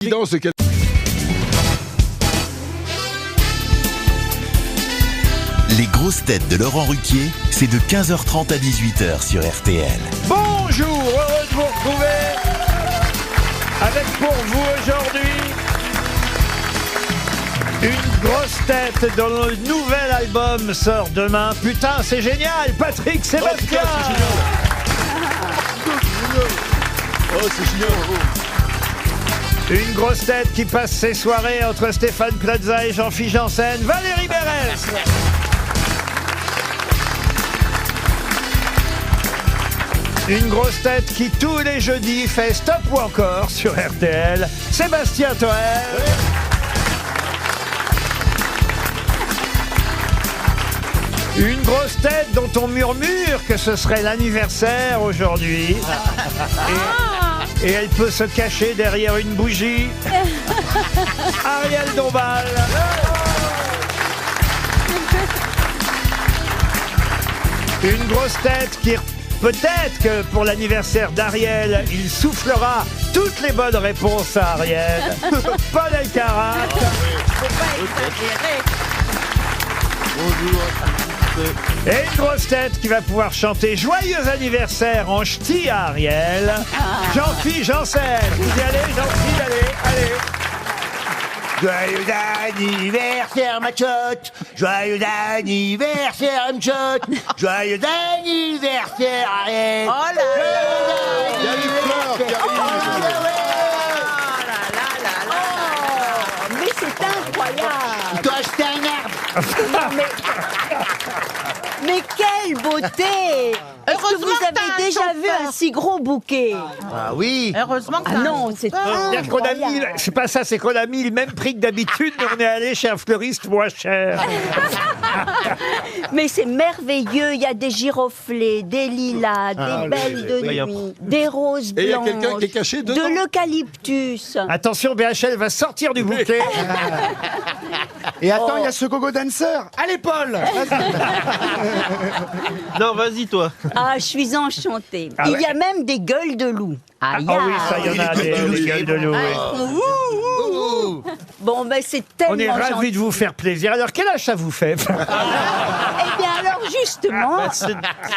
Les grosses têtes de Laurent Ruquier, c'est de 15h30 à 18h sur RTL. Bonjour, heureux de vous retrouver avec pour vous aujourd'hui une grosse tête dont le nouvel album sort demain. Putain, c'est génial, Patrick Sébastien. Oh, c'est génial. Une grosse tête qui passe ses soirées entre Stéphane Plaza et Jean-Philippe Janssen, Valérie Mérès. Une grosse tête qui tous les jeudis fait Stop ou encore sur RTL, Sébastien Toen. Une grosse tête dont on murmure que ce serait l'anniversaire aujourd'hui. Et elle peut se cacher derrière une bougie. Ariel Dombal. Une grosse tête qui... Peut-être que pour l'anniversaire d'Ariel, il soufflera toutes les bonnes réponses à Ariel. Paul Elkarat. Faut pas exagérer. Bonjour. Et une grosse tête qui va pouvoir chanter Joyeux anniversaire en ch'ti à Ariel. Jean-Philippe Janssen. Vous y allez, Jean-Philippe, allez. Joyeux anniversaire, ma tchotte. Joyeux anniversaire, ma tchotte. Joyeux anniversaire, Ariel. Oh là là. Il y a les fleurs qui arrivent. Mais c'est incroyable. Tu dois acheter un arbre. Non, mais quelle beauté. Est-ce que vous avez déjà vu un si gros bouquet? Ah oui. Heureusement que non, c'est C'est-à-dire qu'on a mis, c'est pas ça, c'est qu'on a mis le même prix que d'habitude, mais on est allé chez un fleuriste moins cher. Mais c'est merveilleux, il y a des giroflées, des lilas, des belles de nuit, des roses Et il y a blanches, quelqu'un qui est caché dedans. de l'eucalyptus. Attention, BHL va sortir du bouquet. Et attends, il y a ce gogo dancer. Allez, Paul. Non, vas-y, toi. Ah, je suis enchantée. Ah Il ouais. y a même des gueules de loup. Ah oui, ça, il y en a des gueules de loup. Oui. Bon, ben c'est tellement On est ravis gentil. de vous faire plaisir. Alors, quel âge ça vous fait? Eh bien alors, justement,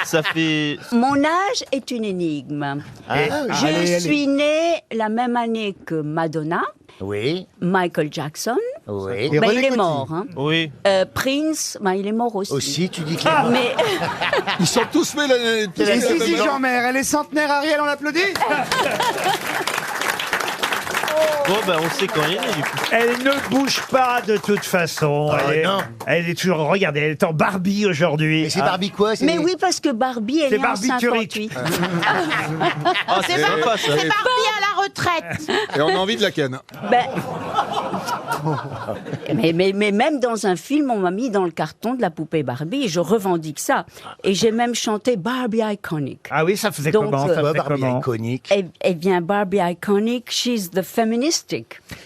Ça fait. mon âge est une énigme. Je allez. suis née la même année que Madonna, Oui. Michael Jackson. Oui. Et Ben, René il est Coty. mort. Hein. Oui. Prince, ben, il est mort aussi. Aussi, tu dis que Mais Ils sont tous mélangés. Et Zizi Jean-Mère, elle est centenaire, Ariel, on l'applaudit. Bon, ben, on sait quand il est né, du coup. Elle ne bouge pas de toute façon. non. Elle est toujours, regardez, elle est en Barbie aujourd'hui. Et c'est Barbie quoi? mais oui, parce que Barbie est C'est née en Barbie Turek. 58. Ah, c'est sympa, ça. Barbie à la retraite. Et on a envie de la ken. Ben... mais même dans un film, on m'a mis dans le carton de la poupée Barbie et je revendique ça. Et j'ai même chanté Barbie Iconic. Ah oui, ça faisait Donc, comment, ça faisait Barbie comment iconique. Eh bien, Barbie Iconic, she's the feministic.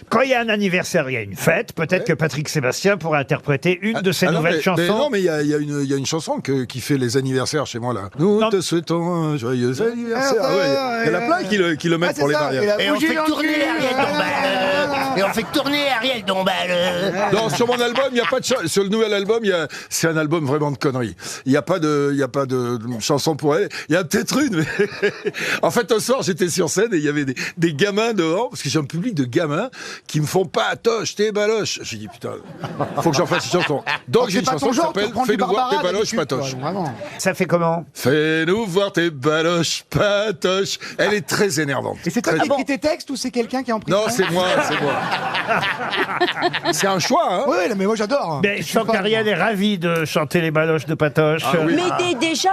Quand il y a un anniversaire, il y a une fête. Peut-être que Patrick Sébastien pourra interpréter une de ses Ah non, nouvelles mais chansons. non, mais il y a une chanson qui fait les anniversaires chez moi, là. Nous Non. te souhaitons un joyeux anniversaire. Ah ouais, il y en a plein qui le mettent pour les mariages. Et on fait tourner Ariel Dombal. Et on fait tourner Ariel Dombal. Non, sur mon album, il n'y a pas de sur le nouvel album, c'est un album vraiment de conneries. Il n'y a pas de chanson pour elle. Il y a peut-être une, mais en fait, un soir, j'étais sur scène et il y avait des gamins dehors, parce que j'ai un public de gamins qui me font pas toche, tes baloches. J'ai dit putain, faut que j'en fasse une chanson. Donc j'ai une chanson qui s'appelle Fais-nous voir tes baloches patoches. Vraiment. Ça fait comment? Fais-nous voir tes baloches patoches. Elle est très énervante. Et c'est toi Très- qui écris tes textes ou c'est quelqu'un qui est en prison? Non, c'est moi. C'est un choix, hein. Oui, mais moi j'adore. Ben, je sens qu'Ariel est ravie de chanter les baloches de Patoche. Ah oui. Mais déjà,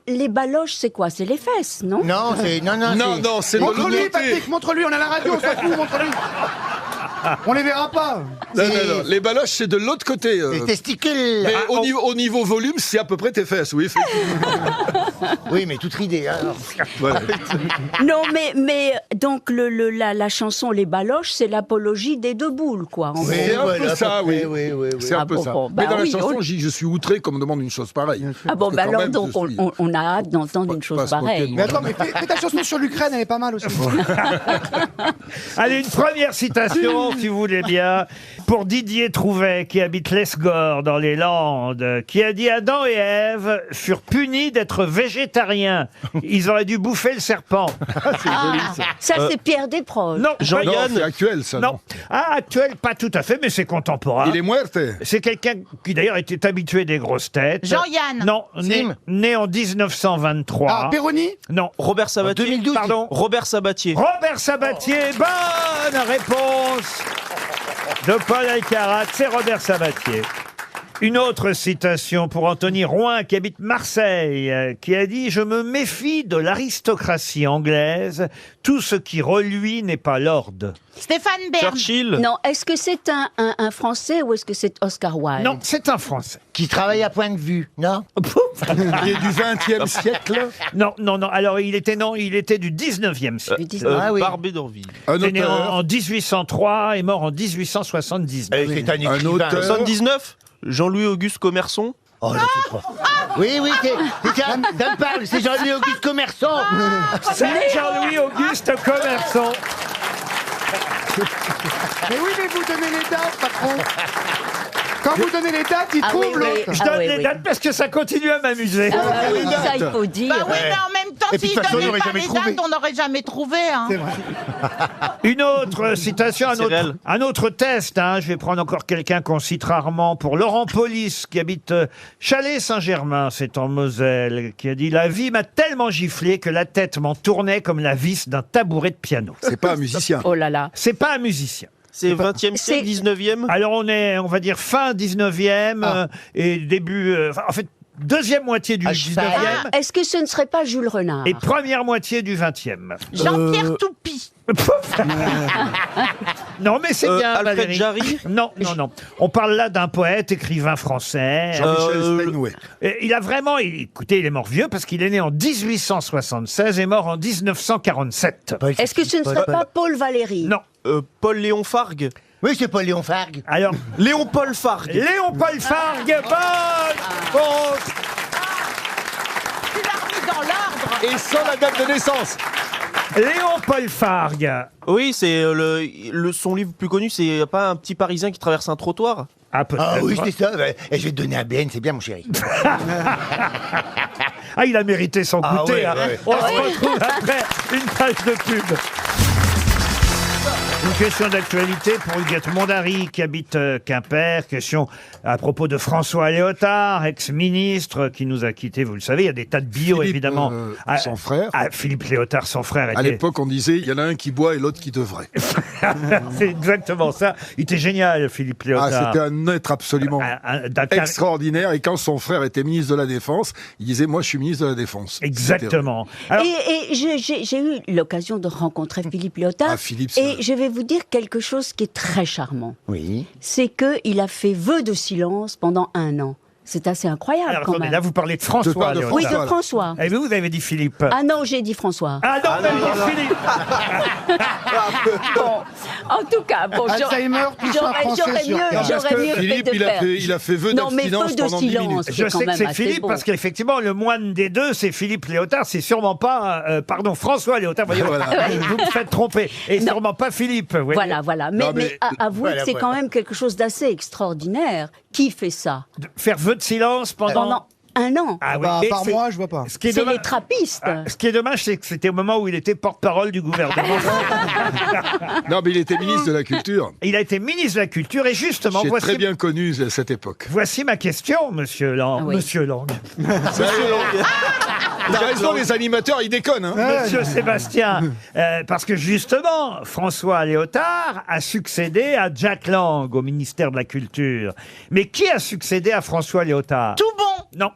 les baloches, c'est quoi? C'est les fesses, non? Non, c'est. Non, Non, non, c'est de Montre-lui, l'autorité. Patrick, montre-lui, on a la radio, on s'en fout, montre-lui. On les verra pas. Non, non. Les baloches, c'est de l'autre côté. Les testicules. Mais au niveau volume, c'est à peu près tes fesses, oui. Oui, mais toute ridée. Hein. Voilà. Non, mais donc la chanson Les Baloches, c'est l'apologie des deux boules, quoi. En C'est gros. un peu ça, oui. Oui. C'est un peu ça. bon, Mais bah dans la oui, chanson, je suis outré qu'on me demande une chose pareille. Ah bon, Parce que bah quand alors même, donc je suis- on a hâte d'entendre une chose pas se moquer pareille. de Mais attends, mais fais ta chanson sur l'Ukraine, elle est pas mal aussi. Allez, une première citation, si vous voulez bien, pour Didier Trouvet, qui habite l'Esgore, dans les Landes, qui a dit « Adam et Ève furent punis d'être végétariens. Ils auraient dû bouffer le serpent. Ça, c'est Pierre Desproges. » Non, Non, Jean-Yann. c'est actuel, ça. Non. Ah, actuel, pas tout à fait, mais c'est contemporain. Il est muerte. C'est quelqu'un qui d'ailleurs était habitué des grosses têtes. Jean-Yann. Non, né en 1923. Ah, Péroni. Non. Robert Sabatier. 2012. Pardon. Robert Sabatier. Robert Sabatier, bonne réponse de Paul Alcarat, c'est Robert Sabatier. Une autre citation pour Anthony Roin, qui habite Marseille, qui a dit « Je me méfie de l'aristocratie anglaise. Tout ce qui reluit n'est pas lord. Stéphane Bern. Churchill. Non, est-ce que c'est un Français ou est-ce que c'est Oscar » Wilde? Non, c'est un Français. Qui travaille à point de vue, non? Il est du 20e siècle. Non. Alors, il était du 19e siècle. Du 19e. Ah oui. Barbé d'Orville. Un Il est né auteur. en 1803 et mort en 1879. C'est un écrivain. Un auteur. 79. Jean-Louis-Auguste Commerson. Oh, là, c'est pas... Oui, ça me parle, c'est Jean-Louis Auguste Commerçant. C'est Jean-Louis-Auguste Commerson. Mais oui, mais vous donnez les dates, patron. Quand vous donnez les dates, il Ah trouve oui, oui. l'autre. Je Ah donne oui, les oui. dates parce que ça continue à m'amuser. Ah oui, les ça, il dates. faut dire. Bah oui, mais en même temps, Et puis, s'il de toute façon, on donnait n'aurait pas jamais les trouvé. dates, on n'aurait jamais trouvé. Hein. C'est vrai. Une autre citation, C'est réel. un autre test. Hein. Je vais prendre encore quelqu'un qu'on cite rarement pour Laurent Polis, qui habite Chalais-Saint-Germain, c'est en Moselle, qui a dit « La vie m'a tellement giflé que la tête m'en tournait comme la vis d'un tabouret de piano. C'est pas un musicien. Oh là là. » C'est pas un musicien. C'est 20e siècle, 19e. Alors on va dire fin 19e et début... en fait, deuxième moitié du À 19e cheval. Est-ce que ce ne serait pas Jules Renard? et première moitié du 20e. Jean-Pierre Toupie. Non, mais c'est bien, Alfred Valérie. Jarry. Non. On parle là d'un poète, écrivain français. Jean-Michel Steinway. Et il a vraiment... Écoutez, il est mort vieux parce qu'il est né en 1876 et mort en 1947. Est-ce que ce ne serait pas Paul Valéry? Non. Paul-Léon Fargue. Oui, c'est pas Léon Fargue. Alors, Léon-Paul Fargue. Léon-Paul Fargue, bonne réponse. Tu l'as remis dans l'ordre. Et sans la date de naissance. Léon-Paul Fargue. Oui, c'est son livre plus connu, c'est pas un petit Parisien qui traverse un trottoir. Ah, peut-être. Ah oui, c'est ça. Ouais. Et je vais te donner un BN, c'est bien, mon chéri. Ah, il a mérité son Ah goûter. ouais, Hein. ouais. On se retrouve après une page de pub. Une question d'actualité pour Huguette Mondary qui habite Quimper. Question à propos de François Léotard, ex-ministre qui nous a quittés, vous le savez. Il y a des tas de bio, Philippe, évidemment. son frère. Philippe Léotard, son frère, À était... l'époque, on disait, il y en a un qui boit et l'autre qui devrait. C'est exactement ça. Il était génial, Philippe Ah, Léotard. c'était un être absolument D'un extraordinaire. Et quand son frère était ministre de la Défense, il disait, moi, je suis ministre de la Défense. Exactement. Alors, Et j'ai eu l'occasion de rencontrer Philippe Léotard. Ah, Philippe, et je vais vous dire quelque chose qui est très charmant. Oui. C'est qu'il a fait vœu de silence pendant 1 an. C'est assez incroyable alors, quand attendez, même. là, vous parlez de Je François parle de Léotard. Oui, de Voilà. François. Eh bien, vous avez dit Philippe. Ah non, j'ai dit François. Ah non, vous avez dit Philippe. Bon, en tout cas, bon, Alzheimer, tout ça en français j'aurais sur mieux, Terre. Parce j'aurais que mieux Philippe, fait de faire. il a fait vœu Non, mais d'abstinence feu de pendant 10 minutes. silence, c'est Je quand sais que même c'est assez Philippe bon. parce qu'effectivement, le moine des deux, c'est Philippe Léotard. C'est sûrement pas, François Léotard. Voyez, Voilà. Vous me faites tromper. Et Non. sûrement pas Philippe. vous voyez. Voilà. Non, Mais mais- avouez Voilà, que c'est quand même quelque chose d'assez extraordinaire. Qui fait ça De faire vœu de silence pendant 1 an? Ah oui. Bah, Et par c'est- mois, je vois pas. Ce qui est C'est dommage. les trappistes. Ce qui est dommage, c'est que c'était au moment où il était porte-parole du gouvernement. Non, mais il était ministre de la Culture. Il a été ministre de la Culture et justement, J'ai voici, très bien connu cette époque. voici ma question, Monsieur Lang. Ah oui. Monsieur Lang. T'as raison, les animateurs, ils déconnent. Hein. Monsieur Sébastien, parce que justement, François Léotard a succédé à Jack Lang au ministère de la Culture. Mais qui a succédé à François Léotard? Tout bon. Non.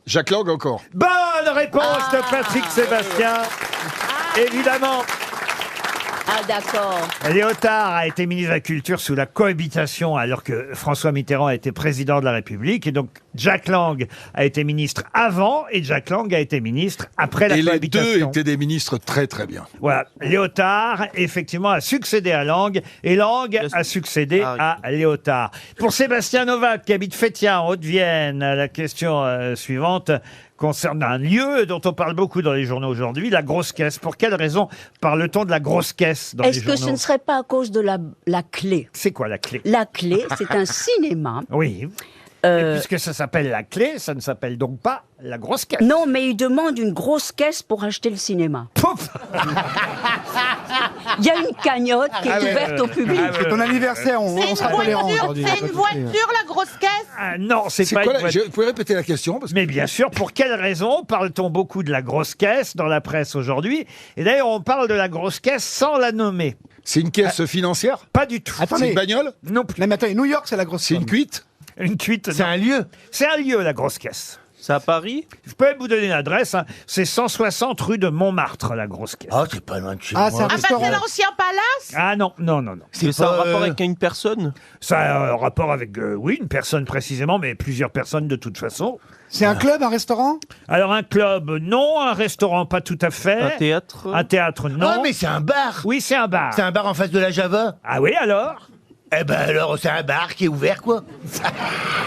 Jacques Lang encore. Bonne réponse de Patrick Sébastien. Évidemment. Ah, d'accord. Léotard a été ministre de la Culture sous la cohabitation alors que François Mitterrand a été président de la République. Et donc, Jack Lang a été ministre avant et Jack Lang a été ministre après la Et les cohabitation. deux étaient des ministres très très bien. Voilà. Léotard, effectivement, a succédé à Lang et Lang a succédé à Léotard. Pour Sébastien Novak, qui habite Fétien, en Haute-Vienne, la question suivante concerne un lieu dont on parle beaucoup dans les journaux aujourd'hui, la grosse caisse. Pour quelle raison parle-t-on de la grosse caisse dans les Est-ce journaux? que ce ne serait pas à cause de la clé? C'est quoi la clé? La clé, c'est un cinéma. Oui. Et puisque ça s'appelle la clé, ça ne s'appelle donc pas la grosse caisse. Non, mais il demande une grosse caisse pour acheter le cinéma. Pouf. Il y a une cagnotte qui est ouverte au public. C'est ton anniversaire, on C'est sera une tolérant voiture, aujourd'hui. c'est une voiture, la grosse caisse. Ah, non, c'est C'est pas quoi une voiture. Vous pouvez répéter la question parce que... Mais bien sûr, pour quelle raison parle-t-on beaucoup de la grosse caisse dans la presse aujourd'hui? Et d'ailleurs, on parle de la grosse caisse sans la nommer. C'est une caisse financière? Pas du tout. C'est Attendez. une bagnole? Non plus. Non, mais attends, New York, c'est la grosse C'est une cuite? Une cuite. C'est non. un lieu. C'est un lieu, la grosse caisse. C'est à Paris? Je peux même vous donner l'adresse. Hein. C'est 160 rue de Montmartre, la grosse caisse. Oh, c'est pas loin de chez Ah, c'est moi. un Ah bah restaurant. c'est l'ancien palace. Ah non, non, non, non. Mais ça a un pas, rapport avec une personne? Ça a un rapport avec, oui, une personne précisément, mais plusieurs personnes de toute façon. C'est un club, un restaurant? Alors un club, non. Un restaurant, pas tout à fait. Un théâtre? Un théâtre, non. Oh, mais c'est un bar. Oui, c'est un bar. C'est un bar en face de la Java. Ah oui, alors? Eh ben alors, c'est un bar qui est ouvert, quoi.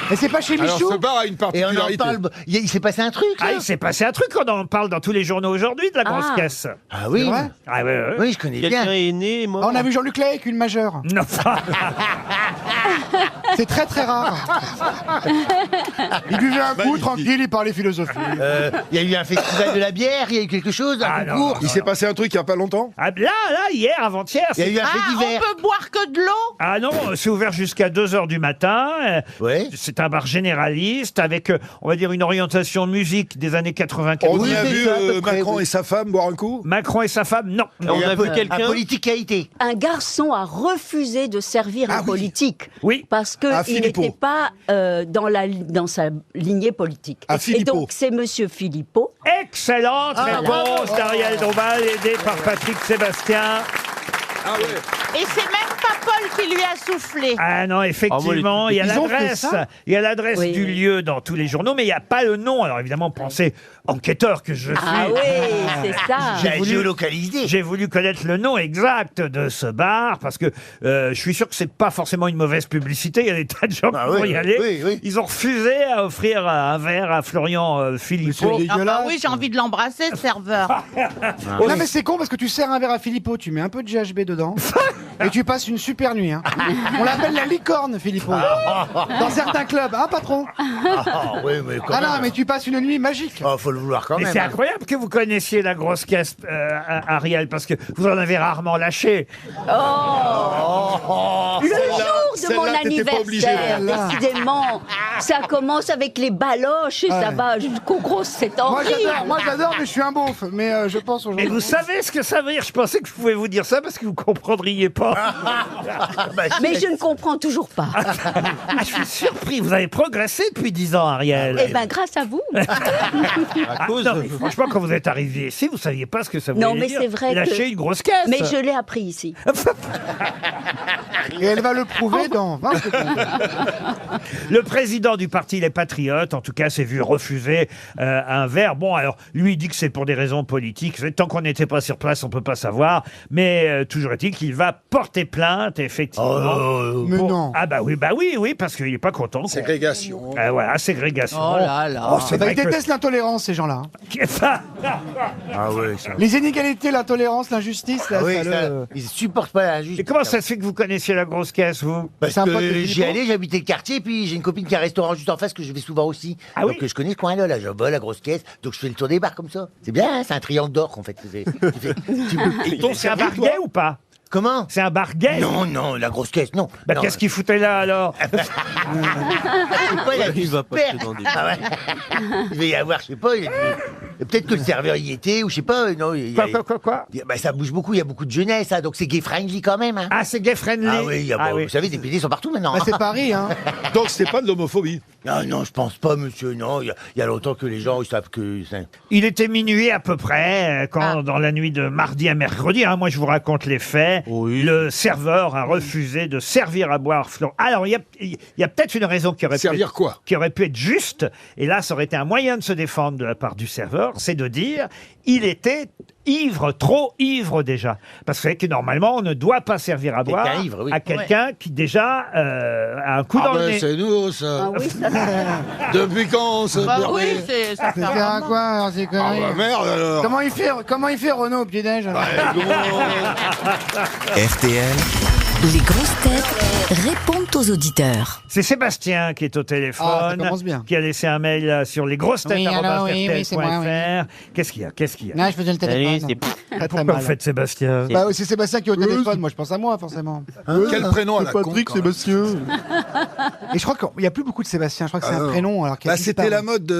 Et c'est pas chez Alors Michou? ce bar a une Et on en particularité. parle. Il s'est passé un truc, là. Ah, il s'est passé un truc, on en parle dans tous les journaux aujourd'hui de la grosse Ah. caisse. Ah oui. C'est vrai? Ah oui, oui. Oui, je connais Quelqu'un bien. est né et mort? Ah, on a vu Jean-Luc Lay avec une majeure. Non, C'est très très rare. Il buvait un coup, Magnifique. tranquille, il parlait philosophie. Il y a eu un festival de la bière, il y a eu quelque chose, un Ah, non, concours. Il s'est passé un truc il y a pas longtemps? ah, là, hier, avant-hier. Il y a eu un fait Ah, divers. on peut boire que de l'eau. Ah non, c'est ouvert jusqu'à 2h du matin. Ouais. C'est un bar généraliste avec, on va dire, une orientation musique des années 80. On Oui, y a c'est vu ça, à peu près, Macron oui. et sa femme boire un coup? Macron et sa femme, non. On a vu Un quelqu'un? politique qui a été. Un garçon a refusé de servir un politique. Oui. Parce Ah, qu'il Philippot. n'était pas dans sa lignée politique. Ah, Et Philippot. donc, c'est Monsieur Philippot. Excellente réponse d'Ariel Dombal, aidé par Patrick Sébastien. Ah ouais. Et c'est même pas Paul qui lui a soufflé. Ah non, effectivement, il y a Ils ont fait l'adresse. ça Il y a l'adresse Oui, du oui. lieu dans tous les journaux, mais il n'y a pas le nom. Alors évidemment, pensez, enquêteur que je suis. Ah oui, c'est ça. J'ai voulu- géolocalisé. J'ai voulu connaître le nom exact de ce bar parce que je suis sûr que c'est pas forcément une mauvaise publicité. Il y a des tas de gens Ah qui vont oui, y aller. oui, oui. Ils ont refusé à offrir un verre à Florian Philippot. C'est Ah bah dégueulasse. oui, j'ai envie de l'embrasser, ce serveur. Non mais c'est con parce que tu sers un verre à Philippot, tu mets un peu de GHB dedans et tu passes une super nuit. Hein. On l'appelle la licorne, Philippot. Dans certains clubs, hein patron? Ah oui, mais quand Ah même. non, mais tu passes une nuit magique. Oh, faut le vouloir quand Mais même. c'est hein. incroyable que vous connaissiez la grosse caisse, Ariel, parce que vous en avez rarement lâché. Le jour de celle-là, mon t'étais pas obligé, anniversaire, là. décidément, ça commence avec les baloches et ça va jusqu'au gros, c'est horrible. Moi j'adore, mais je suis un beauf. Mais je pense Et aujourd'hui. vous savez ce que ça veut dire? Je pensais que je pouvais vous dire ça parce que vous comprendriez pas. Bah, si, Mais je ne comprends toujours pas. Ah, je suis surpris. Vous avez progressé depuis 10 ans, Ariel. Eh bien, grâce à vous. À cause Non, mais franchement, quand vous êtes arrivé ici, vous saviez pas ce que ça voulait Non, mais dire. c'est vrai Lâcher que- une grosse caisse. Mais je l'ai appris ici. Et elle va le prouver dans 20 secondes. Le président du parti Les Patriotes, en tout cas, s'est vu refuser un verre. Bon, alors, lui, il dit que c'est pour des raisons politiques. Tant qu'on n'était pas sur place, on peut pas savoir. Mais toujours est-il qu'il va porter plainte, effectivement. Mais non. Ah bah oui, parce qu'il est pas content. quoi. Ségrégation. Voilà, ségrégation. Oh là là. Oh, c'est Bah, vrai ils détestent l'intolérance, ces gens-là. hein. Ah oui, ça. Les inégalités, l'intolérance, l'injustice, là, Ah oui, ça ça, le- ils supportent pas la Et justice. comment ça se fait que vous connaissiez la grosse caisse, vous Parce C'est un pote de que Philippot. j'y allais, j'habitais le quartier, puis j'ai une copine qui a un restaurant juste en face que je vais souvent aussi. Ah oui Donc je connais ce coin-là, la Java, la grosse caisse. Donc je fais le tour des bars comme ça. C'est bien, hein, c'est un triangle d'or qu'on fait. C'est un bar gay ou pas? Comment? C'est un bar gay? Non, non, la grosse caisse, non. Bah, Non, qu'est-ce qu'il foutait là, alors? je sais pas, il a Il du va super. passer dans des- Ah ouais. Il va y avoir, je sais pas, il y a Peut-être que le serveur y était, ou je sais pas. Non, Quoi Bah, ça bouge beaucoup, il y a beaucoup de jeunesse, hein, donc c'est gay-friendly quand même. Hein. Ah, c'est gay friendly. Ah oui, vous savez, des PD sont partout maintenant. Bah, c'est Paris, hein. Donc c'était pas de l'homophobie. Non, je pense pas, monsieur. Non, il y a longtemps que les gens ils savent que. Il était minuit à peu près, quand dans la nuit de mardi à mercredi, hein, moi je vous raconte les faits, le serveur a refusé de servir à boire Florent. Alors, il y a peut-être une raison qui aurait, qui aurait pu être juste, et là, ça aurait été un moyen de se défendre de la part du serveur, c'est de dire, il était ivre, trop ivre déjà. Parce que, vous savez que normalement, on ne doit pas servir à boire ivre, oui. à quelqu'un qui déjà a un coup dans le nez. C'est nous, ça. Ah oui, ça Depuis quand on se permet Oui, ça fait C'est un à moment. quoi, alors, ces Ah conneries bah merde alors. Comment il fait Renaud au petit-déj RTL, Les grosses têtes répondent aux auditeurs. C'est Sébastien qui est au téléphone, Ah, ça commence bien. qui a laissé un mail sur lesgrossetêtes@rtl.fr. oui, c'est moi, oui. Qu'est-ce qu'il y a Non, je faisais le téléphone. Très, très Pourquoi mal. vous faites Sébastien Bah, c'est Sébastien qui est au téléphone, moi je pense à moi forcément. Quel prénom à la Patrick, con, quand même. Sébastien. Et je crois qu'il n'y a plus beaucoup de Sébastien, je crois que c'est un non. prénom. Alors qu'il a Bah, c'était disparu. la mode,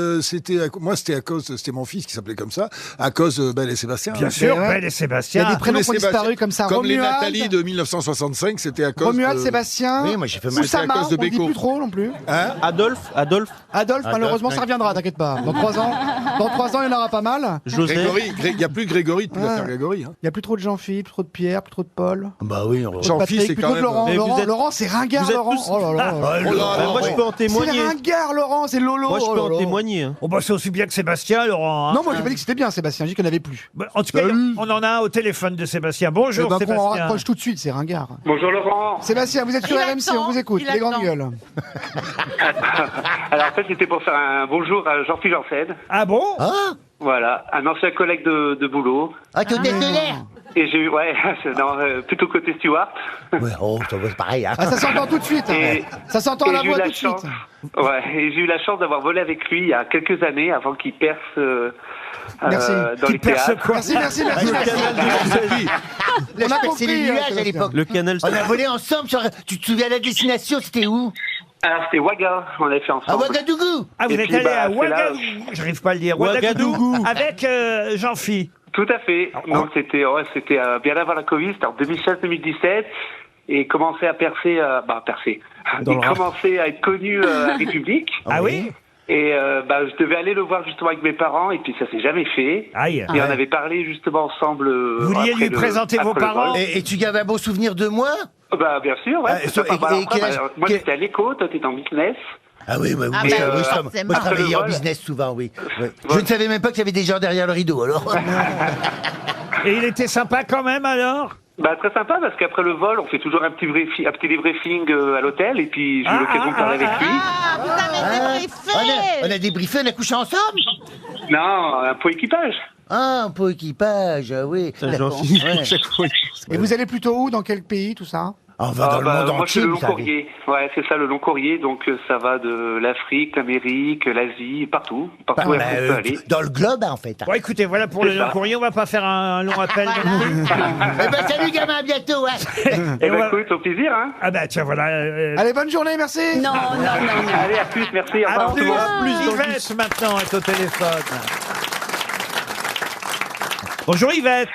moi c'était c'était mon fils qui s'appelait comme ça, à cause de Belle et Sébastien. Bien hein. sûr, ouais. Belle et Il y Sébastien. a des prénoms Les qui ont Sébastien- disparu comme ça. Comme les Romuald, Nathalie de 1965, c'était à cause Romuald, de... Sébastien. Oui, moi j'ai fait ma. C'était Oussama, à cause de on dit Beko. plus trop non plus. Hein Adolphe, Adolphe, malheureusement, ça reviendra, t'inquiète pas. Dans 3 ans, il y en aura pas mal. José. Il n'y a plus Grégory depuis Ouais. l'affaire Grégory. Hein. Il n'y a plus trop de Jean-Philippe, plus trop de Pierre, plus trop de Paul. Bah oui, Jean-Philippe, Patrick, c'est plus quand trop de même... Laurent. Mais vous êtes- Laurent, c'est ringard, vous êtes Laurent. tous- Oh là là. Moi je peux en C'est témoigner. ringard, Laurent, c'est Lolo. Moi je oh peux là en là. témoigner. hein. Oh bah c'est aussi bien que Sébastien, Laurent. hein. Non, moi j'ai pas dit que c'était bien, Sébastien, j'ai dit qu'il n'y en avait plus. Bah, en tout cas, on en a un au téléphone de Sébastien. Bonjour Eh ben, on Sébastien. raccroche tout de suite, c'est ringard. Bonjour Laurent. Sébastien, vous êtes sur Il RMC, attend, on vous écoute, il les grandes attend. gueules. Alors en fait c'était pour faire un bonjour à Jean-Philippe Janssen. Ah bon Ah, Voilà, un ancien collègue de boulot. tu tête de l'air. Et j'ai eu, plutôt côté Stewart. Ouais, oh, ça va, c'est pareil. Hein. Ah, ça s'entend tout de suite. hein. Et- Ça s'entend à et la j'ai eu voix la tout de chance. suite. Ouais, et j'ai eu la chance d'avoir volé avec lui il y a quelques années avant qu'il perce Merci. dans Qui les perce théâtres. quoi Merci. Le canal de On a c'est compris, les nuages Sébastien. à l'époque. Le canal. On a volé ensemble sur... Tu te souviens de la destination, c'était où? Alors c'était Ouaga, on avait fait À ensemble. Ouagadougou. Ah, vous Et êtes puis, allé à c'est là- Ouagadougou. J'arrive pas à le dire. Ouagadougou. Avec Jean-Phi. Tout à fait. Donc c'était bien avant la Covid, c'était en 2016-2017. Et commençait à percer, Dans il le rap. commençait à être connu à République. Ah oui Et je devais aller le voir justement avec mes parents, et puis ça s'est jamais fait. Aïe. Et on avait parlé justement ensemble. Vous vouliez lui présenter vos après le parents vol. Et tu gardes un bon souvenir de moi? Bah bien sûr, ouais. Ah, c'est ça, et- pas mal. et quel âge- Moi quel- j'étais à l'éco, toi t'étais en business. Ah oui, oui, oui. Ah oui, bah oui, oui, moi, forcément. je travaillais en Après le vol. business souvent, oui. Oui. Je ne savais même pas qu'il y avait des gens derrière le rideau, alors. Et il était sympa quand même alors Bah très sympa parce qu'après le vol, on fait toujours un petit débriefing à l'hôtel, et puis j'ai eu l'occasion de parler avec lui. Ah, vous avez débriefé. on a débriefé, on a couché ensemble. Non, un pot équipage. Ah, un peu équipage, ah oui. Ça, Jean-Philippe, Ouais. chaque fois. Et vous allez plutôt où? Dans quel pays, tout ça? On va dans le monde moi, entier, c'est le vous long savez. courrier. Ouais, c'est ça, le long courrier. Donc, ça va de l'Afrique, l'Amérique, l'Asie, partout. Partout où Bah, on peut aller. dans le globe, en fait. Bon, écoutez, voilà pour le C'est long ça. courrier. On va pas faire un long appel. non plus. Eh ben, salut, gamin, à bientôt, hein. Eh on va- ben, écoute, au plaisir, hein. Ah bah tiens, voilà. Allez, bonne journée, merci. Non. Allez, à plus, merci. Au À revoir. plus, tout le monde. plus Yvette maintenant est au téléphone. Bonjour Yvette.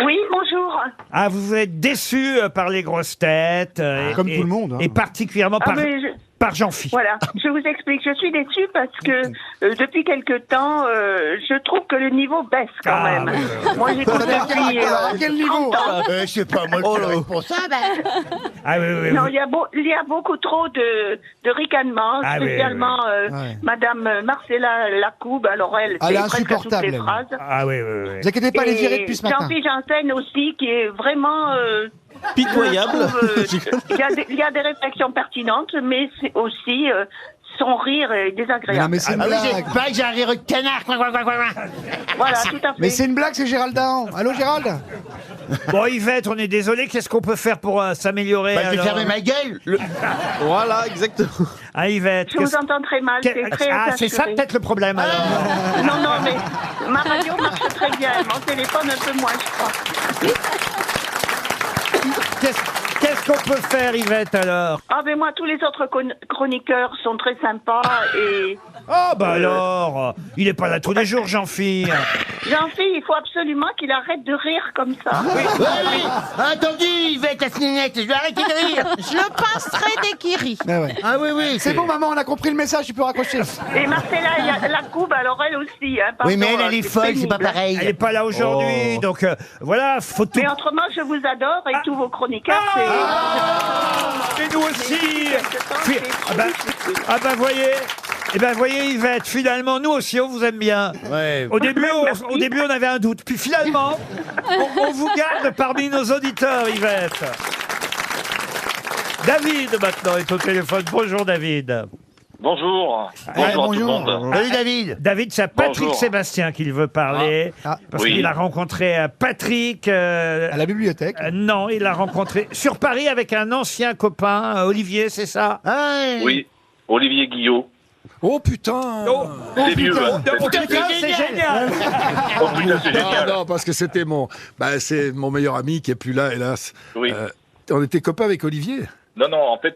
Oui, bonjour. Ah, vous êtes déçue par les grosses têtes. Comme tout le monde, hein. Et particulièrement par, mais par Jean-Phi. Voilà, je vous explique. Je suis déçue parce que depuis quelque temps, je trouve que le niveau baisse quand Ah, même. oui, Moi, j'écoute depuis À quel niveau? 30 ans. Je sais pas, moi, Oh le là. responsable. Ah oui, oui, Non, oui. il y a beaucoup trop de ricanements, Ah, oui, spécialement Ouais. Madame Marcella Lacoube. Alors elle, Elle est c'est presque à toutes insupportable, les elle. phrases. Ah oui, oui, oui. Vous inquiétez pas, les virer Et depuis ce matin. Jean-Philippe Janssen aussi, qui est vraiment... Pitoyable. je trouve, il y a des réflexions pertinentes, mais c'est aussi son rire est Mais non, désagréable. mais c'est une Ah oui, blague. j'ai pas que j'ai un rire de canard. Quoi. Voilà, tout à fait. Mais c'est une blague, c'est Gérald Dahan. Allô, Gérald? Bon, Yvette, on est désolé. Qu'est-ce qu'on peut faire pour s'améliorer Bah, je vais alors fermer ma gueule. Voilà, exactement. Ah, Yvette. Je vous entends très mal, c'est très Ah, c'est ça assuré. peut-être le problème alors. Non, non, mais ma radio marche très bien, mon téléphone un peu moins, je crois. Qu'est-ce Qu'est-ce qu'on peut faire, Yvette, alors? Ah, mais moi, tous les autres chroniqueurs sont très sympas et... Oh, bah alors, il est pas là tous les jours, Jean-Phil. Jean-Phil, il faut absolument qu'il arrête de rire comme ça. Oui. Attendez, Yvette, la snénette, je vais arrêter de rire. Je le pincerai dès qu'il rit. Ah oui. C'est bon, maman, on a compris le message, tu peux raccrocher. Et Marcella, il y a la coupe, alors elle aussi. Hein, Oui, mais pardon, elle est folle, c'est pas pénible. pareil. Elle est pas là aujourd'hui, donc voilà, faut tout... Mais autrement, je vous adore et tous vos chroniqueurs, Et nous aussi. Puis- ah bah voyez. Eh ben voyez Yvette, finalement nous aussi on vous aime bien. Ouais. Au début on avait un doute, puis finalement on vous garde parmi nos auditeurs Yvette. David maintenant est au téléphone. Bonjour David. Bonjour. Bonjour à tout le monde. Salut David. David, c'est à Patrick Bonjour. Sébastien qu'il veut parler. Parce Oui. qu'il a rencontré Patrick... À la bibliothèque. non, il l'a rencontré sur Paris avec un ancien copain, Olivier, c'est ça? Oui, Olivier Guillot. Oh putain. C'est vieux, hein. Oh, putain, c'est génial. Oh putain, c'est génial. Non, parce que c'était c'est mon meilleur ami qui est plus là, hélas. Oui. On était copains avec Olivier. Non, en fait,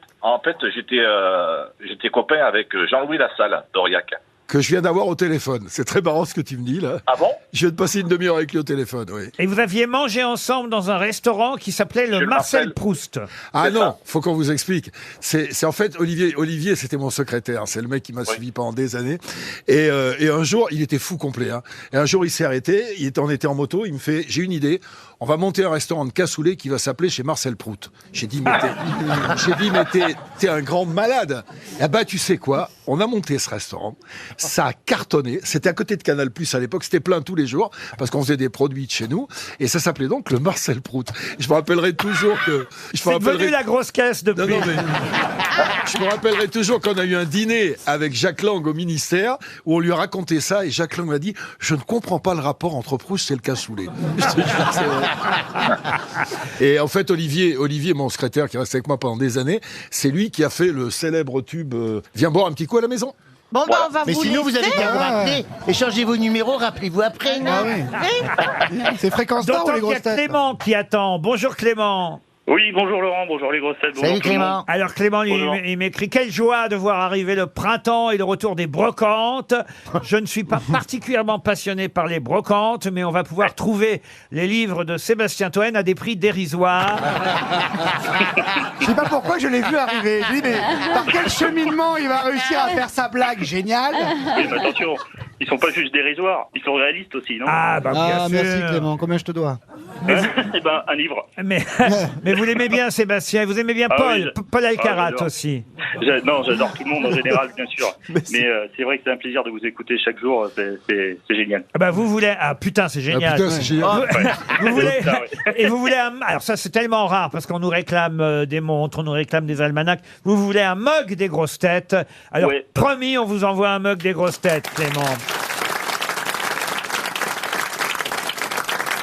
j'étais copain avec Jean-Louis Lassalle d'Aurillac. Que je viens d'avoir au téléphone. C'est très marrant ce que tu me dis là. Ah bon? Je viens de passer une demi-heure avec lui au téléphone, oui. Et vous aviez mangé ensemble dans un restaurant qui s'appelait le Je le Marcel rappelle. Proust. Ah C'est non, ça. faut qu'on vous explique. C'est en fait Olivier, c'était mon secrétaire. C'est le mec qui m'a suivi pendant des années. Et un jour, il était fou complet. Hein. Et un jour, il s'est arrêté. On était en moto. Il me fait, j'ai une idée. On va monter un restaurant de cassoulet qui va s'appeler chez Marcel Proust. J'ai dit, mais t'es un grand malade. Ah bah, tu sais quoi? On a monté ce restaurant. Ça a cartonné. C'était à côté de Canal Plus à l'époque. C'était plein tous les jours parce qu'on faisait des produits de chez nous. Et ça s'appelait donc le Marcel Proust. Je me rappellerai toujours que... C'est devenu la grosse caisse depuis. Non, mais... Je me rappellerai toujours qu'on a eu un dîner avec Jacques Lang au ministère où on lui a raconté ça et Jacques Lang m'a dit « Je ne comprends pas le rapport entre Proust et le cassoulet. » Je te jure, c'est vrai. Et en fait, Olivier, mon secrétaire qui reste avec moi pendant des années, c'est lui qui a fait le célèbre tube Viens boire un petit coup à la maison. Bon, bah, on va Mais vous sinon, vous laisser. avez qu'à vous rappeler. Échangez vos numéros, rappelez-vous après, non? C'est Fréquence Star ou D'autant les qu'il y a grosses têtes? Clément qui attend. Bonjour Clément. Oui, bonjour Laurent, bonjour les grosses têtes. bonjour Salut tout le monde. Clément. Alors Clément, Bonjour. il m'écrit « Quelle joie de voir arriver le printemps et le retour des brocantes. Je ne suis pas particulièrement passionné par les brocantes, mais on va pouvoir trouver les livres de Sébastien Toen à des prix dérisoires. Je sais pas pourquoi je l'ai vu arriver. Je dis, mais par quel cheminement il va réussir à faire sa blague géniale? Oui, mais attention, ils sont pas juste dérisoires, ils sont réalistes aussi, non? Ah, bah bien sûr. merci Clément, combien je te dois? Eh ben, un livre. Mais vous l'aimez bien Sébastien, vous aimez bien Ah Paul, oui, Paul Alcarat j'adore. aussi. Non, j'adore tout le monde en général, bien sûr. Mais c'est vrai que c'est un plaisir de vous écouter chaque jour, c'est génial. Ah bah vous voulez... Ah putain, c'est génial. Ah, putain, c'est génial. Vous voulez... Ça, ouais. Et vous voulez un... Alors ça c'est tellement rare parce qu'on nous réclame des montres, on nous réclame des almanachs. Vous voulez un mug des grosses têtes. Alors Ouais. promis, on vous envoie un mug des grosses têtes, Clément.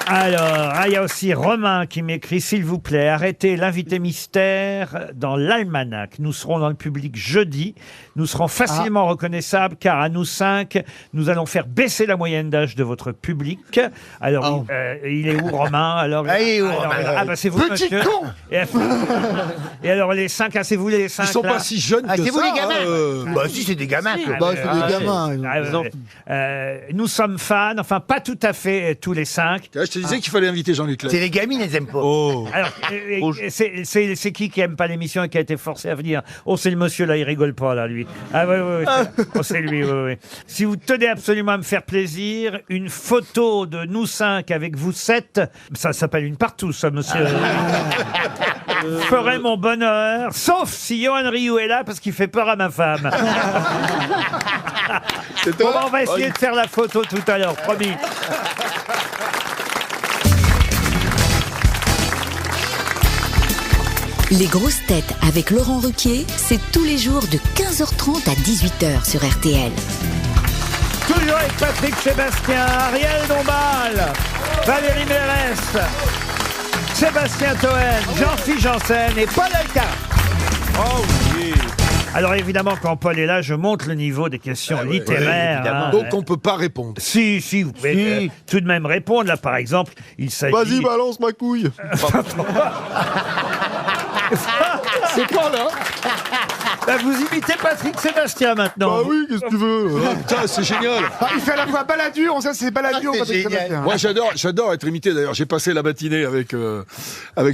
Alors, il y a aussi Romain qui m'écrit « S'il vous plaît, arrêtez l'invité mystère dans l'almanach. Nous serons dans le public jeudi. Nous serons facilement reconnaissables car à nous 5, nous allons faire baisser la moyenne d'âge de votre public. » Alors, il est où Romain? Alors, Ah, il est où, Romain bah c'est vous, Petit monsieur. con. Et alors, les 5, c'est vous les 5 Ils sont là pas si jeunes Ah, que c'est vous ça. les gamins? Bah si, c'est des gamins. quoi. Bah, c'est des gamins. Nous sommes fans, enfin pas tout à fait tous les 5. Je te disais qu'il fallait inviter Jean-Luc C'est Lahaye. les gamines, elles aiment pas. Alors, c'est qui aime pas l'émission et qui a été forcé à venir? Oh, c'est le monsieur là, il rigole pas là, lui. Ah oui. Oh, c'est lui, oui. Si vous tenez absolument à me faire plaisir, une photo de nous 5 avec vous 7, ça s'appelle une partout, ça, monsieur. Ferait mon bonheur, sauf si Johan Rioux est là parce qu'il fait peur à ma femme. Bon, on va essayer de faire la photo tout à l'heure, promis. Les grosses têtes avec Laurent Ruquier, c'est tous les jours de 15h30 à 18h sur RTL. Toujours avec Patrick Sébastien, Ariel Dombal, Valérie Mérès, Sébastien Toen, Jean-Philippe Janssen et Paul Alcarat. Oh oui. Alors évidemment, quand Paul est là, je monte le niveau des questions littéraires. Hein. Donc on peut pas répondre. Si, vous pouvez tout de même répondre. Là, par exemple, il s'agit... Vas-y, balance ma couille. C'est pas là. Bah, vous imitez Patrick Sébastien maintenant. Bah oui, qu'est-ce que tu veux? Putain, c'est génial. Ah, il fait à la fois Balladur, on sait c'est Balladur. Ah, c'est Patrick génial. Sébastien. Moi, j'adore être imité. D'ailleurs, j'ai passé la matinée avec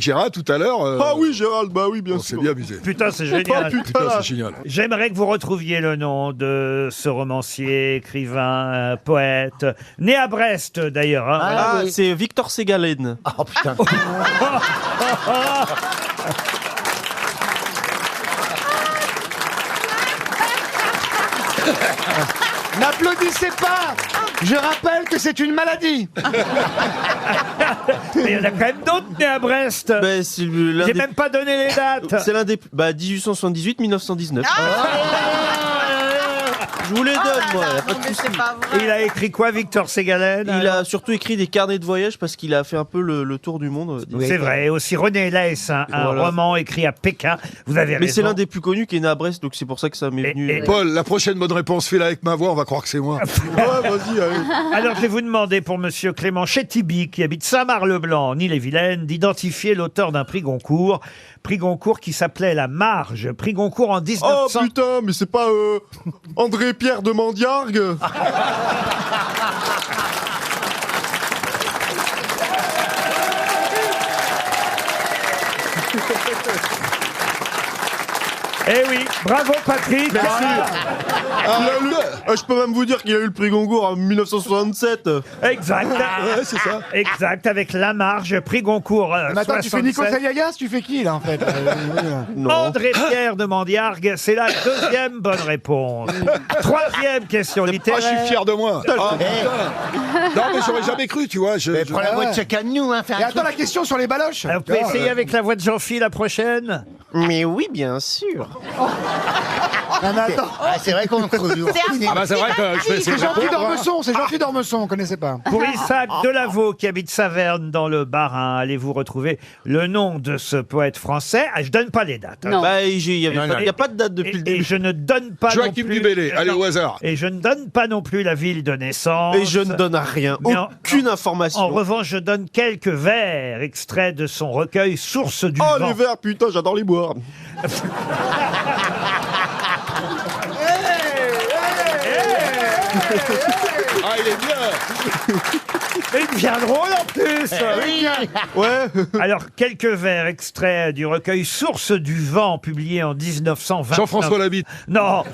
Gérard tout à l'heure. Ah oui, Gérald, bah oui, bien On sûr. s'est bien amusé. Putain, c'est Oh, génial. Putain, c'est génial. J'aimerais que vous retrouviez le nom de ce romancier, écrivain, poète, né à Brest d'ailleurs. Hein. Ah, c'est Victor Ségalen. Oh putain. N'applaudissez pas. Je rappelle que c'est une maladie. Mais il y en a quand même d'autres nés à Brest. Bah, c'est l'un J'ai des... même pas donné les dates. C'est l'un des... Bah, 1878-1919. Je vous les donne, moi, y a pas de souci. Et il a écrit quoi, Victor Ségalen? Il a surtout écrit des carnets de voyage parce qu'il a fait un peu le tour du monde. C'est vrai. Et aussi René Less, un Voilà. roman écrit à Pékin. Vous avez raison. Mais c'est l'un des plus connus qui est né à Brest, donc c'est pour ça que ça m'est venu. Paul, la prochaine bonne réponse, fais-la avec ma voix, on va croire que c'est moi. Ouais, vas-y, allez. Alors, je vais vous demander pour monsieur Clément Chétibi, qui habite Saint-Marc-le-Blanc, en Ille-et-Vilaine, d'identifier l'auteur d'un prix Goncourt. Prix Goncourt qui s'appelait La Marge. Prix Goncourt en 1900. Oh putain, mais c'est pas André-Pierre de Mandiargue? Eh oui, bravo Patrick. Merci. Je peux même vous dire qu'il a eu le prix Goncourt en 1967. Exact. Ouais, c'est ça. Exact, avec La Marge, prix Goncourt. Mais attends, tu fais Nico 67. Sayayas, tu fais qui là en fait? André-Pierre de Mandiargue, c'est la deuxième bonne réponse. Troisième question Ah, littéraire. je suis fier de moi. Ah, putain. Non, mais j'aurais jamais cru, tu vois. Prends la voix de chacun de nous, hein. Fais Et un attends, la question sur les baloches. Alors, vous pouvez essayer avec la voix de Jean-Philippe la prochaine. Mais oui, bien sûr. Non, mais attends. Ah, c'est vrai qu'on creuse. Ah bah c'est vrai que je fais C'est Jean-Philippe d'Ormesson, c'est Jean-Philippe d'Ormesson, on connaissait pas. Pour Isaac Delavaux, qui habite Saverne dans le Bas-Rhin, allez-vous retrouver le nom de ce poète français? Ah, je donne pas les dates. hein. Non. Bah, il n'y a pas de date depuis le Et début. je ne donne pas non Joachim plus... Dubélé, allez au Non. hasard. Et je ne donne pas non plus la ville de naissance. Et je ne donne rien, Mais aucune information. En revanche, je donne quelques vers extraits de son recueil Source du Oh, vent. les verres, putain, j'adore les boire. Ah, il est bien. Et il devient drôle en plus. Ouais. Alors, quelques vers extraits du recueil Source du vent, publié en 1929. Jean-François Labitte. Non,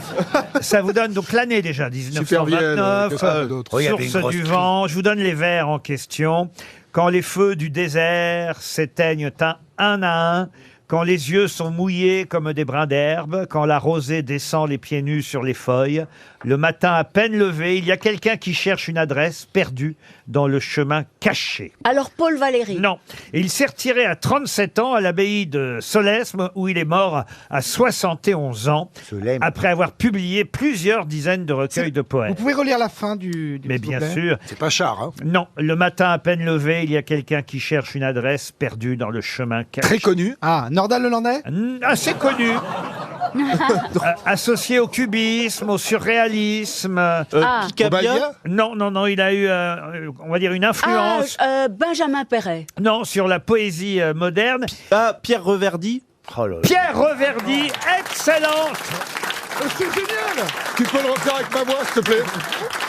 ça vous donne donc l'année déjà, Supervielle, 1929. qu'est-ce qu'on a d'autre? Oh, il y avait une Source grosse du crise. vent. Je vous donne les vers en question. Quand les feux du désert s'éteignent un à un, quand les yeux sont mouillés comme des brins d'herbe, quand la rosée descend les pieds nus sur les feuilles, le matin à peine levé, il y a quelqu'un qui cherche une adresse perdue dans le chemin caché. Alors, Paul Valéry. Non. Et il s'est retiré à 37 ans à l'abbaye de Solesmes, où il est mort à 71 ans, Solesmes. après avoir publié plusieurs dizaines de recueils de Vous poèmes. pouvez relire la fin du Mais s'il vous bien plaît sûr. C'est pas Char, hein. Non, le matin à peine levé, il y a quelqu'un qui cherche une adresse perdue dans le chemin caché. Très connu. Ah, Nordal Lelandais. Assez connu. Associé au cubisme, au surréalisme. Picabia. Non, il a eu, on va dire, une influence. Benjamin Perret. Non, sur la poésie moderne. Ah, Pierre Reverdy. Oh là là. Pierre Reverdy, excellente. C'est génial. Tu peux le refaire avec ma voix, s'il te plaît?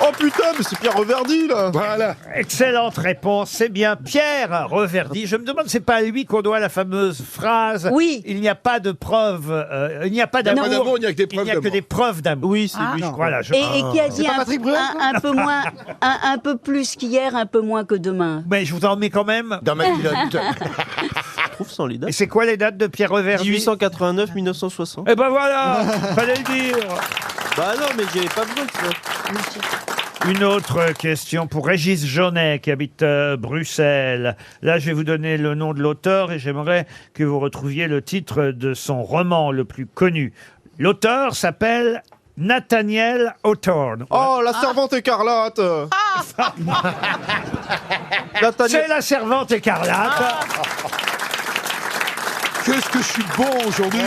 Oh putain, mais c'est Pierre Reverdy, là. Voilà. Excellente réponse, c'est bien Pierre Reverdy. Je me demande, c'est pas à lui qu'on doit la fameuse phrase. Oui. Il n'y a pas de preuve, il n'y a pas Il n'y a pas d'amour. d'amour, il n'y a que des Il preuves n'y a que d'amour. des preuves d'amour. Oui, c'est lui. non. Voilà. Je... Et qui a dit pas Patrick Bruel, un peu moins, un peu plus qu'hier, un peu moins que demain. Mais je vous en mets quand même. Dans ma culotte. Je trouve sans les Et dates. c'est quoi les dates de Pierre Reverdy? 1889-1960. Eh ben voilà, fallait le dire. Bah non, mais j'avais pas besoin de ça. Une autre question pour Régis Jaunet qui habite Bruxelles. Là, je vais vous donner le nom de l'auteur et j'aimerais que vous retrouviez le titre de son roman le plus connu. L'auteur s'appelle Nathaniel Hawthorne. Oh, la servante écarlate. C'est La Servante écarlate. Qu'est-ce que je suis bon aujourd'hui.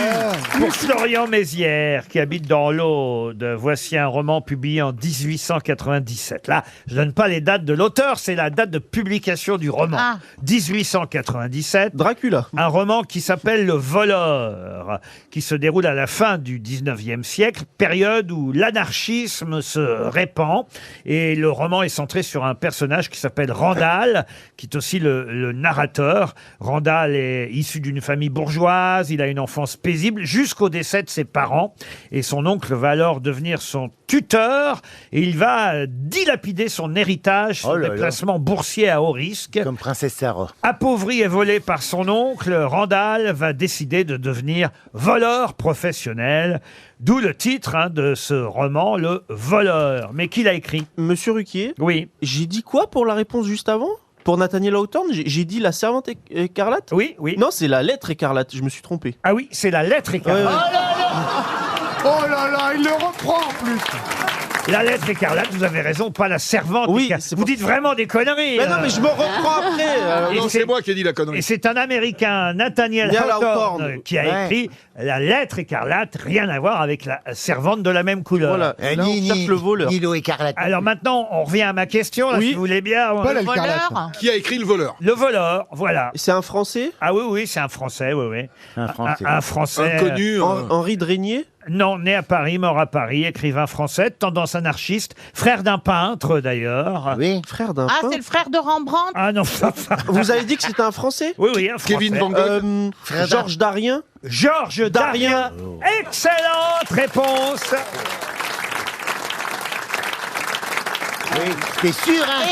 Pour Florian Mézières, qui habite dans l'Aude, voici un roman publié en 1897. Là, je donne pas les dates de l'auteur, c'est la date de publication du roman. 1897. Dracula. Un roman qui s'appelle Le Voleur, qui se déroule à la fin du 19e siècle, période où l'anarchisme se répand. Et le roman est centré sur un personnage qui s'appelle Randall, qui est aussi le narrateur. Randall est issu d'une famille bourgeoise, il a une enfance paisible jusqu'au décès de ses parents. Et son oncle va alors devenir son tuteur et il va dilapider son héritage sur des placements boursiers à haut risque. Comme Princesse Sarah. Appauvri et volé par son oncle, Randall va décider de devenir voleur professionnel. D'où le titre de ce roman, Le Voleur. Mais qui l'a écrit? Monsieur Ruquier. Oui. J'ai dit quoi pour la réponse juste avant? Pour Nathaniel Hawthorne, j'ai dit la servante écarlate? Oui, oui. Non, c'est la lettre écarlate, je me suis trompé. Ah oui, c'est la lettre écarlate. Oh là là, il le reprend en plus. La lettre écarlate, vous avez raison, pas la servante écarlate. Vous dites vraiment des conneries. Mais non, mais je me reprends après. Non, c'est moi qui ai dit la connerie. Et c'est un Américain, Nathaniel Hawthorne, qui a écrit la lettre écarlate, rien à voir avec la servante de la même couleur. Voilà. Là, on cherche le voleur. Nilo écarlate. Alors maintenant, on revient à ma question, là, si vous voulez bien. Le voleur. Qui a écrit Le Voleur? Le Voleur, voilà. C'est un Français? Ah oui, oui, c'est un Français, oui, oui. Un Français. Un Français. Inconnu. Henri de Régnier? Non, né à Paris, mort à Paris, écrivain français, de tendance anarchiste, frère d'un peintre d'ailleurs. Oui. Frère d'un Ah, peintre. c'est le frère de Rembrandt. Ah non, Vous avez dit que c'était un Français? oui, oui, un Français. Kevin Van Gogh. Georges Darien? Georges Darien. Excellente réponse. Oui. T'es sûr, hein?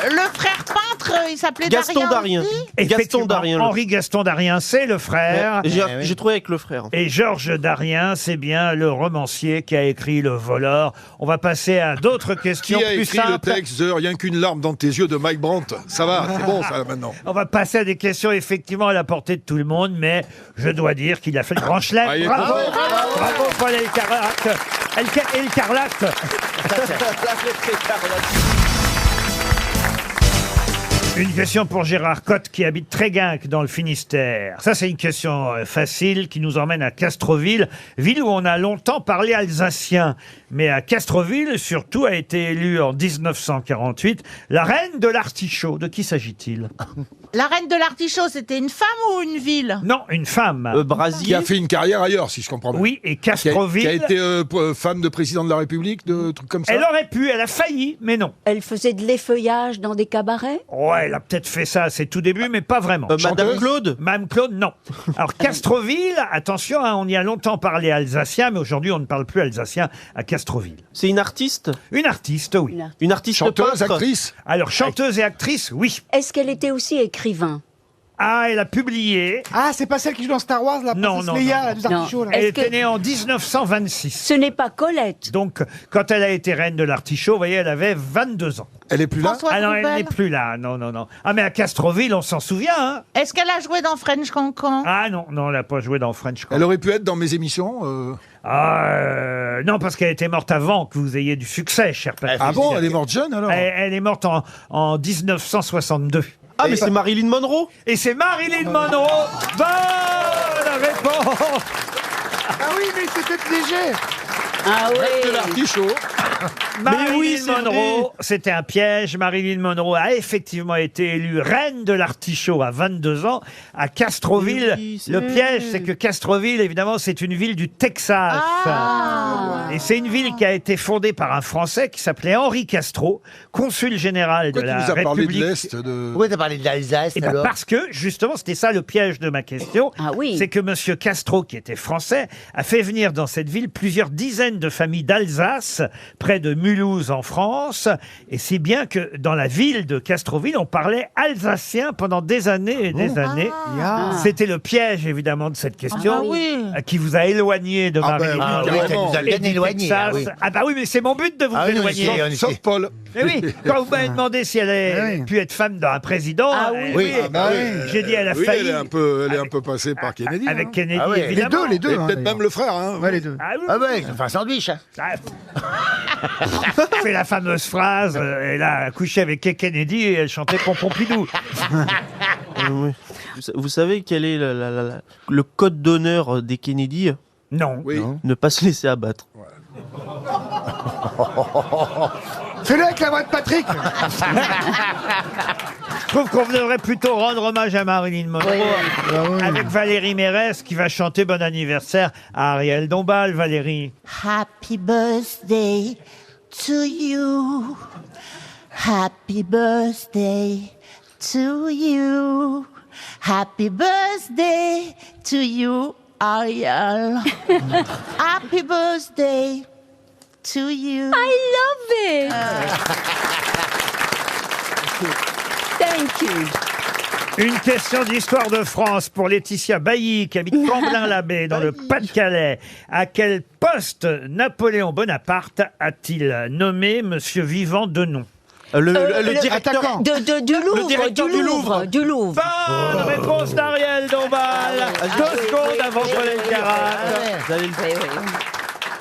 Et le frère peintre, il s'appelait Gaston Darien. aussi Effectivement, Gaston Darien. Henri Gaston Darien, c'est le frère. J'ai trouvé avec le frère. Et Georges Darien, c'est bien le romancier qui a écrit Le Voleur. On va passer à d'autres questions Qui a plus écrit simples. le texte de Rien qu'une larme dans tes yeux de Mike Brandt? Ça va, c'est bon ça maintenant. On va passer à des questions effectivement à la portée de tout le monde, mais je dois dire qu'il a fait le grand chelem. Ah, il est Bravo, content. bravo Paul Elkarat. Elcarlate. Une question pour Gérard Cotte qui habite Tréguinck dans le Finistère. Ça, c'est une question facile qui nous emmène à Castroville, ville où on a longtemps parlé alsacien. Mais à Castroville, surtout, a été élue en 1948 la reine de l'artichaut. De qui s'agit-il? La reine de l'artichaut, c'était une femme ou une ville? Non, une femme. Qui Brasier? a fait une carrière ailleurs, si je comprends bien. Oui, et Qui a Castroville. été femme de président de la République, de trucs comme ça. Elle aurait pu, elle a failli, mais non. Elle faisait de l'effeuillage dans des cabarets. Ouais, elle a peut-être fait ça à ses tout débuts, mais pas vraiment. Madame Claude? Madame Claude, non. Alors, Castroville, attention, on y a longtemps parlé alsacien, mais aujourd'hui, on ne parle plus alsacien à Castroville. C'est une artiste? Une artiste, oui. Une artiste Chanteuse, peintre? actrice. Alors, chanteuse et actrice, oui. Est-ce qu'elle était aussi écrivain? Ah, elle a publié. Ah, c'est pas celle qui joue dans Star Wars, la Non, princesse non, Leia, non, la des non. artichauts, là. Elle Est-ce était que- née en 1926. Ce n'est pas Colette. Donc, quand elle a été reine de l'artichaut, vous voyez, elle avait 22 ans. Elle est plus là. François Ah non, elle Trouvel. n'est plus là. Non, non, non. Ah, mais à Castroville, on s'en souvient, hein. Est-ce qu'elle a joué dans French Cancan? Ah non, non, elle n'a pas joué dans French Cancan. Elle aurait pu être dans mes émissions. Non, parce qu'elle était morte avant que vous ayez du succès, cher Patrick. Ah bon, elle est morte jeune alors? Elle est morte en 1962. Ah, mais c'est Marilyn Monroe? Et c'est Marilyn Monroe. Bonne réponse. Ah oui, mais c'était léger. Ah Reine de oui. l'artichaut. Marilyn oui, c'est Monroe, c'était un piège. Marilyn Monroe a effectivement été élue reine de l'artichaut à 22 ans à Castroville. Oui, c'est Le vrai. piège, c'est que Castroville, évidemment, c'est une ville du Texas. Et c'est une ville qui a été fondée par un Français qui s'appelait Henri Castro, consul général Pourquoi de tu la nous as parlé de République. l'Est de... Pourquoi t'as parlé de l'Alsace, Eh ben, alors? parce que, justement, c'était ça le piège de ma question. Ah oui. C'est que Monsieur Castro, qui était français, a fait venir dans cette ville plusieurs dizaines de familles d'Alsace, près de Mulhouse en France. Et si bien que dans la ville de Castroville, on parlait alsacien pendant des années et des années. Ah. C'était le piège, évidemment, de cette question. Ah oui. Qui vous a éloigné de Ah ben Marilyn oui, Ah oui, Monroe ça nous a et bien du éloignés. Texas. Ah oui. Ah bah oui, mais c'est mon but de vous Ah oui, éloigner. on était- Sauf Paul. Mais oui, quand vous m'avez demandé si elle avait Oui. pu être femme d'un président, Ah oui. Oui. Ah bah oui. j'ai dit elle a Oui, failli. elle est un peu passée par Kennedy. Avec hein. Kennedy, Ah ouais. évidemment. Les deux, Et hein, peut-être d'ailleurs. même le frère. Hein. Ouais, les deux. Ah oui. Ah ouais, ça fait un sandwich, hein. C'est la fameuse phrase, elle a couché avec Kennedy et elle chantait Pompidou. Oui. Vous savez quel est le code d'honneur des Kennedy? Non. Oui. Ne pas se laisser abattre. Fais-le avec la voix de Patrick. Je trouve qu'on devrait plutôt rendre hommage à Marilyn Monroe avec Valérie Mérès qui va chanter bon anniversaire à Ariel Dombal. Valérie. Happy birthday to you. Happy birthday to you. Happy birthday to you, Ariel. Happy birthday to you. I love it. Thank you. Une question d'histoire de France pour Laetitia Bailly qui habite Camblin-l'Abbé dans le Pas-de-Calais. À quel poste Napoléon Bonaparte a-t-il nommé Monsieur Vivant Denon? Le directeur du Louvre. Le directeur du Louvre. Du Louvre. Bonne réponse d'Ariel Dombal. 2 secondes avant Paul Elkarat.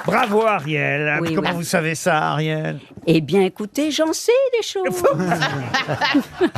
Bravo Ariel. Oui, Comment oui. vous savez ça, Ariel? Eh bien, écoutez, j'en sais des choses.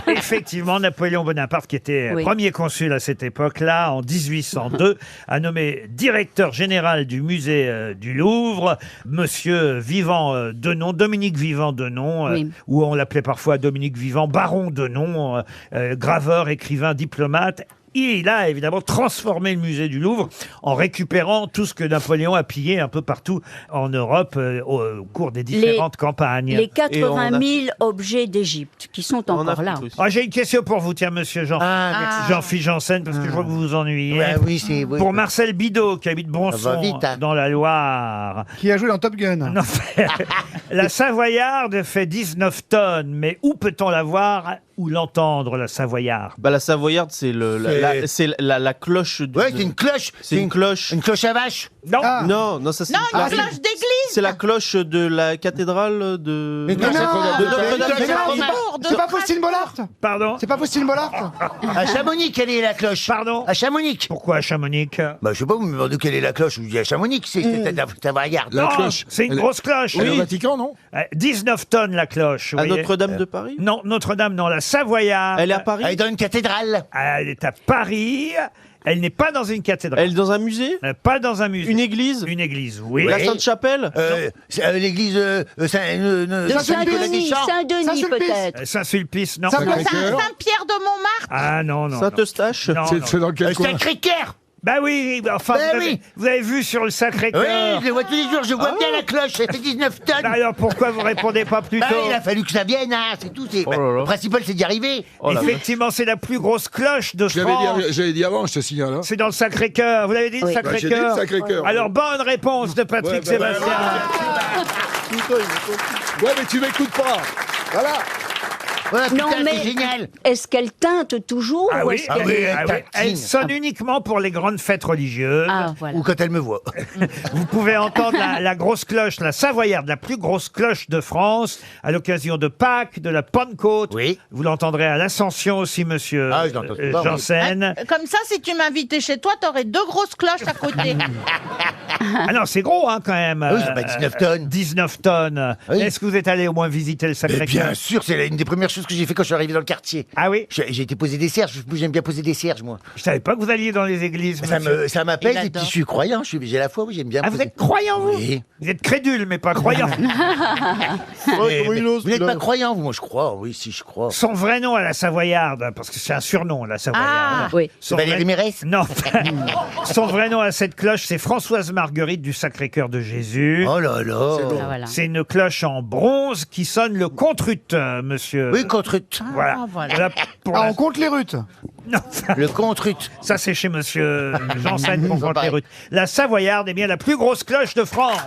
Effectivement, Napoléon Bonaparte, qui était Oui. premier consul à cette époque-là, en 1802, a nommé directeur général du musée du Louvre, Monsieur Vivant Denon, Dominique Vivant Denon, Oui. ou on l'appelait parfois Dominique Vivant, baron Denon, graveur, écrivain, diplomate. Il a évidemment transformé le musée du Louvre en récupérant tout ce que Napoléon a pillé un peu partout en Europe au cours des différentes campagnes. Les 80 000 objets d'Égypte qui sont encore là. Ah, j'ai une question pour vous, tiens, monsieur Jean-Philippe Janssen, parce que je vois que vous vous ennuyez. Ouais, oui, c'est- oui. Pour Marcel Bidot, qui habite Ça va Bronson, vite, hein. dans la Loire. Qui a joué dans Top Gun. Non, la Savoyarde fait 19 tonnes, mais où peut-on la voir ou l'entendre, la Savoyarde? Bah, la Savoyarde, c'est la cloche. Ouais, c'est une cloche. C'est une cloche. Une cloche à vache. Non. Non, ça c'est. Non, une cloche d'église. C'est la cloche de la cathédrale de. Mais non, de Notre-Dame. C'est pas Faustine Bollard. Pardon? C'est pas Faustine Bollard. À Chamonix, quelle est la cloche? Pardon? À Chamonix. Pourquoi à Chamonix? Bah, je sais pas, vous me demandez quelle est la cloche. Je vous dis à Chamonix, c'est la Savoyarde. La Non, cloche. c'est une Elle est- grosse cloche. Elle est au Oui. Vatican, non? 19 tonnes la cloche. vous À voyez. Notre-Dame de Paris. Non, Notre-Dame, non, la Savoyarde. Elle est à Paris. Elle est dans une cathédrale. Elle est à Paris. Elle n'est pas dans une cathédrale. Elle est dans un musée. Pas dans un musée. Une église. Une église, oui. La Sainte-Chapelle. C'est, l'église Saint-Denis, Saint-Denis Saint-Sulpice. peut-être. Saint-Sulpice, non. Sacré-Cœur. Saint-Pierre de Montmartre. Ah non, non. non. Saint-Eustache. Non, non. C'est dans quel coin? Sacré-Cœur. Bah oui, enfin, Bah vous, avez, oui. vous avez vu sur le Oui, Sacré-Cœur. je le vois tous les jours, je vois bien la cloche, ça fait 19 tonnes. Bah alors pourquoi vous répondez pas plus Bah, tôt? il a fallu que ça vienne, hein, c'est tout. Oh là là. Le principal, c'est d'y arriver. Oh la Effectivement, c'est la plus grosse cloche de France. J'avais dit avant, je te signale. Hein. C'est dans le Sacré-Cœur. Vous l'avez dit, le Oui. Bah, j'ai dit le Sacré-Cœur? Sacré-Cœur. Alors, bonne réponse de Patrick Ouais, bah, Sébastien. Ouais, mais tu m'écoutes pas. Voilà. Ouais, putain, Non, mais c'est génial. est-ce qu'elle teinte toujours Ah ou oui, est-ce ah qu'elle- oui, elle ah oui. tatine. Elle sonne uniquement pour les grandes fêtes religieuses. Ah, voilà. Ou quand elle me voit. Vous pouvez entendre la grosse cloche, la Savoyarde, la plus grosse cloche de France, à l'occasion de Pâques, de la Pentecôte. Oui. Vous l'entendrez à l'Ascension aussi, monsieur Ah, je l'entends souvent, oui. Janssen. Comme ça, si tu m'invitais chez toi, t'aurais 2 grosses cloches à côté. Ah non, c'est gros, hein, quand même. Ah oui, c'est pas 19 tonnes. 19 tonnes. Oui. Est-ce que vous êtes allé au moins visiter le Mais Sacré-Cœur? bien sûr, c'est une des premières choses que j'ai fait quand je suis arrivé dans le quartier. Ah oui? J'ai été poser des cierges, j'aime bien poser des cierges, moi. Je savais pas que vous alliez dans les églises, monsieur. Ça m'appelle, Il et puis adore. je suis croyant, j'ai la foi, oui, j'aime bien. Ah, vous poser- êtes croyant, vous? Oui. Vous êtes crédule, mais pas croyant. Mais vous n'êtes pas croyant, vous? Moi, je crois, oui, si, je crois. Son vrai nom à la Savoyarde, parce que c'est un surnom, la Savoyarde. Ah, oui. Son Valérie Mérès? Non. Son vrai nom à cette cloche, c'est Françoise Marguerite du Sacré-Cœur de Jésus. Oh là là. Ah, voilà. C'est une cloche en bronze qui sonne le contrut, monsieur. Oui, contrut. Voilà. voilà. Voilà pour Ah, la- on compte les rutes. Non, Le contrut. ça c'est chez monsieur Janssen qu'on compte les pareil. rutes. La Savoyarde est bien la plus grosse cloche de France.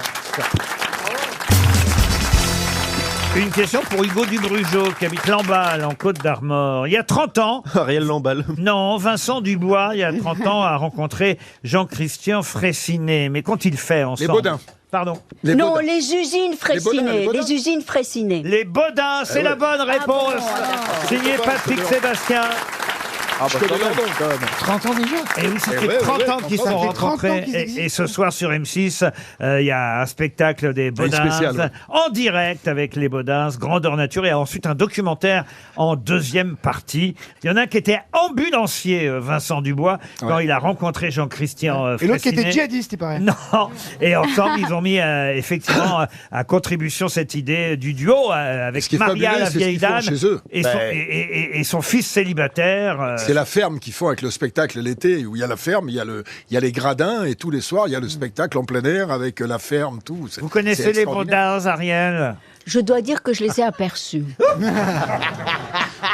Une question pour Hugo Dubrugeau, qui habite Lamballe, en Côte d'Armor. Il y a 30 ans, Ariel Lamballe. non, Vincent Dubois, il y a 30 ans, a rencontré Jean-Christian Fraissinet. Mais qu'ont-ils fait ensemble? Baudins. Pardon. Les Non, Baudins. les usines Baudins, Fraissinet. les Baudins. Les usines Fraissinet. Les Baudins, c'est la bonne réponse. Signé Patrick Sébastien. Je connais leur nom. 30 ans déjà. Et oui, ça fait ouais, 30 ouais, ans qu'ils ça sont fait 30 ans rencontrés. qu'ils existent. Et ce soir sur M6, il y a un spectacle des Baudins spécial. en direct avec les Baudins, grandeur nature, et ensuite un documentaire en deuxième partie. Il y en a un qui était ambulancier, Vincent Dubois, quand il a rencontré Jean-Christian Et l'autre qui était Fraissinet. djihadiste, il paraît. Non. Et ensemble, ils ont mis effectivement à contribution cette idée du duo avec Ce qui est Maria, fabuleux, la c'est ce vieille qu'ils font dame, chez eux. et son fils célibataire. C'est la ferme qu'ils font avec le spectacle l'été, où il y a la ferme, il y a les gradins, et tous les soirs, il y a le spectacle en plein air avec la ferme, tout. Vous connaissez les Baudins, Ariel? Je dois dire que je les ai aperçus.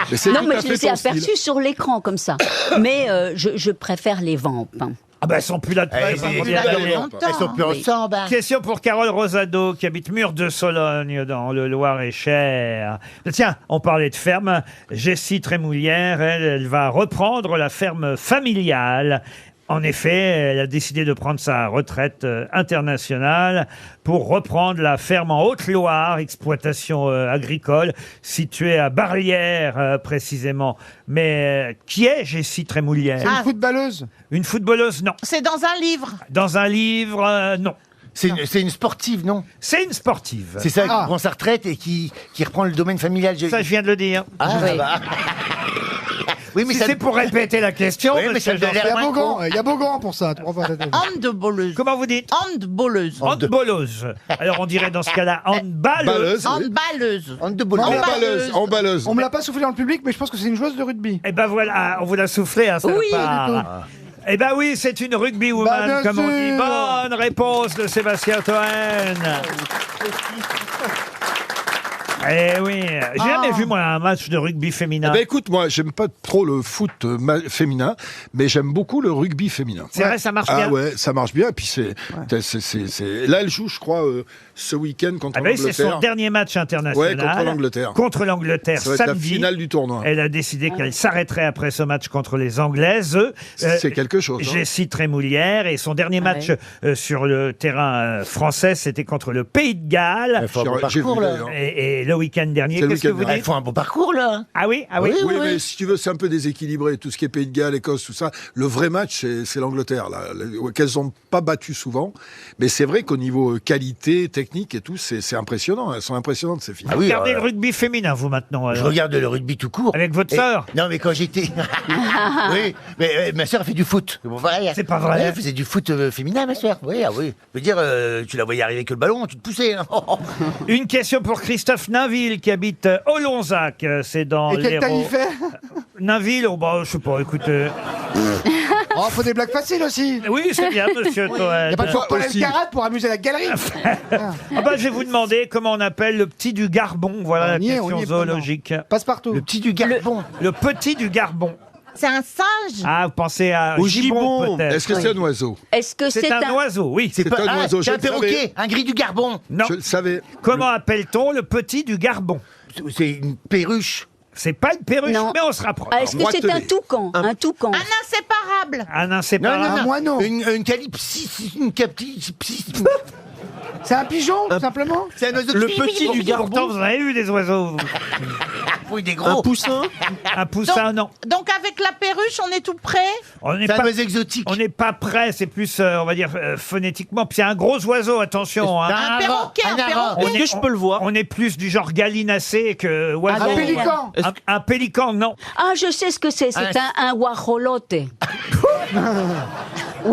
Mais c'est Non, tout mais à je fait les ai ton style. aperçus sur l'écran comme ça. Mais je préfère les vampes. Ah ben, elles sont plus là depuis Elles sont plus Oui. ensemble. hein. Question pour Carole Rosado, qui habite Mur de Sologne, dans le Loir-et-Cher. Tiens, on parlait de ferme. Jessie Trémoulière, elle va reprendre la ferme familiale. En effet, elle a décidé de prendre sa retraite internationale pour reprendre la ferme en Haute-Loire, exploitation agricole, située à Barlières précisément. Mais qui est Jessie Trémoulière? C'est une footballeuse. Une footballeuse, non. C'est dans un livre. Dans un livre, non. C'est une sportive, non? C'est une sportive. C'est ça qui Ah. prend sa retraite et qui reprend le domaine familial. Ça, je viens de le dire. Ah, Oui. bah. Oui, mais Si ça. c'est pour répéter la question, Oui, mais monsieur ça a l'air Il y a moins Beaugrand, con. il y a Beaugrand pour ça. Tu prends pas la tête. Handballeuse. comment vous dites? Handballeuse. Handballeuse. Alors on dirait dans ce cas-là handballeuse. Balleuse, oui. Handballeuse. Handball. Emballeuse, emballeuse. On me l'a pas soufflé dans le public, mais je pense que c'est une joueuse de rugby. Eh ben voilà, on vous l'a soufflé, hein, Oui, salopard. Eh ben oui, c'est une rugby woman, Bah, bien comme on dit. sûr. Bonne réponse de Sébastien Toen. Eh oui, j'ai jamais vu moi un match de rugby féminin. Eh ben écoute, moi, j'aime pas trop le foot féminin, mais j'aime beaucoup le rugby féminin. C'est vrai, ça marche bien. Ah ouais, ça marche bien. Et puis là, elle joue, je crois, ce week-end contre Ah ben, c'est l'Angleterre. son dernier match international. Ouais, contre l'Angleterre. Contre l'Angleterre, Ça va être la samedi. finale du tournoi. Elle a décidé qu'elle s'arrêterait après ce match contre les Anglaises. C'est quelque chose. hein. Jessie Trémoulière, et son dernier match sur le terrain français, c'était contre le Pays de Galles. J'ai vu, là. d'ailleurs. Et le week-end dernier, C'est le qu'est-ce que week-end vous dernier. dites? Ils font un beau parcours, là. Ah oui, ah oui. Oui, mais si tu veux, c'est un peu déséquilibré. Tout ce qui est Pays de Galles, Écosse, tout ça. Le vrai match, c'est l'Angleterre, là, qu'elles n'ont pas battu souvent. Mais c'est vrai qu'au niveau qualité, technique et tout, c'est impressionnant. Elles sont impressionnantes, ces filles. Ah oui, Regardez le rugby féminin, vous, maintenant. Je alors. regarde le rugby tout court. Avec votre Et- sœur? Non, mais quand j'étais. Oui, mais ma sœur fait du foot. C'est pas vrai. Elle faisait du foot féminin, ma sœur. Oui, ah oui. Je veux dire, tu la voyais arriver avec le ballon, tu te poussais. hein. Une question pour Christophe Nainville, qui habite Olonzac. C'est dans Et quelle taille il l'Hérault. fait Nainville, oh, bah, je sais pas, écoutez. Oh, faut des blagues faciles aussi. Oui, c'est bien, monsieur Il Toen. n'y a pas toujours Paul aussi. Elkarat pour amuser la galerie. Ah bah, je vais vous demander comment on appelle le petit du Garbon. Voilà On y est, la on y question est zoologique. Passe partout. Le petit du Garbon. Le petit du Garbon. C'est un singe. Ah, vous pensez à Au Gibbon, gibbon. peut-être. Est-ce que c'est un oiseau? Est-ce que C'est un oiseau, oui. C'est un oiseau, C'est je un le savais. perroquet, un gris du Garbon. Non. Je le savais. Comment appelle-t-on le petit du Garbon? C'est une perruche. C'est pas une perruche, Non. mais on se rapproche. Ah, est-ce que c'est un toucan? Un toucan. Un inséparable. Un inséparable. Un moineau. Une calypsis. Une calypsis. C'est un pigeon, tout simplement. C'est un oiseau Le petit du Pourtant, Garbon. vous en avez vu des oiseaux. vous. Oui, des Un gros. poussin. Un poussin, non. Donc avec la perruche, on est tout près. On n'est C'est un pas, oiseau exotique. on n'est pas près, c'est plus, on va dire, phonétiquement. Puis c'est un gros oiseau, attention. Hein. Un perroquet, un perroquet. Est-ce que je peux le voir? On est plus du genre gallinacé que oiseau. Un pélican. Un pélican, non. Ah, je sais ce que c'est. C'est un guajolote.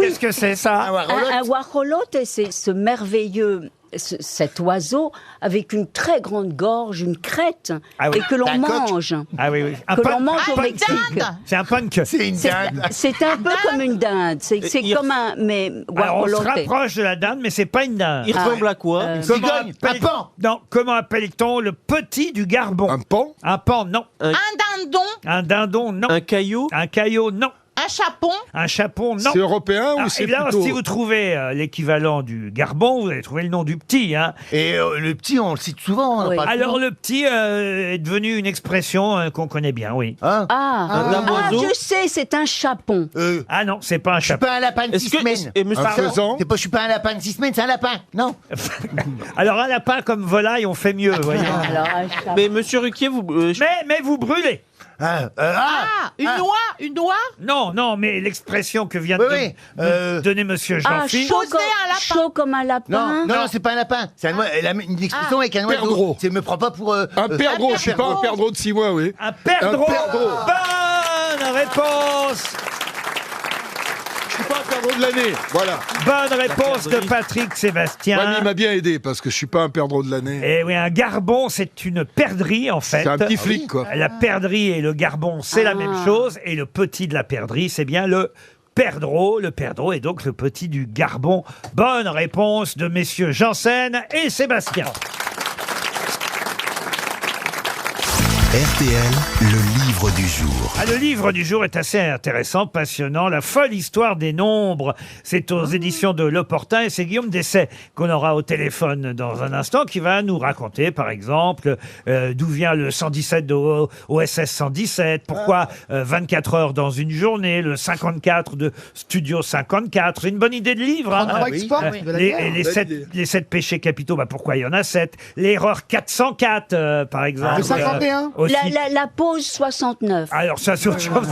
Qu'est-ce que c'est ça? Un guajolote, c'est ce merveilleux, cet oiseau avec une très grande gorge, une crête, Ah oui. et que l'on Un coq. mange. Ah oui, oui. Un Que punk. l'on mange Ah, au une Mexique. dinde. C'est un punk. C'est une C'est dinde. c'est un peu comme une dinde. C'est il- comme un. Mais Alors, on se guajolote. rapproche de la dinde, mais c'est pas une dinde. Il ressemble à quoi? Comment cigogne, appelle- un pan. Non, comment appelle-t-on le petit du Garbon? Un pan? Un pan, non. Un dindon. Un dindon, non. Un caillot. Un caillot, non. Un chapon. Un chapon, non. C'est européen Ah, ou c'est évidemment, plutôt... si vous trouvez l'équivalent du Garbon, vous allez trouver le nom du petit. Hein. Et le petit, on le cite souvent. on Oui. en parle Alors souvent. le petit est devenu une expression qu'on connaît bien, oui. Hein Ah, damoiseau. je sais, c'est un chapon. Ah non, c'est pas un Je suis chapon. pas un lapin de Est-ce 6 que. semaines. Et monsieur Un faisan? C'est pas, je suis pas un lapin de 6 semaines, c'est un lapin. Non. Alors un lapin comme volaille, on fait mieux, voyez. Alors, un chapon. Mais monsieur Ruquier, vous. Mais vous brûlez. Une noix, une noix. Non, non, mais l'expression que vient de me donner Monsieur Jean-Philippe. Chaud comme un lapin. Non, c'est pas un lapin. C'est une expression avec un oiseau. Perdreau. C'est me prends pas pour... Un perdreau, je suis pas un perdreau de 6 mois, oui. Un perdreau. perdreau. Bonne réponse. Je suis pas un perdreau de l'année, voilà. Bonne réponse de Patrick Sébastien. Mamie m'a bien aidé parce que je suis pas un perdreau de l'année. Et oui, un garbon, c'est une perdrix en fait. C'est un petit flic, quoi. La perdrix et le garbon, c'est la même chose. Et le petit de la perdrix, c'est bien le perdreau. Le perdreau est donc le petit du garbon. Bonne réponse de messieurs Janssen et Sébastien. RTL, le livre du jour. Le livre du jour est assez intéressant, passionnant. La folle histoire des nombres. C'est aux éditions de L'Opportun et c'est Guillaume Dessay qu'on aura au téléphone dans un instant qui va nous raconter, par exemple, d'où vient le 117 de OSS 117, pourquoi 24 heures dans une journée, le 54 de Studio 54. C'est une bonne idée de livre. Les 7 péchés capitaux, pourquoi il y en a 7. L'erreur 404, par exemple. Le 51 La pause 69. Alors ça, c'est autre chose.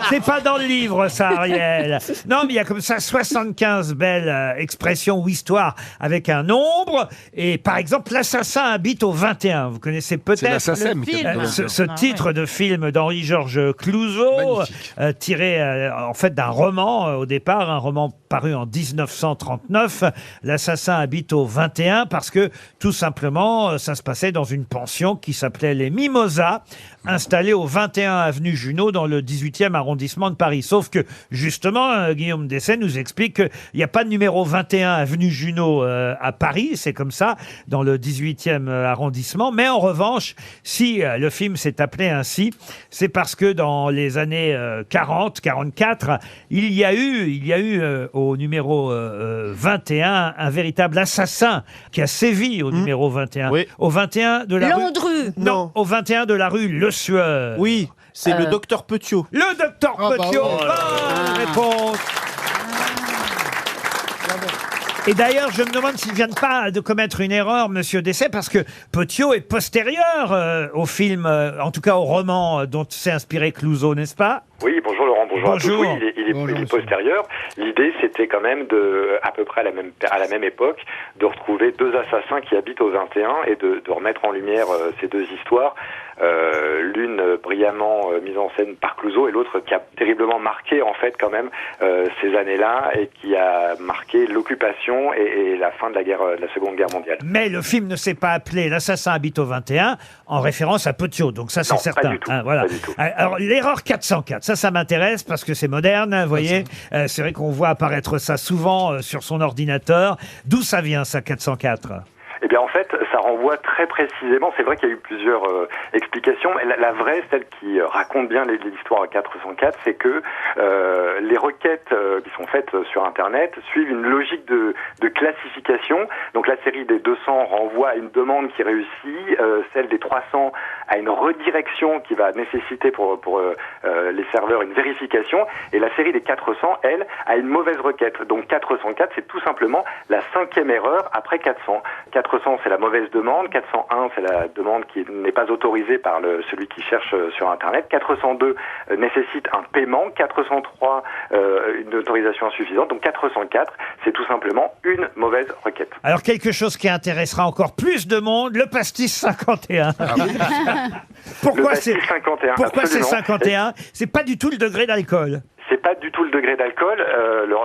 C'est pas dans le livre, ça, Ariel. Non, mais il y a comme ça 75 belles expressions ou histoires avec un nombre. Et par exemple, l'assassin habite au 21. Vous connaissez peut-être C'est l'assassin, ce titre de film d'Henri-Georges Clouzot, tiré en fait d'un roman au départ, un roman paru en 1939. L'assassin habite au 21 parce que tout simplement, ça se passait dans une pension qui s'appelait les Mimosas, installée au 21 avenue Junot dans le 18e arrondissement de Paris. Sauf que, justement, Guillaume Dessay nous explique qu'il n'y a pas de numéro 21 avenue Junot à Paris, c'est comme ça, dans le 18e arrondissement. Mais en revanche, si le film s'est appelé ainsi, c'est parce que dans les années 40, 44, il y a eu au numéro 21 un véritable assassin qui a sévi au numéro 21. Oui. Au 21 de la Landru. Non, au 21 de la rue Le Sueur. Oui, c'est le docteur Petiot. Le docteur Petiot, bonne réponse. Et d'ailleurs, je me demande s'il ne vient pas de commettre une erreur, Monsieur Dessay, parce que Petiot est postérieur au film, en tout cas au roman dont s'est inspiré Clouzot, n'est-ce pas? Oui, bonjour Laurent, bonjour. Bonjour. À tous. Oui, il est postérieur. L'idée, c'était quand même à peu près à la même époque, de retrouver deux assassins qui habitent au 21 et de remettre en lumière ces deux histoires. L'une brillamment mise en scène par Clouzot et l'autre qui a terriblement marqué en fait quand même ces années-là et qui a marqué l'occupation et la fin de la Seconde Guerre mondiale. Mais le film ne s'est pas appelé L'assassin habite au 21 en référence à Petiot, donc ça c'est Non, certain. pas du tout, Voilà. pas du tout. Alors l'erreur 404, ça m'intéresse parce que c'est moderne, vous voyez. C'est vrai qu'on voit apparaître ça souvent sur son ordinateur. D'où ça vient ça 404? Eh bien, en fait, ça renvoie très précisément. C'est vrai qu'il y a eu plusieurs explications. Mais la vraie, celle qui raconte bien l'histoire à 404, c'est que les requêtes qui sont faites sur Internet suivent une logique de classification. Donc, la série des 200 renvoie à une demande qui réussit, celle des 300 à une redirection qui va nécessiter pour les serveurs une vérification, et la série des 400, elle, a une mauvaise requête. Donc, 404, c'est tout simplement la 5e erreur après 400. 400, c'est la mauvaise demande. 401, c'est la demande qui n'est pas autorisée par celui qui cherche sur Internet. 402 nécessite un paiement. 403, une autorisation insuffisante. Donc 404, c'est tout simplement une mauvaise requête. Alors quelque chose qui intéressera encore plus de monde, le pastis 51. Pourquoi c'est 51? Pourquoi c'est Absolument. 51? C'est pas du tout le degré d'alcool. C'est pas du tout le degré d'alcool.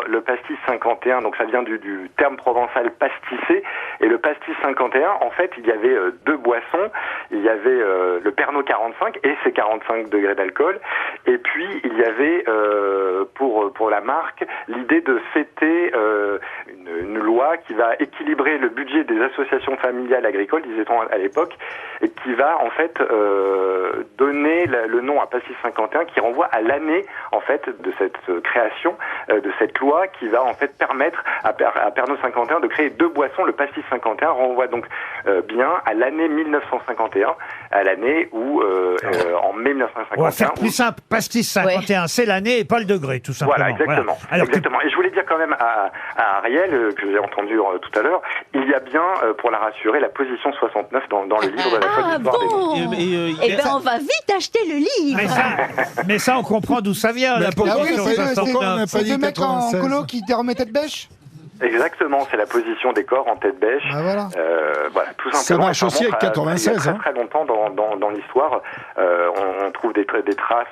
Le pastis 51, donc ça vient du terme provençal pastisser. Et le pastis 51, en fait, il y avait deux boissons. Il y avait le Pernod 45 et ses 45 degrés d'alcool. Et puis il y avait pour la marque l'idée de fêter une loi qui va équilibrer le budget des associations familiales agricoles, disait-on à l'époque, et qui va en fait donner le nom à pastis 51, qui renvoie à l'année en fait de cette création de cette loi qui va en fait permettre à Pernod 51 de créer 2 boissons. Le pastis 51 renvoie donc bien à l'année 1951, à l'année où, en mai 1951... On va faire plus simple, pastis 51, c'est l'année et pas le degré, tout simplement. Voilà, exactement. Voilà. Alors exactement. Et je voulais dire quand même à Ariel, que j'ai entendu tout à l'heure, il y a bien, pour la rassurer, la position 69 dans le livre de la folle histoire des noms. Eh ben, on va vite acheter le livre. Mais ça, on comprend d'où ça vient. La position 69. C'est deux mecs en colo qui te remettent tête bêche. Exactement, c'est la position des corps en tête bêche. Voilà. Voilà, tout simplement. Ça marche aussi avec 96. Il y a très longtemps dans l'histoire, on trouve des traces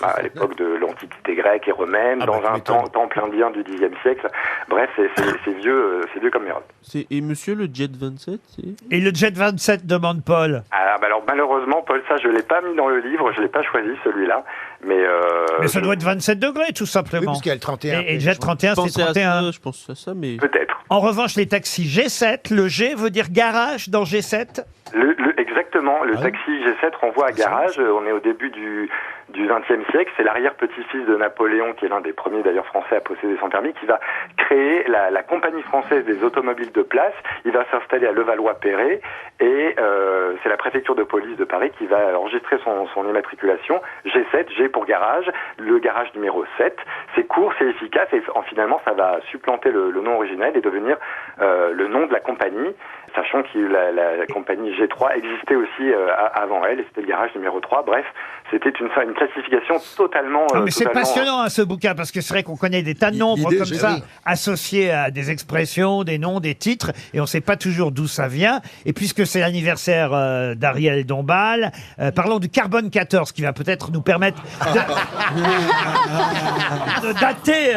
à l'époque de l'Antiquité grecque et romaine, dans un temple indien du Xe siècle. Bref, c'est vieux comme l'Europe. Et monsieur le Jet 27 Et le Jet 27, demande Paul. Alors malheureusement, Paul, ça je l'ai pas mis dans le livre, je l'ai pas choisi celui-là. Mais ça doit être 27 degrés, tout simplement. Oui, parce qu'il y a le 31. Et Jet 31, c'est 31. Je pense à ça, mais... Peut-être. En revanche, les taxis G7, le G veut dire garage dans G7 Exactement, le taxi G7 renvoie à garage. On est au début du XXe siècle. C'est l'arrière-petit-fils de Napoléon, qui est l'un des premiers d'ailleurs français à posséder son permis, qui va créer la compagnie française des automobiles de place. Il va s'installer à Levallois-Perret et c'est la préfecture de police de Paris qui va enregistrer son immatriculation. G7, G pour garage, le garage numéro 7. C'est court, c'est efficace et finalement ça va supplanter le nom originel et devenir le nom de la compagnie, sachant que la compagnie G3 existait aussi avant elle et c'était le garage numéro 3. Bref, c'était une classification totalement... mais c'est passionnant ce bouquin, parce que c'est vrai qu'on connaît des tas de nombres comme ça, associés à des expressions, des noms, des titres, et on ne sait pas toujours d'où ça vient. Et puisque c'est l'anniversaire d'Ariel Dombal, parlons du carbone 14, qui va peut-être nous permettre de dater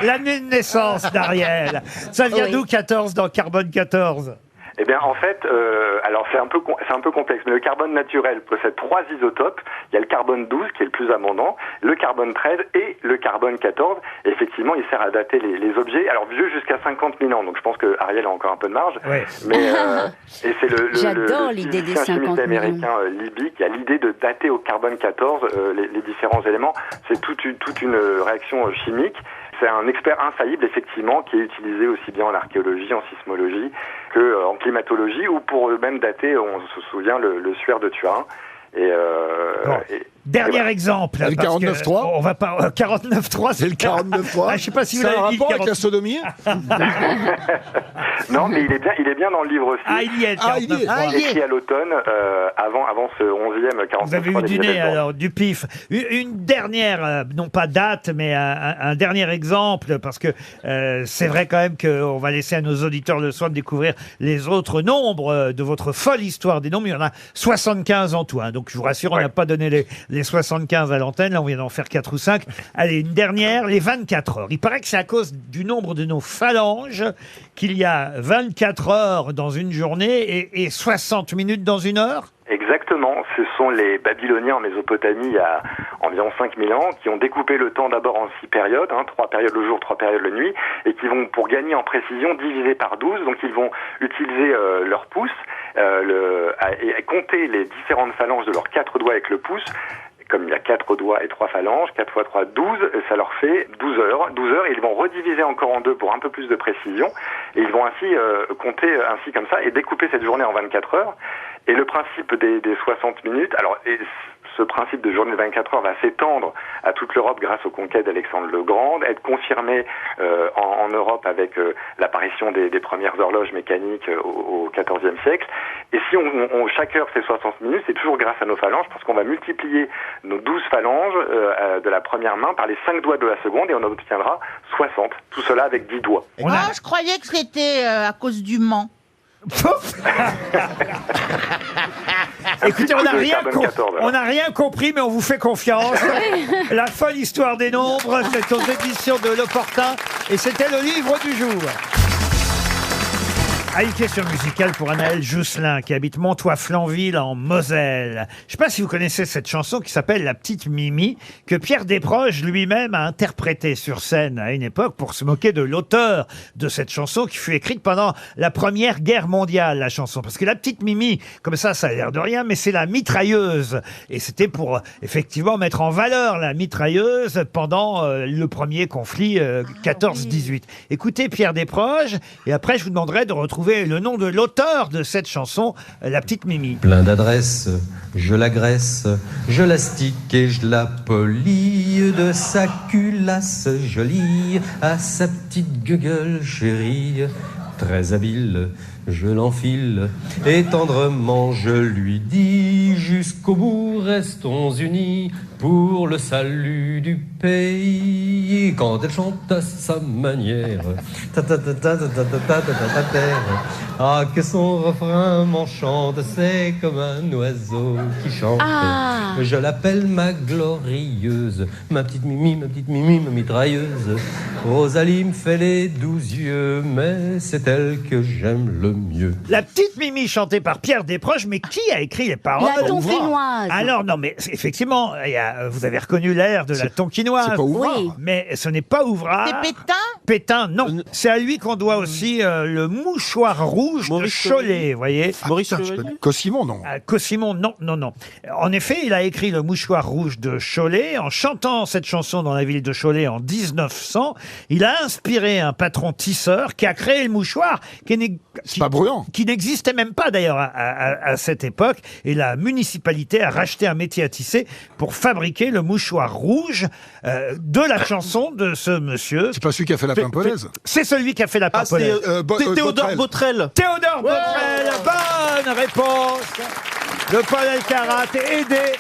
l'année de naissance d'Ariel. Ça vient d'où 14 dans carbone 14 ? Eh bien, en fait, alors c'est un peu complexe, mais le carbone naturel possède 3 isotopes. Il y a le carbone 12 qui est le plus abondant, le carbone 13 et le carbone 14. Et effectivement, il sert à dater les objets. Alors vieux jusqu'à 50 000 ans, donc je pense que Ariel a encore un peu de marge. Ouais. Mais et c'est J'adore l'idée des 50 000 américain Liebig qui a l'idée de dater au carbone 14 les différents éléments. C'est toute une réaction chimique. C'est un expert infaillible, effectivement, qui est utilisé aussi bien en archéologie, en sismologie, qu'en climatologie, ou pour même dater, on se souvient, le suaire de Turin. Dernier exemple. Le 49.3. On va pas 49.3, c'est le 49.3. Je sais pas si vous ça a un l'avez dit. rapport avec la sodomie. Non, mais il est bien dans le livre aussi. Il y est. Écrit à l'automne, avant ce 11e 49.3. Vous avez eu du nez, alors, du pif. Une dernière, non pas date, mais un dernier exemple, parce que c'est vrai quand même qu'on va laisser à nos auditeurs le soin de découvrir les autres nombres de votre folle histoire des nombres. Il y en a 75 en tout, hein. Donc je vous rassure, on n'a pas donné les 75 à l'antenne, là on vient d'en faire 4 ou 5. Allez, une dernière, les 24 heures. Il paraît que c'est à cause du nombre de nos phalanges qu'il y a 24 heures dans une journée et 60 minutes dans une heure. Exactement, ce sont les Babyloniens en Mésopotamie il y a environ 5000 ans qui ont découpé le temps d'abord en 6 périodes, 3 périodes le jour, 3 périodes la nuit, et qui vont, pour gagner en précision, diviser par 12, donc ils vont utiliser leur pouce et compter les différentes phalanges de leurs 4 doigts avec le pouce. Comme il y a 4 doigts et 3 phalanges, 4 x 3, 12, ça leur fait 12 heures. 12 heures, et ils vont rediviser encore en 2 pour un peu plus de précision. Et ils vont ainsi compter ainsi comme ça et découper cette journée en 24 heures. Et le principe des 60 minutes, alors ce principe de journée de 24 heures va s'étendre à toute l'Europe grâce aux conquêtes d'Alexandre le Grand, être confirmé en Europe avec l'apparition des premières horloges mécaniques au XIVe siècle. Et si chaque heure fait 60 minutes, c'est toujours grâce à nos phalanges, parce qu'on va multiplier nos 12 phalanges de la première main par les 5 doigts de la seconde, et on obtiendra 60. Tout cela avec 10 doigts. Je croyais que c'était à cause du Mans. Écoutez, on n'a rien compris, mais on vous fait confiance. La folle histoire des nombres, c'est aux éditions de L'Opportun, et c'était le livre du jour. Ah, une question musicale pour Anaël Jousselin, qui habite Montois-Flanville, en Moselle. Je ne sais pas si vous connaissez cette chanson qui s'appelle La Petite Mimi, que Pierre Desproges lui-même a interprétée sur scène à une époque pour se moquer de l'auteur de cette chanson qui fut écrite pendant la Première Guerre mondiale, la chanson. Parce que La Petite Mimi, comme ça a l'air de rien, mais c'est la mitrailleuse. Et c'était pour, effectivement, mettre en valeur la mitrailleuse pendant le premier conflit 14-18. Écoutez Pierre Desproges, et après je vous demanderai de retrouver le nom de l'auteur de cette chanson, La Petite Mimi. Plein d'adresses, je l'agresse, je l'astique et je la polis de sa culasse jolie à sa petite gueule chérie. Très habile, je l'enfile et tendrement je lui dis jusqu'au bout restons unis pour le salut du pays. Quand elle chante à sa manière, ah que son refrain m'enchante, c'est comme un oiseau qui chante. Je l'appelle ma glorieuse, ma petite Mimi, ma mitrailleuse. Rosalie me fait les 12 yeux, mais c'est elle que j'aime le mieux. La Petite Mimi chantée par Pierre Desproges, mais qui a écrit les paroles? La Tonkinoise. Alors non, mais effectivement, vous avez reconnu l'air de la Tonkinoise. C'est pas Ouvrard. Oui. Mais ce n'est pas Ouvrard. C'est Pétain? Pétain, non. C'est à lui qu'on doit aussi le mouchoir rouge de Maurice Cholet, vous voyez. Maurice Putain, je Chevalier. connais. Cossimon, non. Cossimon, non. En effet, il a écrit le mouchoir rouge de Cholet. En chantant cette chanson dans la ville de Cholet en 1900, il a inspiré un patron tisseur qui a créé le mouchoir C'est pas bruyant. qui n'existait même pas d'ailleurs à cette époque. Et la municipalité a racheté un métier à tisser pour fabriquer le mouchoir rouge de la chanson de ce monsieur. C'est pas celui qui a fait la pimpolaise. C'est celui qui a fait la Ah, c'est pimpolaise. Théodore Botrel. Théodore Botrel, bonne réponse de Paul Elkarat, aidé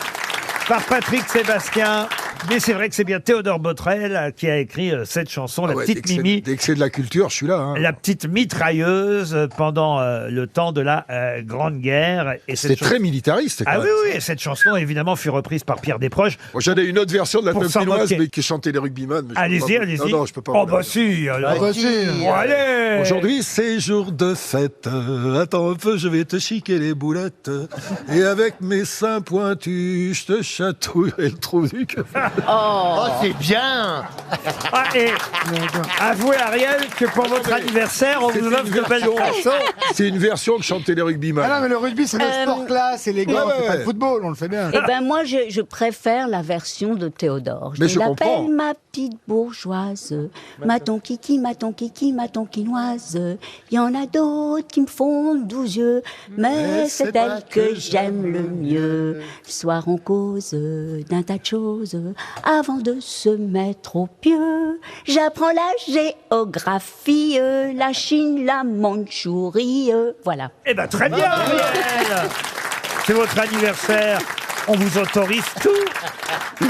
par Patrick Sébastien. Mais c'est vrai que c'est bien Théodore Botrel qui a écrit cette chanson, La Petite Mimi. Dès que c'est de la culture, je suis là. Hein. La petite mitrailleuse pendant le temps de la Grande Guerre. C'était très militariste. Ah oui, et cette chanson évidemment fut reprise par Pierre Desproges. Moi, j'en ai une autre version de la Pour s'en Tonkinoise, moquer. mais qui chantait les rugbyman. mais je peux Allez-y, pas- allez-y. Non, je peux pas. Oh vous la bah dire. si, alors. Ah bah si. Bon, allez. Aujourd'hui, c'est jour de fête. Attends un peu, je vais te chiquer les boulettes. Et avec mes seins pointus, je te chatouillerai le trou du cul. Oh, c'est bien. Ah, et avouez, Ariel, que pour votre anniversaire, on vous offre de belles chansons. C'est une version de chanter les rugbyman. Ah non, mais le rugby, c'est le sport classe, élégant. Ouais, C'est pas ouais. le football, on le fait bien. Eh ben moi, je préfère la version de Théodore. Mais je l'appelle comprends. ma petite bourgeoise, ma tonkiki, ma tonkiki, ma tonkinoise. Il y en a d'autres qui me font 12 yeux, mais c'est elle que j'aime le mieux. Le soir, on cause d'un tas de choses. Avant de se mettre au pieu, j'apprends la géographie, la Chine, la Mandchourie. Voilà. Eh ben très bien, Ariel. C'est votre anniversaire. On vous autorise tout.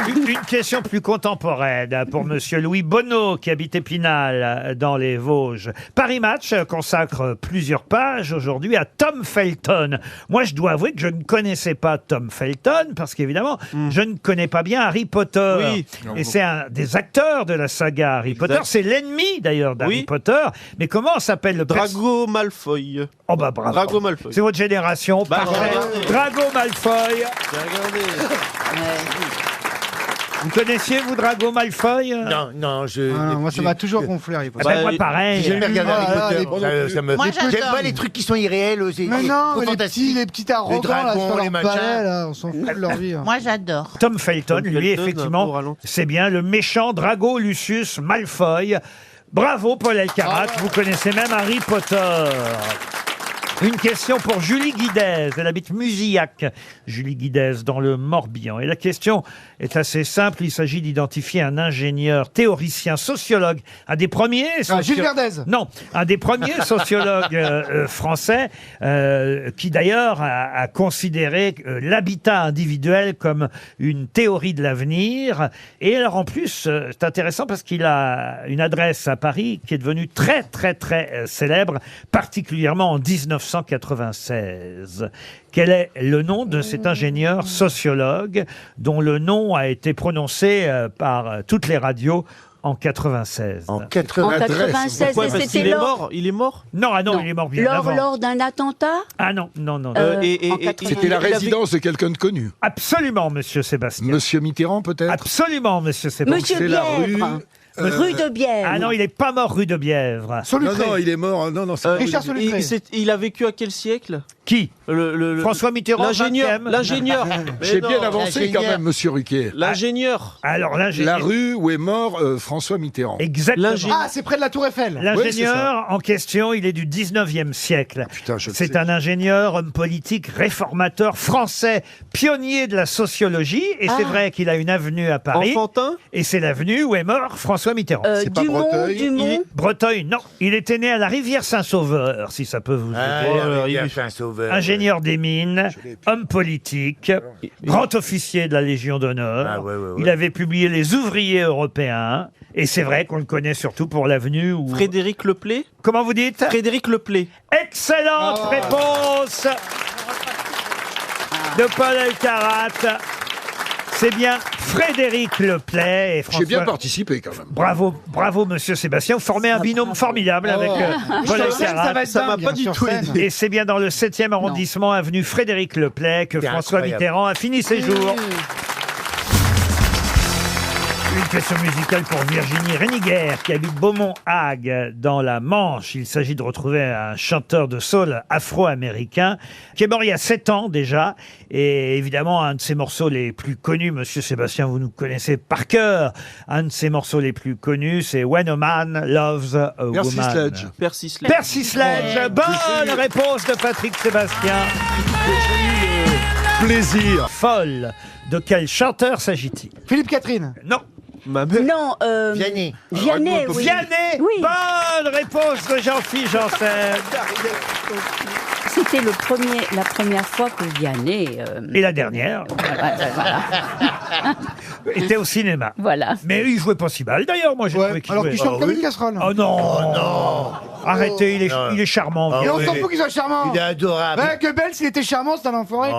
Une question plus contemporaine pour monsieur Louis Bonneau, qui habite Épinal, dans les Vosges. Paris Match consacre plusieurs pages aujourd'hui à Tom Felton. Moi, je dois avouer que je ne connaissais pas Tom Felton, parce qu'évidemment, je ne connais pas bien Harry Potter. Oui. Et c'est un des acteurs de la saga Harry Potter. C'est l'ennemi, d'ailleurs, d'Harry Oui. Potter. Mais comment s'appelle le Drago Malfoy. Oh bah bravo. Drago Malfoy. C'est votre génération. Bah, Parfait. j'ai regardé. Drago Malfoy. Vous connaissiez, vous, Drago Malfoy? Non, je. Ah, moi, ça m'a toujours gonflé, Harry Potter. Ah ben, moi, pareil. J'ai jamais regardé Ah, Harry les Potter. bons Ça me- Moi, J'aime j'adore. pas les trucs qui sont irréels aussi. Mais non, Trop mais fantastique. les petits arrogants, là, dragons, sur les leur machins. palais, là, on s'en fout de leur vie. hein. Moi, j'adore. Tom Felton, Tom lui, Felton, effectivement, pour ralentir. c'est bien le méchant Drago Lucius Malfoy. Bravo, Paul Elkarat. Vous connaissez même Harry Potter. Une question pour Julie Guidez. Elle habite Musillac, Julie Guidez, dans le Morbihan. Et la question est assez simple. Il s'agit d'identifier un ingénieur, théoricien, sociologue, un des premiers... Gilles Verdez. Non, un des premiers sociologues français qui d'ailleurs a considéré l'habitat individuel comme une théorie de l'avenir. Et alors en plus, c'est intéressant parce qu'il a une adresse à Paris qui est devenue très très très célèbre, particulièrement en 1996. Quel est le nom de cet ingénieur sociologue dont le nom a été prononcé par toutes les radios en 96. En 96, Pourquoi? et Parce c'était qu'il est lors- mort. Il est mort. Non, ah non, il est mort bien avant. Lors d'un attentat. Ah non, non, non. En 80. C'était la résidence de quelqu'un de connu. Absolument, monsieur Sébastien. Monsieur Mitterrand, peut-être. Absolument, monsieur Sébastien. Monsieur C'est la rue, Bièvre. Rue de Bièvre. Ah non, il n'est pas mort rue de Bièvre. Non, non, il est mort. Non, non, c'est Richard Solutré. Il a vécu à quel siècle? Qui? François Mitterrand, L'ingénieur. 20e. L'ingénieur. J'ai Mais bien non, avancé quand même, monsieur Ruquier. L'ingénieur. Alors, La rue où est mort François Mitterrand. Exactement. Ah, c'est près de la Tour Eiffel. L'ingénieur en question, il est du 19e siècle. Putain, je le C'est sais. un ingénieur, homme politique, réformateur français, pionnier de la sociologie. Et c'est vrai qu'il a une avenue à Paris. Enfantin. Et c'est l'avenue où est mort François Mitterrand. C'est pas Breteuil. Breteuil, non. Il était né à la rivière Saint-Sauveur, si ça peut vous aider. Ingénieur des mines, homme politique, grand officier de la Légion d'honneur. Il avait publié Les Ouvriers européens. Et c'est vrai qu'on le connaît surtout pour l'avenue où... Frédéric Leplay. Comment vous dites? Frédéric Leplay. Excellente réponse de Paul Elkarat. C'est bien Frédéric Leplay et François... J'ai bien participé quand même. Bravo, bravo, monsieur Sébastien. Vous formez un binôme formidable avec Paul Elkarat. Ça m'a pas du tout aidé. Et c'est bien dans le 7e arrondissement, avenue Frédéric Leplay, que François Mitterrand a fini ses jours. Une question musicale pour Virginie Réniguer, qui habite Beaumont-Hague, dans la Manche. Il s'agit de retrouver un chanteur de soul afro-américain, qui est mort il y a 7 ans déjà. Et évidemment, un de ses morceaux les plus connus, monsieur Sébastien, vous nous connaissez par cœur. Un de ses morceaux les plus connus, c'est When a Man Loves a Percy Woman. Sledge. Percy Sledge. Percy Sledge. Bonne réponse de Patrick Sébastien. Plaisir. Folle. De quel chanteur s'agit-il? Philippe Catherine. Non. Non, Vianney. Vianney, oui. Vianney. Oui. Bonne réponse de Jean-Philippe Janssen. C'était la première fois que Vianney... Et la dernière était au cinéma. Voilà. Mais il jouait pas si mal. D'ailleurs, moi j'ai trouvé qu'il Alors jouait. qu'il chante comme une casserole. Oh non, Arrêtez, il est charmant. Et on s'en fout qu'il soit charmant. Il est adorable. Ouais, Goebbels, il était charmant, c'est un enfoiré.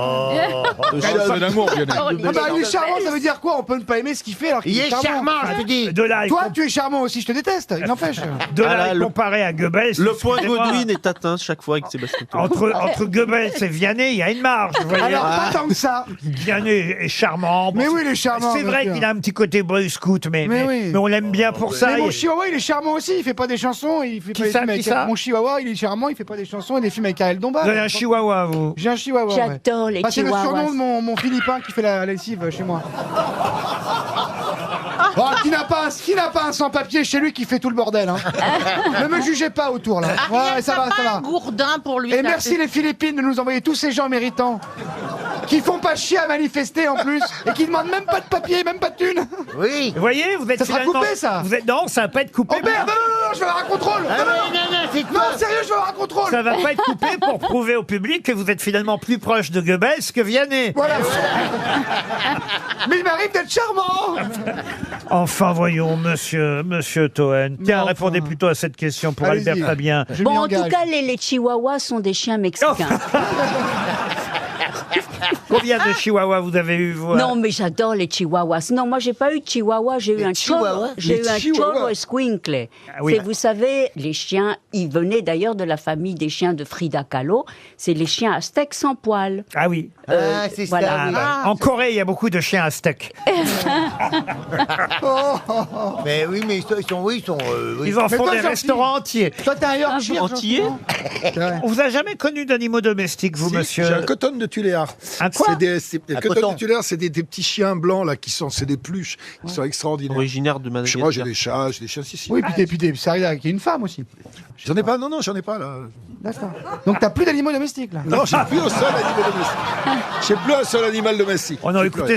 Le chef de l'amour, Vianney. Ah bah, il est charmant, ça veut dire quoi? On peut ne pas aimer ce qu'il fait alors qu'il Il est est charmant, je te dis. De là, Toi, tu es charmant aussi, je te déteste, il n'empêche. comparé à Goebbels. Le point excusez-moi, Godwin est atteint chaque fois avec Sébastien Toen. Entre Goebbels et Vianney, il y a une marge. Vous voyez. Alors, pas tant que ça. Vianney est charmant. Mais oui, il est charmant. C'est bien vrai sûr. qu'il a un petit côté boy scout, mais oui. on l'aime bien pour ça. Mais mon chihuahua, il est charmant aussi, il fait pas des chansons, il fait Qui pas des ça, films qui avec... ça Mon chihuahua, il est charmant, il fait pas des chansons et des films avec Ariel Dombal. Vous avez un chihuahua, vous? J'ai un chihuahua. J'adore les C'est le surnom chihuahuas. de mon Philippin qui fait la lessive chez moi. Oh, qui n'a pas un sans-papier chez lui qui fait tout le bordel. Hein. Ne me jugez pas autour là. Ouais, ça va, ça va. Un gourdin pour lui. Et merci les Philippines de nous envoyer tous ces gens méritants qui font pas chier à manifester en plus et qui demandent même pas de papier, même pas de thunes. Oui. Vous voyez, vous êtes Ça sera finalement... coupé, ça. Non, ça va pas être coupé. Oh merde, non, je vais avoir un contrôle. Non, sérieux, je vais avoir un contrôle. Ça va pas être coupé pour prouver au public que vous êtes finalement plus proche de Goebbels que Vianney. Voilà. Mais il m'arrive d'être charmant. Enfin, voyons, monsieur Toen. Tiens, répondez plutôt à cette question pour Allez-y. Albert Fabien. Bon, en tout cas, les chihuahuas sont des chiens mexicains. Combien de chihuahuas vous avez eu, vous? Non, mais j'adore les chihuahuas. Non, moi, j'ai pas eu de chihuahua, j'ai eu un cholo. J'ai eu un cholo escuincle. Ah oui. C'est, vous savez, les chiens, ils venaient d'ailleurs de la famille des chiens de Frida Kahlo. C'est les chiens aztèques sans poils. Ah oui. C'est voilà. ça, oui. En Corée, il y a beaucoup de chiens aztèques. Mais oui, mais ils sont oui. Ils en Mais font toi, des Jean-Philippe, restaurants entiers. Toi, t'es un Yorkshire. Entier. On vous a jamais connu d'animaux domestiques, vous, Si, monsieur? J'ai un coton de Tuléar. Un quoi? Un coton de Tuléar, c'est des petits chiens blancs là c'est des pluches qui sont extraordinaires. Originaire de Moi, j'ai Madagascar. des chats, j'ai des chiens si. Oui, puis ça arrive avec une femme aussi. J'en ai pas. Non, j'en ai pas là. D'accord. Donc t'as plus d'animaux domestiques là. Non, j'ai plus un seul animal domestique. J'ai plus un seul animal domestique. Oh non, écoutez,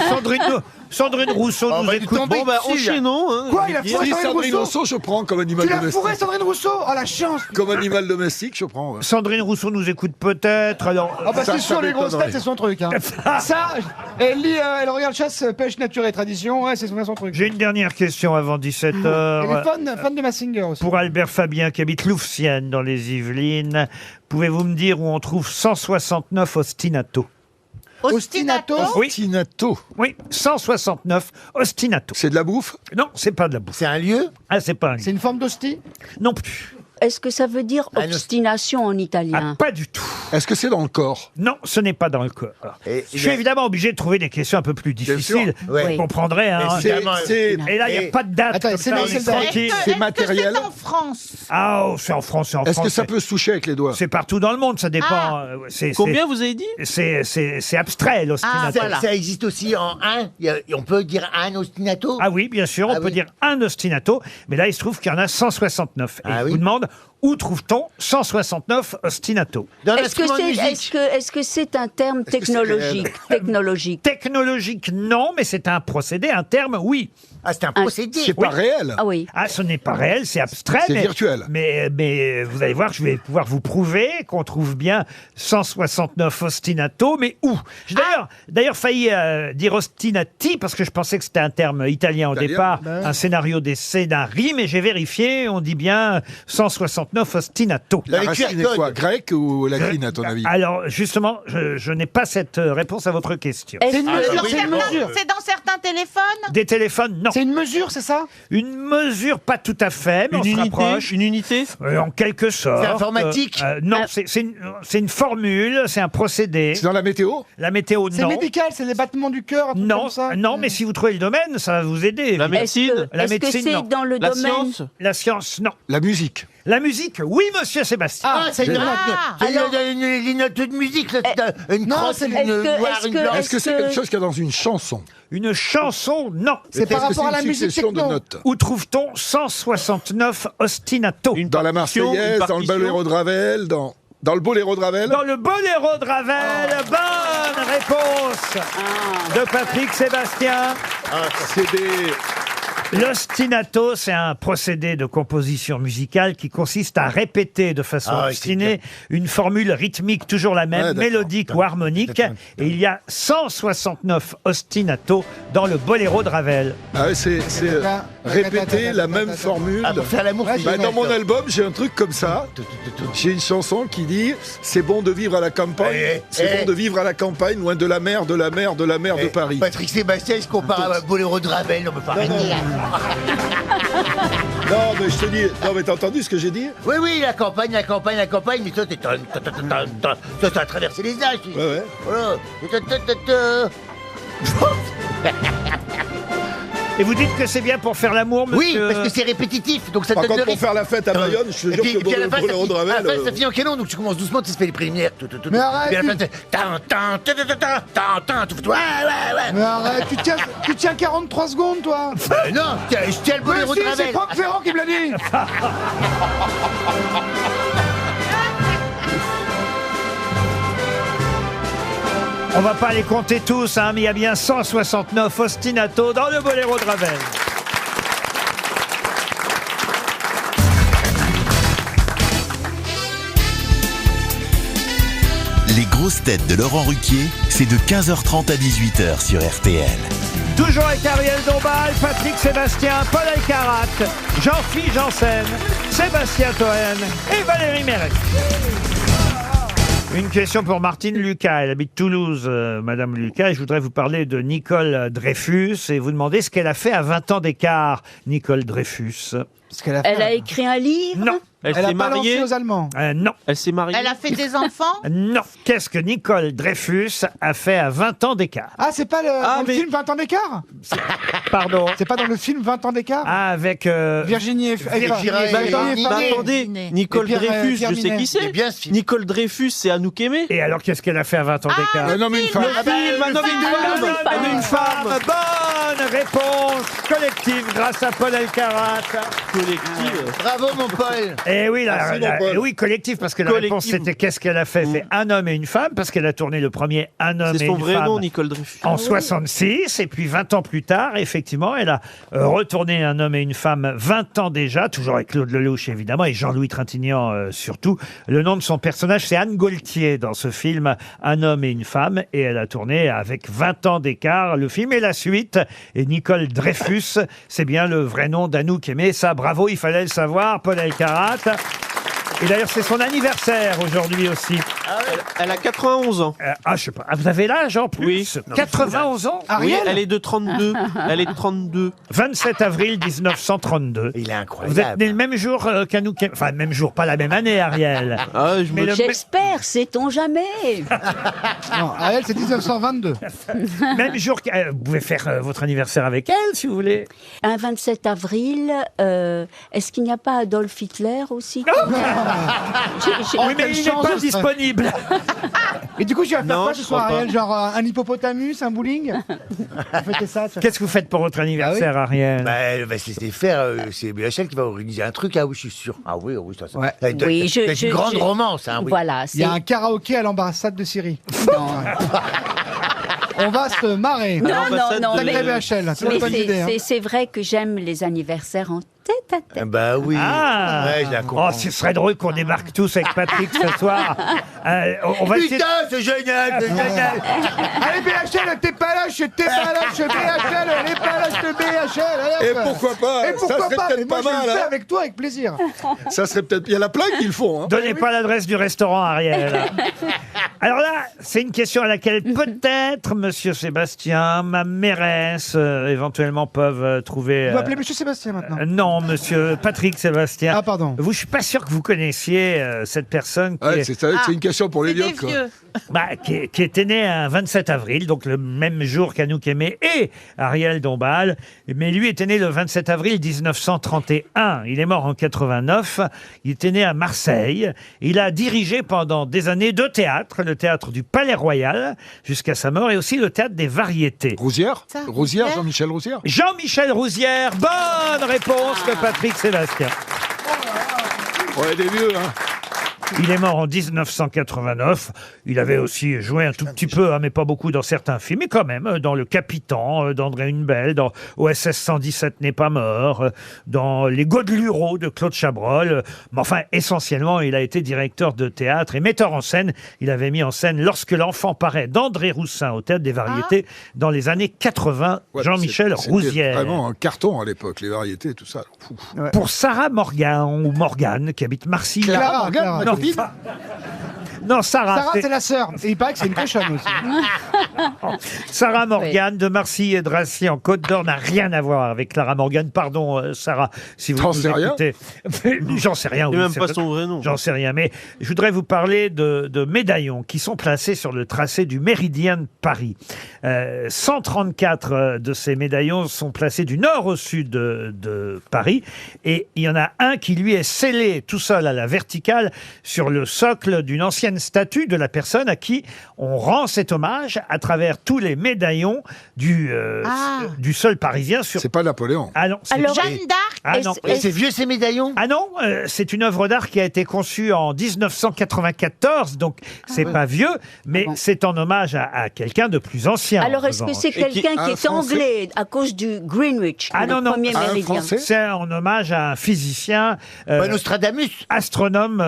Sandrine Rousseau nous écoute. Bon, bah, enchaînons. Hein, Quoi, il a Si fourré Sandrine Sandrine Rousseau? Rousseau, je prends comme animal Tu l'as domestique. fourré Sandrine Rousseau? Oh la chance. Comme animal domestique, je prends. Ouais. Sandrine Rousseau nous écoute peut-être. Alors, Ah bah Ça, c'est ça sûr, les grosses m'étonnerait. têtes, c'est son truc. Hein. Ça, elle lit, elle regarde chasse, pêche, nature et tradition, ouais, c'est son truc. j'ai une dernière question avant Elle est 17h. fan de Massinger aussi. Pour Albert Fabien, qui habite Louvciennes, dans les Yvelines. Pouvez-vous me dire où on trouve 169 ostinato? Ostinato. Oui. Ostinato. Oui, 169 ostinato. C'est de la bouffe? Non, c'est pas de la bouffe. C'est un lieu? Ah, c'est pas un lieu. C'est une forme d'hostie? Non plus. Est-ce que ça veut dire obstination en italien? Ah, pas du tout. Est-ce que c'est dans le corps? Non, ce n'est pas dans le corps. Je suis évidemment obligé de trouver des questions un peu plus difficiles. Ouais. Vous comprendrez, hein. Et là, il n'y a pas de date. Attends, comme c'est ça, le- on est c'est le- tranquille. C'est matériel? C'est en France. Ah, oh, c'est en France, c'est en France. Est-ce que ça peut se toucher avec les doigts? C'est partout dans le monde, ça dépend. Ah. Combien vous avez dit? C'est abstrait, l'ostinato. Ça existe aussi en un. On peut dire un ostinato. Ah oui, bien sûr, on peut dire un ostinato, mais là, il se trouve qu'il y en a 169. Et je vous demande, où trouve-t-on 169 ostinato? Dans Est-ce que l'instrument de c'est musique. est-ce un terme technologique? Technologique, non, mais c'est un procédé, un terme, oui. Ah, c'est un procédé. C'est pas réel? Ah oui. Ah, ce n'est pas réel, c'est abstrait. C'est mais, virtuel. Mais vous allez voir, je vais pouvoir vous prouver qu'on trouve bien 169 ostinato, mais où? J'ai d'ailleurs failli dire ostinati, parce que je pensais que c'était un terme italien au départ, un scénario d'essai d'un riz, mais j'ai vérifié, on dit bien 169 ostinato. La racine est quoi? Grec ou latine, à ton avis? Alors, justement, je n'ai pas cette réponse à votre question. C'est une mesure, c'est une mesure. C'est dans certains téléphones? Des téléphones, non. C'est une mesure, c'est ça? Une mesure, pas tout à fait, mais on se rapproche. Une unité? En quelque sorte. C'est informatique? Non, c'est une formule, c'est un procédé. C'est dans la météo? La météo, C'est non. médical, c'est les battements du cœur, un truc Non, comme ça. non, mais si vous trouvez le domaine, ça va vous aider. La médecine? La Est-ce que médecine, c'est non. dans le La domaine? science? La science, non. La musique? La musique, oui, monsieur Sébastien. Ah, c'est une alors- une note de musique, là, une non, crosse, c'est- une est-ce que- noire, est-ce une que- blanche. Est-ce que c'est quelque chose qu'il y a dans une chanson? Une chanson, non. C'est par Est-ce que rapport à la une musique succession de techno. notes? Où trouve-t-on 169 ostinato? Dans la partition, Marseillaise, une dans le partition. Boléro de Ravel, dans le Boléro de Ravel? Dans le Boléro de Ravel, bonne réponse de Patrick Sébastien. C'est des... L'ostinato, c'est un procédé de composition musicale qui consiste à répéter de façon Ah, obstinée une formule rythmique toujours la même, Ouais, d'accord. mélodique ou harmonique. Et il y a 169 ostinato dans le Boléro de Ravel. Ah ouais, c'est répéter la même formule. Ah, pour faire l'amour. Ouais, c'est Bah, génial, dans mon ça. album, j'ai un truc comme ça. J'ai une chanson qui dit « C'est bon de vivre à la campagne, c'est bon de vivre à la campagne, loin de la mer, de la mer, de la mer de Paris. » Patrick Sébastien, il se compare à Boléro de Ravel, on peut pas arrêter. Non, mais je te dis... Non, mais t'as entendu ce que j'ai dit? Oui, oui, la campagne, mais toi, toi, t'as traversé les âges. Ouais, ouais. Voilà. Et vous dites que c'est bien pour faire l'amour, Oui, monsieur parce que c'est répétitif, donc ça Par donne le contre, pour rythme. faire la fête à Bayonne, je te Et jure puis, que puis à la fin, Boléro de à la Ravel... fin, ça finit en canon, donc tu commences doucement, tu te fais les préliminaires. Mais arrête, Puis à la fin, tu fais ouais. Mais arrête, tu tiens 43 secondes, toi. Non, je tiens le Boléro de Mais si, c'est Ravel. Franck Ferrand qui me l'a dit. On va pas les compter tous, hein, mais il y a bien 169 ostinato dans le Boléro de Ravel. Les grosses têtes de Laurent Ruquier, c'est de 15h30 à 18h sur RTL. Toujours avec Ariel Dombal, Patrick Sébastien, Paul Alcarat, Jean-Philippe Janssen, Sébastien Toen et Valérie Mérès. Une question pour Martine Lucas. Elle habite Toulouse, Madame Lucas. Et je voudrais vous parler de Nicole Dreyfus et vous demander ce qu'elle a fait à 20 ans d'écart, Nicole Dreyfus. Elle a écrit un livre? Non. Elle a balancé aux Allemands. Non. Elle s'est mariée? Elle a fait des enfants? Non. Qu'est-ce que Nicole Dreyfus a fait à 20 ans d'écart? Ah, c'est pas dans le film 20 ans d'écart? Pardon. C'est pas dans le film 20 ans d'écart? Ah, avec... Virginie Attendez, Nicole Dreyfus, je sais qui c'est. Nicole Dreyfus, c'est Anouk Aimé. Et alors, qu'est-ce qu'elle a fait à 20 ans d'écart? Un homme et une femme. Un homme et une femme. Bonne réponse collective grâce à Paul Alcarat. Collective. Bravo, mon Paul. Et oui, Merci, mon Paul. oui, collectif, parce que la Collective. réponse c'était qu'est-ce qu'elle a fait? C'est un homme et une femme, parce qu'elle a tourné le premier Un homme et C'est une son vrai femme nom, Nicole Dreyfus. en 66, et puis 20 ans plus tard, effectivement, elle a retourné Un homme et une femme 20 ans déjà, toujours avec Claude Lelouch évidemment, et Jean-Louis Trintignant surtout. Le nom de son personnage, c'est Anne Gaultier dans ce film Un homme et une femme, et elle a tourné avec 20 ans d'écart le film et la suite. Et Nicole Dreyfus, c'est bien le vrai nom d'Anouk Aimé. Ça, bravo, il fallait le savoir, Paul Alcarat. Et d'ailleurs, c'est son anniversaire aujourd'hui aussi. Elle a 91 ans. Je sais pas. Vous avez l'âge en plus? Oui. 91 ans? Oui, elle est de 32. Elle est de 32. 27 avril 1932. Il est incroyable. Vous êtes né le même jour qu'Anouk. Enfin, le même jour, pas la même année, Ariel. Mais le J'espère, sait-on jamais. Non, Ariel, c'est 1922. même jour. Vous pouvez faire votre anniversaire avec elle, si vous voulez. Un 27 avril, est-ce qu'il n'y a pas Adolf Hitler aussi? Oui, mais il n'est pas disponible. Et du coup, je vais faire Non, quoi je ce soir, crois pas. Ariel? Genre un hippopotamus, un bowling? Fêtez ça. Qu'est-ce que vous faites pour votre anniversaire, Ariel? C'est faire. C'est BHL qui va organiser un truc, oui, je suis sûr. Ah oui, ça. Ouais. Ça va être une grande romance, hein, oui. Voilà. Il y a un karaoké à l'ambassade de Syrie. On va se marrer. Non, Sacré mais, BHL, c'est une mais bonne idée. Hein. c'est vrai que j'aime les anniversaires en tête à tête. Bah oui. Ouais, je la comprends. Ce serait drôle qu'on débarque tous avec Patrick ce soir. On va essayer... Putain, c'est génial, c'est génial. Allez, BHL, t'es pas là, je BHL, elle est pas là, je BHL. Et pourquoi pas? Et pourquoi Ça serait pas? peut-être Mais moi, pas je mal, le fais hein. avec toi, avec plaisir. Ça serait peut-être. Il y a la plaque qu'ils font. Hein. Donnez pas l'adresse du restaurant, Ariel. Alors là, c'est une question à laquelle peut-être Monsieur Sébastien, ma mairesse, éventuellement peuvent trouver... Vous m'appelez Monsieur Sébastien maintenant. Non, Monsieur Patrick Sébastien. Ah, pardon. Je suis pas sûr que vous connaissiez cette personne qui, Ouais, c'est une question pour les vieux, quoi. qui était née un 27 avril, donc le même jour qu'Anouk Aimé et Ariel Dombal. Mais lui était né le 27 avril 1931. Il est mort en 89. Il était né à Marseille. Il a dirigé pendant des années deux théâtres, le théâtre du Palais Royal jusqu'à sa mort et aussi le théâtre des Variétés. Rousière, Jean-Michel Rousière. Jean-Michel Rousière, bonne réponse de Patrick Sébastien. Ouais, des vieux, hein. Il est mort en 1989. Il avait aussi joué un tout petit peu, mais pas beaucoup dans certains films, mais quand même dans Le Capitan d'André Hunebelle, dans OSS 117 n'est pas mort, dans Les Godelureaux de Claude Chabrol. Mais enfin, essentiellement, il a été directeur de théâtre et metteur en scène. Il avait mis en scène Lorsque l'enfant paraît d'André Roussin au Théâtre des Variétés dans les années 80. Ouais, Jean-Michel Rousière. C'était vraiment un carton à l'époque, les variétés, tout ça. Ouais. Pour Sarah Morgan, ou Morgane, qui habite Marseille. Clara, Non, non, Sarah. C'est la sœur. Et il paraît que c'est une cochonne aussi. Sarah Morgan de Marcy et Dracy en Côte d'Or n'a rien à voir avec Clara Morgan. Pardon, Sarah, si vous nous écoutez. J'en sais rien. C'est oui, même pas son vrai nom. J'en sais rien. Mais je voudrais vous parler de médaillons qui sont placés sur le tracé du Méridien de Paris. 134 de ces médaillons sont placés du nord au sud de Paris. Et il y en a un qui, lui, est scellé tout seul à la verticale sur le socle d'une ancienne statue de la personne à qui on rend cet hommage à travers tous les médaillons du sol parisien. C'est pas Napoléon. Ah non. Alors, Jeanne d'Arc. Ah non. Et c'est vieux ces médaillons? Ah non, c'est une œuvre d'art qui a été conçue en 1994, donc c'est pas vieux, mais c'est en hommage à quelqu'un de plus ancien. Alors, est-ce que c'est quelqu'un qui est anglais à cause du Greenwich, le premier méridien? C'est en hommage à un physicien, Nostradamus, astronome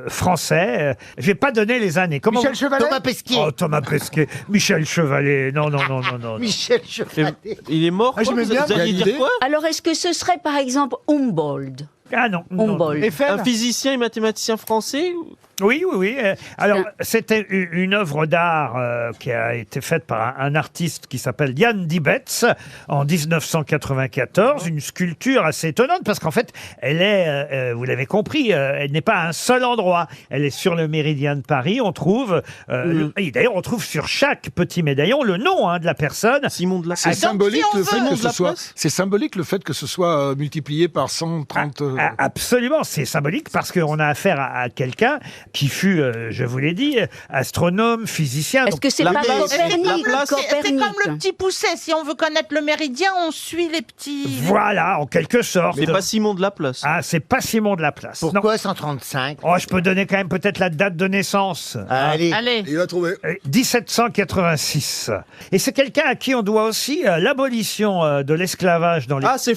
français. Je vais pas donner les années. Comment Michel Chevalet. Thomas Pesquet. Oh, Thomas Pesquet. Michel Chevalet. Non. Michel Chevalet. Il est mort. Ah, Quoi, j'aimais bien. vous alliez dire quoi? Alors, est-ce que ce serait par exemple Humboldt? Ah non. Humboldt. Un physicien et mathématicien français? Oui. Alors, c'était une œuvre d'art qui a été faite par un artiste qui s'appelle Jan Dibetz en 1994. Une sculpture assez étonnante parce qu'en fait, elle est, vous l'avez compris, elle n'est pas à un seul endroit. Elle est sur le Méridien de Paris. On trouve, et d'ailleurs, on trouve sur chaque petit médaillon le nom de la personne. Simon de la C'est Place. symbolique si on le fait veut- que ce soit. C'est symbolique le fait que ce soit multiplié par 130. Absolument, c'est symbolique parce qu'on a affaire à quelqu'un qui fut, je vous l'ai dit, astronome, physicien. Est-ce que c'est la pas place- Copernic? C'est comme le petit pousset. Si on veut connaître le méridien, on suit les petits. Voilà, en quelque sorte. Mais pas Simon de la Place. Ah, c'est pas Simon de la Place. Non. Pourquoi 135? Oh, je peux donner quand même peut-être la date de naissance. Allez. Il a trouvé. 1786. Et c'est quelqu'un à qui on doit aussi l'abolition de l'esclavage dans les... Ah, c'est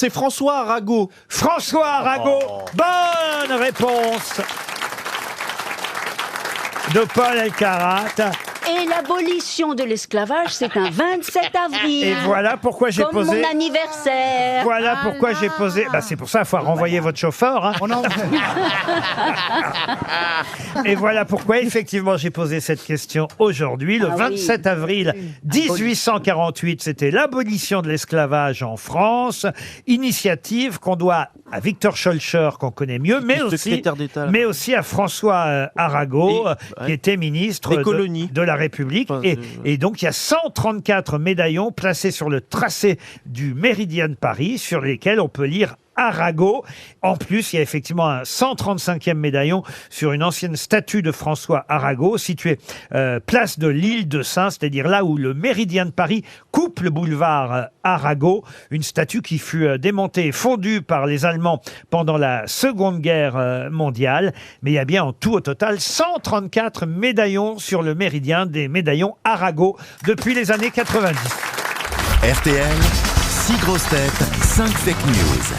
François Arago. François Arago. Bonne réponse de Paul Elkarat. Et l'abolition de l'esclavage, c'est un 27 avril. Et voilà pourquoi j'ai comme posé... mon anniversaire. Voilà pourquoi j'ai posé... Bah, c'est pour ça qu'il faut renvoyer votre chauffeur. Hein. Et voilà pourquoi, effectivement, j'ai posé cette question aujourd'hui. Le 27 avril 1848, c'était l'abolition de l'esclavage en France. Initiative qu'on doit à Victor Schœlcher, qu'on connaît mieux, mais aussi à François Arago, qui était ministre de la République. Et donc, il y a 134 médaillons placés sur le tracé du méridien de Paris, sur lesquels on peut lire Arago. En plus, il y a effectivement un 135e médaillon sur une ancienne statue de François Arago, située place de l'Île de Saint, c'est-à-dire là où le méridien de Paris coupe le boulevard Arago, une statue qui fut démontée et fondue par les Allemands pendant la Seconde Guerre mondiale. Mais il y a bien en tout au total 134 médaillons sur le méridien, des médaillons Arago depuis les années 90. RTL, 6 grosses têtes, 5 fake news.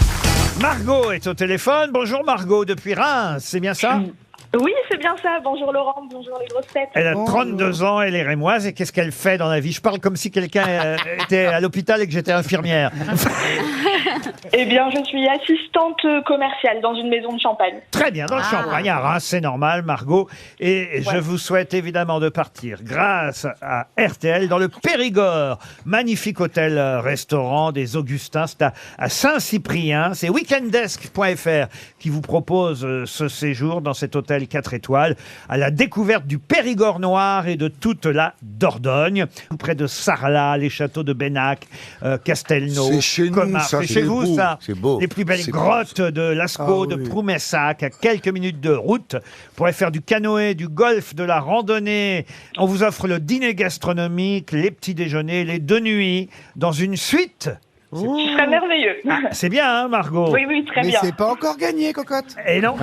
Margot est au téléphone. Bonjour Margot, depuis Reims, c'est bien ça ? Oui, c'est bien ça. Bonjour Laurent, bonjour les grosses têtes. Elle a 32 ans, elle est rémoise. Et qu'est-ce qu'elle fait dans la vie ? Je parle comme si quelqu'un était à l'hôpital et que j'étais infirmière. Eh bien, je suis assistante commerciale dans une maison de champagne. Très bien, dans le Champagne, à Reims, c'est normal, Margot. Et je vous souhaite évidemment de partir grâce à RTL dans le Périgord. Magnifique hôtel-restaurant des Augustins, c'est à Saint-Cyprien. C'est weekendesk.fr qui vous propose ce séjour dans cet hôtel 4 étoiles à la découverte du Périgord noir et de toute la Dordogne. Près de Sarlat, les châteaux de Bénac, Castelnau. C'est chez nous, ça. C'est chez vous, ça. C'est beau. Les plus belles grottes de Lascaux, de Proumessac, à quelques minutes de route. Vous pourrez faire du canoë, du golf, de la randonnée. On vous offre le dîner gastronomique, les petits déjeuners, les 2 nuits, dans une suite. Ce serait merveilleux. C'est bien, hein, Margot ? Oui, très bien. Mais c'est pas encore gagné, cocotte. Et non,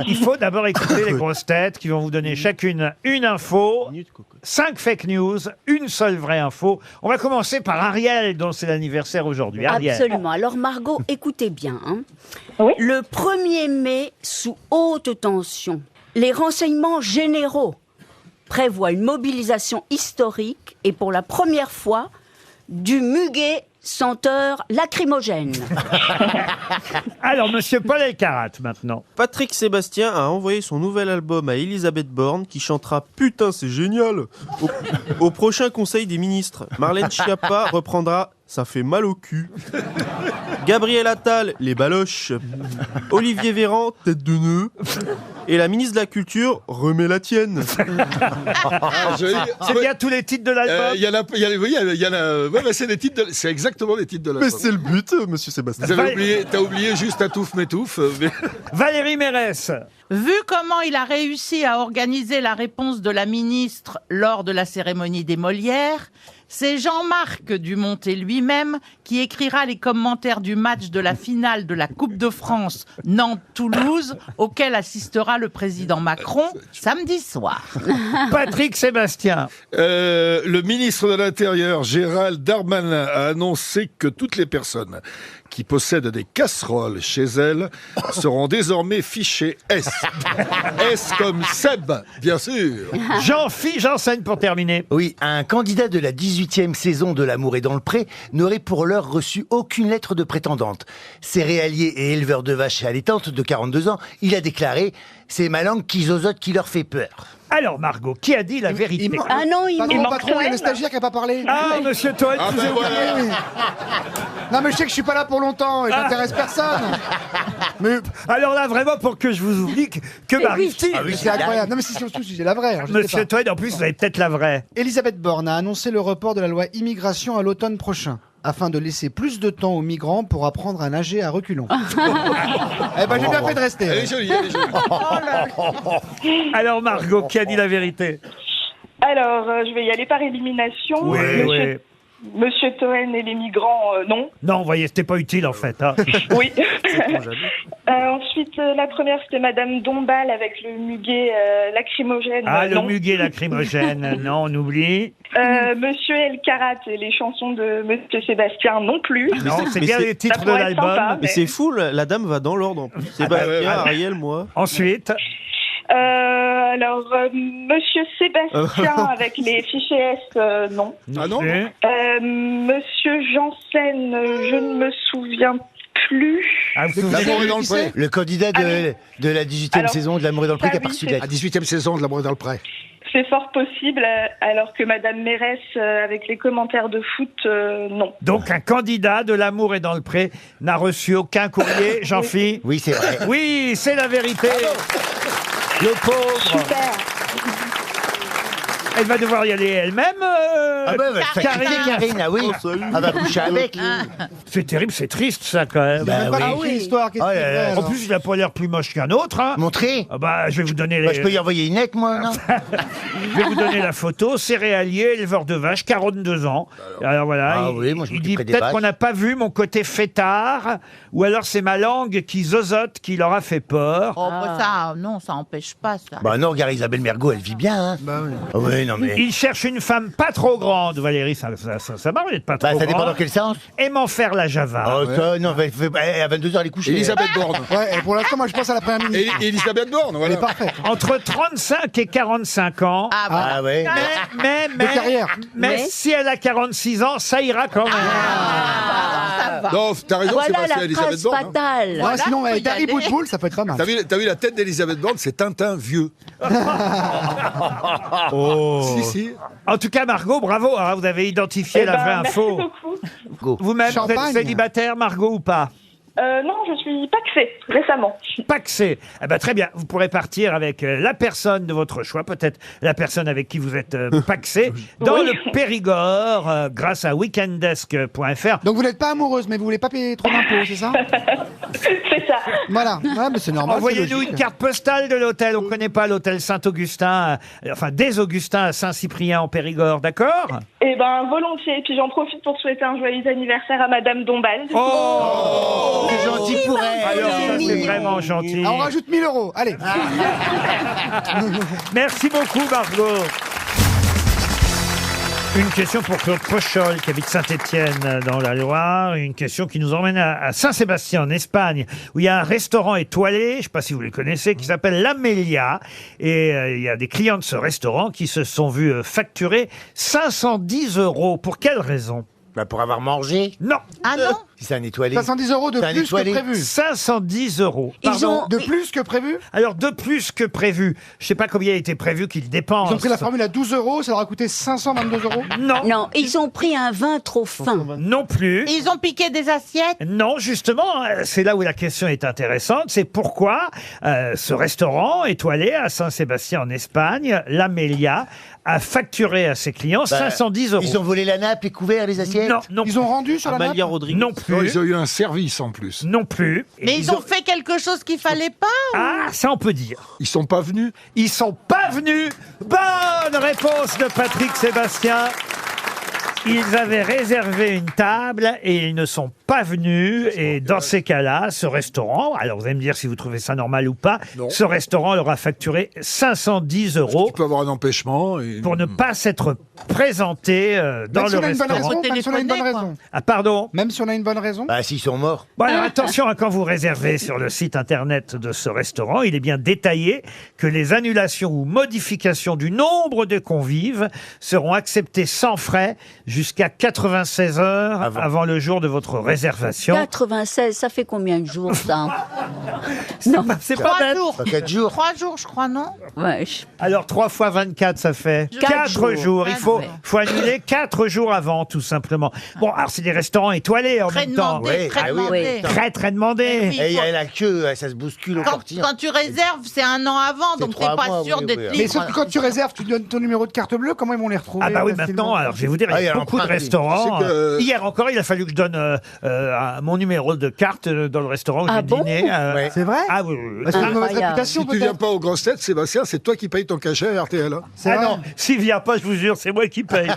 il faut d'abord écouter les grosses têtes qui vont vous donner chacune une info, 5 fake news, une seule vraie info. On va commencer par Ariel, dont c'est l'anniversaire aujourd'hui. Ariel. Absolument. Alors Margot, écoutez bien. Hein. Oui. Le 1er mai, sous haute tension, les renseignements généraux prévoient une mobilisation historique et pour la première fois, du muguet senteur lacrymogène. Alors, monsieur Paul Elkarat, maintenant. Patrick Sébastien a envoyé son nouvel album à Elisabeth Borne, qui chantera « Putain, c'est génial » au prochain Conseil des ministres. Marlène Schiappa reprendra « Ça fait mal au cul ». Gabriel Attal, les baloches. Olivier Véran, tête de nœud. Et la ministre de la Culture, remets la tienne. C'est bien tous les titres de l'album. C'est exactement les titres de l'album. Mais c'est le but, monsieur Sébastien. T'as oublié juste Atouf Métouf. Valérie Mérès. Vu comment il a réussi à organiser la réponse de la ministre lors de la cérémonie des Molières, c'est Jean-Marc Dumontet lui-même qui écrira les commentaires du match de la finale de la Coupe de France Nantes-Toulouse, auquel assistera le président Macron samedi soir. Patrick Sébastien. Le ministre de l'Intérieur, Gérald Darmanin, a annoncé que toutes les personnes qui possèdent des casseroles chez elles seront désormais fichées S. S comme Seb, bien sûr. Jean-Philippe Janssen pour terminer. Oui, un candidat de la 18e saison de L'Amour est dans le pré n'aurait pour l'heure reçu aucune lettre de prétendante. Céréalier et éleveur de vaches allaitantes de 42 ans, il a déclaré « C'est ma langue qui zozote qui leur fait peur ». Alors Margot, qui a dit la vérité ? Ah non, il manque Patron, il y a le stagiaire qui n'a pas parlé. Ah, monsieur Toen, vous avez oublié. Non mais je sais que je suis pas là pour longtemps et j'intéresse personne. Mais alors là, vraiment, pour que je vous oublie, que m'arrive-t-il ? Ah oui, c'est incroyable. Non mais c'est surtout si j'ai la vraie. Alors, monsieur Toen, en plus, vous avez peut-être la vraie. Elisabeth Borne a annoncé le report de la loi immigration à l'automne prochain, afin de laisser plus de temps aux migrants pour apprendre à nager à reculons. Eh ben, j'ai bien fait de rester. Elle est jolie, elle est jolie. Alors Margot, qui a dit la vérité ? Alors, je vais y aller par élimination. Oui. Monsieur Toen et les migrants, non. Non, vous voyez, c'était pas utile en fait. Hein. Oui. Ensuite, la première, c'était Madame Dombal avec le muguet lacrymogène. Ah, non. le muguet lacrymogène, non, on oublie. Monsieur Elkarat et les chansons de Monsieur Sébastien non plus. Non, c'est bien les titres de l'album. Mais c'est fou, la dame va dans l'ordre en plus. Sébastien, Ariel, moi. Ensuite. Monsieur Sébastien avec les fichiers S, non. Ah non Monsieur Janssen, je ne me souviens plus. Ah, vous vous souvenez L'amour est dans le pré. Le candidat de la 18e Alors, saison de L'amour est dans le pré qui a pas reçu c'est- d'aide. La 18e saison de L'amour est dans le pré. C'est fort possible, alors que Madame Mérès, avec les commentaires de foot, non. Donc un candidat de L'amour est dans le pré n'a reçu aucun courrier, Jean-Philippe. Oui, c'est vrai. Oui, c'est la vérité. Le pauvre. Super. Elle va devoir y aller elle-même. Ah bah, va Karine, ah oui. Elle va coucher avec. C'est terrible, c'est triste ça quand même. Bah Pas oui. compris l'histoire. Qu'est-ce Oh que là c'est, là. En alors plus, il a pas l'air plus moche qu'un autre. Hein. Montrez. Ah bah, je vais vous donner Bah, je peux y envoyer une lettre, moi, non? Je vais vous donner la photo. Céréalier, éleveur de vaches, 42 ans. Alors voilà, Ah oui, moi, je il dit m'occuperai des peut-être vaches. qu'on n'a pas vu mon côté fêtard, ou alors c'est ma langue qui zozote qui leur a fait peur. Oh, bah, ça, non, ça empêche pas ça. Bah non, regarde, Isabelle Mergo, elle vit bien, hein. Bah oui. Ah oui, non mais... Il cherche une femme pas trop grande, Valérie, ça marche d'être pas trop Bah, ça dépend grande. dans quel sens. Aimant faire la Java. Oh, ça, non, à 22h, elle est couchée. Elisabeth Borne. Ouais, et pour l'instant, moi, je pense à la première ministre. Et Elisabeth Borne, Elle voilà. est parfaite. Entre 35 et 45 ans. Ah, bah. Ah ouais. De carrière. Mais Mais- si elle a 46 ans, ça ira quand même. Ça va. Non, t'as raison, c'est Voilà parce la Elisabeth phrase Borne. hein. fatale. Ouais, Voilà, sinon, faut avec y Gary aller. Boudboul, ça peut être pas mal. T'as vu la tête d'Elisabeth Borne, c'est Tintin vieux. Si, si. En tout cas, Margot, bravo, hein, vous avez identifié Eh la ben, vraie merci info. beaucoup. Vous-même, vous êtes Champagne. célibataire, Margot, ou pas? Non, je suis paxée, récemment. Paxé. Eh ben, très bien. Vous pourrez partir avec la personne de votre choix, peut-être la personne avec qui vous êtes paxé, dans Oui. le Périgord, grâce à weekendesk.fr. Donc vous n'êtes pas amoureuse, mais vous voulez pas payer trop d'impôts, c'est ça? C'est ça. Voilà. Ouais, mais c'est normal. c'est Envoyez-nous logique. une carte postale de l'hôtel. On ne connaît pas l'hôtel Saint-Augustin, enfin des Augustins à Saint-Cyprien en Périgord, d'accord? Eh ben, volontiers. Et puis j'en profite pour souhaiter un joyeux anniversaire à Madame Dombal. Oh, C'est gentil pour elle. alors ça, c'est vraiment gentil. Ah, on rajoute 1000 €. Allez. Merci beaucoup, Margot. Une question pour Claude Pochol, qui habite Saint-Étienne dans la Loire. Une question qui nous emmène à Saint-Sébastien, en Espagne, où il y a un restaurant étoilé, je ne sais pas si vous le connaissez, qui s'appelle l'Amelia. Et il y a des clients de ce restaurant qui se sont vus facturer 510 €. Pour quelle raison? Bah, pour avoir mangé. Non. Ah non? Si c'est un étoilé. 510 € de C'est un plus étoilé. que prévu. 510 €. Ils Pardon. ont- De plus que prévu? Alors, de plus que prévu. Je ne sais pas combien a été prévu qu'ils dépensent. Ils ont pris la formule à 12 €, ça leur a coûté 522 €. Non. Non, ils ont pris un vin trop fin. Non plus. Ils ont piqué des assiettes? Non, justement, c'est là où la question est intéressante. C'est pourquoi ce restaurant étoilé à Saint-Sébastien en Espagne, l'Amelia, a facturé à ses clients Bah, 510 €. Ils ont volé la nappe, les couverts, les assiettes. Non, non, Ils ont rendu sur la Amalia nappe? Rodriguez. non Non, plus. ils ont eu un service en plus. Non plus. Mais ils ont fait quelque chose qu'il fallait pas? Ah, ça on peut dire. Ils sont pas venus. Ils sont pas venus. Bonne réponse de Patrick Sébastien. Ils avaient réservé une table et ils ne sont pas venus. Et dans ces cas-là, ce restaurant, alors vous allez me dire si vous trouvez ça normal ou pas, Non. ce restaurant leur a facturé 510 € Tu peux avoir un empêchement. Et... pour ne pas s'être présenté dans Même si le on a une bonne restaurant. raison, même si on a une bonne Téléphoner, quoi. raison. Ah pardon. Même si on a une bonne raison. Bah, s'ils sont morts. Bon, alors attention, quand vous réservez sur le site internet de ce restaurant, il est bien détaillé que les annulations ou modifications du nombre de convives seront acceptées sans frais jusqu'à 96 heures avant le jour de votre réservation. 96, ça fait combien de jours ça? Non, C'est pas 3 bête. jours. Pas 4 jours. 3 jours, je crois, non? ouais. Alors 3 fois 24, ça fait 4 jours. jours. Il faut, Ah, faut annuler 4 jours avant, tout simplement. Bon, alors c'est des restaurants étoilés en Très même temps. demandé, Ouais, très ah oui. demandé. Très, très demandé. Oui. Et il y a la queue, ça se bouscule au Quand, portier. quand tu réserves, c'est 1 an avant, C'est donc t'es 3 pas mois, sûr oui, d'être oui, oui. Mais libre. sauf que quand tu réserves, tu donnes ton numéro de carte bleue, comment ils vont les retrouver? Ah bah oui, facilement maintenant, alors je vais vous dire, Ah, il y a il y a beaucoup de l'empreinte, oui. restaurants. Tu sais que- Hier encore, il a fallu que je donne mon numéro de carte dans le restaurant où Ah j'ai bon dîné. Ouais. C'est vrai? Ah oui, oui, oui. Parce que une mauvaise Incroyable. réputation, Si tu viens peut-être. pas aux grosses têtes, Sébastien, c'est toi qui payes ton cachet à RTL. Hein. C'est Ah vrai. non, s'il vient pas, je vous jure, c'est moi qui paye.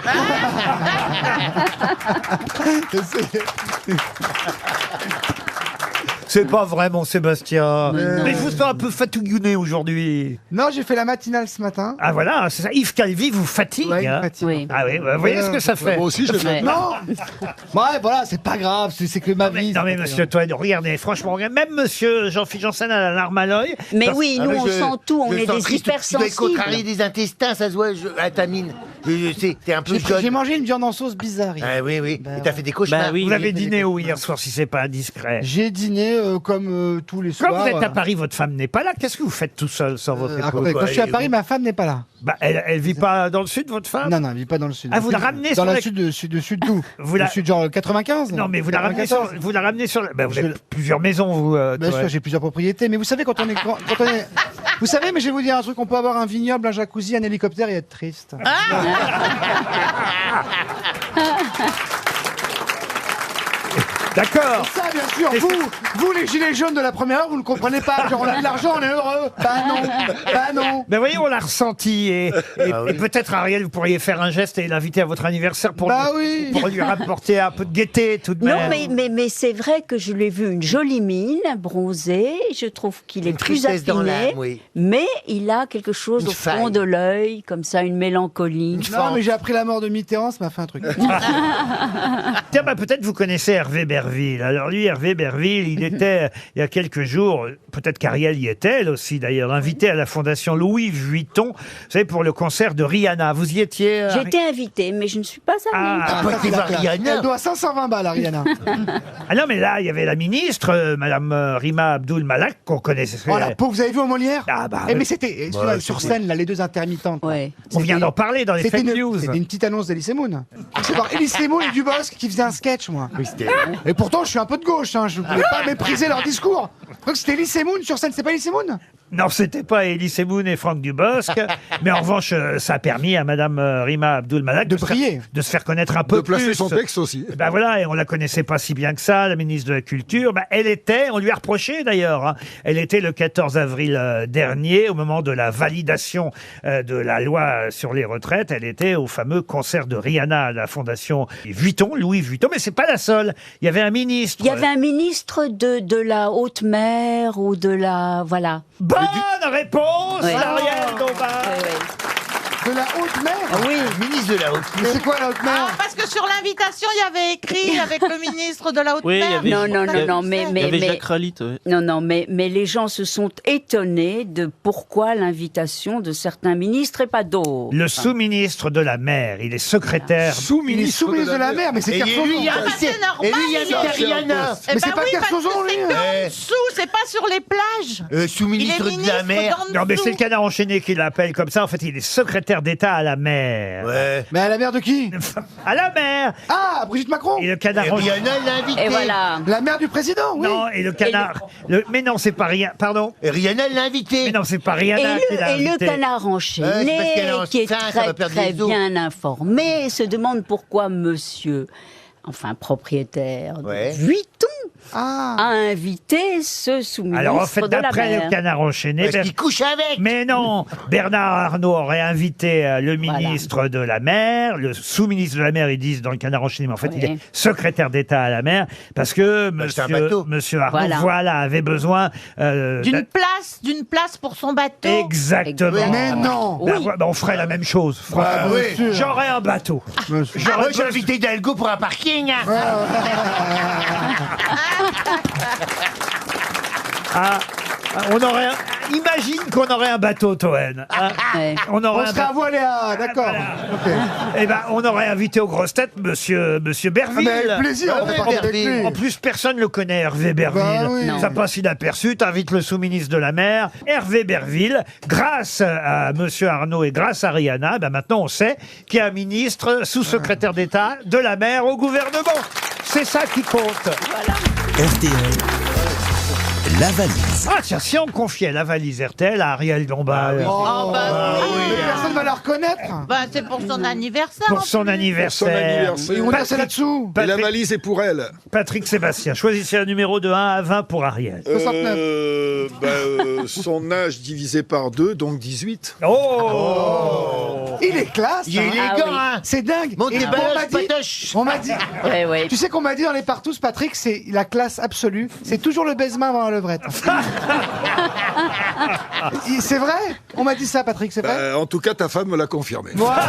C'est pas vrai, mon Sébastien. Mais je vous sens un peu fatigué aujourd'hui. Non, j'ai fait la matinale ce matin. Ah voilà, c'est ça. Yves Calvi vous fatigue. Ouais, il me hein. fatigue. Oui. Ah oui, vous voyez ce que ça fait. Moi aussi, je fais. Non. Ouais, voilà, c'est pas grave, c'est que ma vie. Non mais monsieur Toen, regardez, franchement, même monsieur Jean-Philippe Janssen a la larme à l'œil. Mais oui, nous, on sent tout, on est des Tu dois hypersensibles. contrarier des intestins, ça se voit à ta mine. T'es un peu J'ai jaune. mangé une viande en sauce bizarre. hier. Ah oui, oui. Et t'as fait des cauchemars. Vous avez dîné où hier soir, si c'est pas indiscret? J'ai dîné comme tous les soirs. Quand vous êtes à voilà. Paris, votre femme n'est pas là. Qu'est-ce que vous faites tout seul sans votre épouse? Quand je suis à Paris, ma femme n'est pas là. Bah, elle vit pas dans le sud, votre femme? Non, elle vit pas dans le sud. Ah, vous la ramenez dans sur le la- sud d'où Vous la- Le sud genre 95. Non, mais vous la ramenez sur, bah, vous avez plusieurs maisons, vous. Bien Toen. sûr, j'ai plusieurs propriétés, mais vous savez quand on est, vous savez, mais je vais vous dire un truc, on peut avoir un vignoble, un jacuzzi, un hélicoptère et être triste. D'accord. Ça, bien sûr, vous les gilets jaunes de la première heure, vous ne comprenez pas. Genre, on a de l'argent, on est heureux. Bah non. Ben voyez, on l'a ressenti et peut-être Ariel, vous pourriez faire un geste et l'inviter à votre anniversaire pour, pour lui rapporter un peu de gaieté tout de même. Non, mais c'est vrai que je l'ai vu une jolie mine, bronzée. Je trouve qu'il est plus tristesse dans affiné, l'âme, oui. mais il a quelque chose au fond faille. de l'œil, comme ça, une mélancolie. Non, mais j'ai appris la mort de Mitterrand, ça m'a fait un truc. Tiens, bah, peut-être vous connaissez Hervé Berville. Alors lui, Hervé Berville, il était, il y a quelques jours, peut-être qu'Ariel y était, elle aussi d'ailleurs, invité à la Fondation Louis Vuitton, vous savez, pour le concert de Rihanna. Vous y étiez J'ai été invitée, mais je ne suis pas allée. Elle doit 520 balles à Rihanna. Ah non, mais là, il y avait la ministre, Madame Rima Abdul Malak, qu'on connaissait. Oh la pauvre, vous avez vu au Molière Ah bah, Mais c'était sur scène, là, les deux intermittentes. On vient d'en parler dans les fake news. C'était une petite annonce d'Elysée Moon. C'est par Elysée Moon et Dubosc qui faisaient un sketch, moi. Et pourtant, je suis un peu de gauche, hein, je ne voulais pas mépriser leur discours. Je crois que c'était Elysée Moon sur scène, c'est pas Elysée Moon? Non, c'était pas Elysée Moon et Franck Dubosc, mais en revanche, ça a permis à Madame Rima Abdul Malak de briller, de se faire connaître un peu De placer plus. son texte aussi. Ben voilà, et on la connaissait pas si bien que ça, la ministre de la Culture. Ben, elle était, on lui a reproché d'ailleurs, hein, elle était le 14 avril dernier, au moment de la validation de la loi sur les retraites, elle était au fameux concert de Rihanna à la Fondation Vuitton, Louis Vuitton, mais c'est pas la seule. Il y avait un ministre. Il y avait un ministre de la haute mer ou de la... Voilà. Bonne réponse, Ouais. Ariel Dombal. De la haute mer? Oui. Ministre de la haute Mais c'est quoi la haute mer? Ah, parce que sur l'invitation, il y avait écrit avec le ministre de la Haute Oui, il y Mer. avait- Non, mais... Il y avait Jacques Ralit. Ouais. Non, mais les gens se sont étonnés de pourquoi l'invitation de certains ministres et pas d'autres. Le sous-ministre de la mer, il est secrétaire. Il est soumis de la mer, mais c'est Et Kersozon. lui, il y a Ah, bah, invité- c'est normal, et lui, il y a il invité est- Rihanna. Eh Mais ben c'est pas oui, parce que Kersozon, lui. c'est qu'en dessous, c'est pas sur les plages. Sous-ministre Il est de la ministre mer. d'en Non, mais dessous. c'est le canard enchaîné qui l'appelle comme ça. En fait, il est secrétaire d'État à la mer. Ouais. Mais à la mer de qui? À la mer. Ah, Brigitte Macron. Et le canard Et enchaîné. Rihanna l'a invité. Et voilà. La mère du président, oui. Non, et le canard. Mais non, c'est pas rien. Pardon. Et Rihanna l'a invité. Mais non, c'est pas rien. Et le canard Ouais, enchaîné, c'est parce qu'elle est qui est enceinte, ça va très, perdre très les os. bien informé, se demande pourquoi monsieur, enfin propriétaire de Ouais. Vuitton, Ah. a invité ce sous-ministre Alors en fait, de la d'après mer. le canard enchaîné, Parce qu'il couche avec. mais non, Bernard Arnault aurait invité le ministre de la mer, le sous-ministre de la mer, ils disent dans le canard enchaîné, mais en fait, Oui. il est secrétaire d'État à la mer, parce que c'est un bateau. monsieur Arnault, Voilà. avait besoin D'une place pour son bateau. exactement. Mais non. Ben, ben, on ferait la même chose. Ah, franchement. monsieur. J'aurais un bateau. Monsieur. Moi, j'ai invité Hidalgo pour un parking. Ah, on aurait imagine qu'on aurait un bateau, Toen. Hein. Ouais. On On aurait un serait à voilé à... D'accord. Ok. Eh ben, on aurait invité aux grosses têtes monsieur Berville. Ah, mais avec plaisir, on va parler avec lui. En plus, personne ne le connaît, Hervé Berville. Bah oui. Ça passe inaperçu. T'invites le sous-ministre de la mer, Hervé Berville. Grâce à monsieur Arnault et grâce à Rihanna, ben maintenant on sait qu'il y a un ministre sous-secrétaire d'État de la mer au gouvernement. C'est ça qui compte. RTL, la valise. Ah tiens, si on confiait la valise RTL à Ariel Dombal. Oh, bah oui. Mais personne va la reconnaître. Bah, c'est pour son anniversaire. Pour en son plus. anniversaire. Ils vont passer là-dessous. Et la valise est pour elle. Patrick Sébastien, choisissez un numéro de 1 à 20 pour Ariel. 69. Son âge divisé par 2, donc 18. Oh, Il est classe. Il est hein. élégant, Ah oui. hein. C'est dingue. Monte Et tes on baloches, m'a dit- patoches. On m'a dit. Ouais, ouais. Tu sais qu'on m'a dit dans les partous, Patrick, c'est la classe absolue. C'est toujours le baise-main avant la levrette. C'est vrai? On m'a dit ça, Patrick, c'est vrai? En tout cas, ta femme me l'a confirmé. Voilà.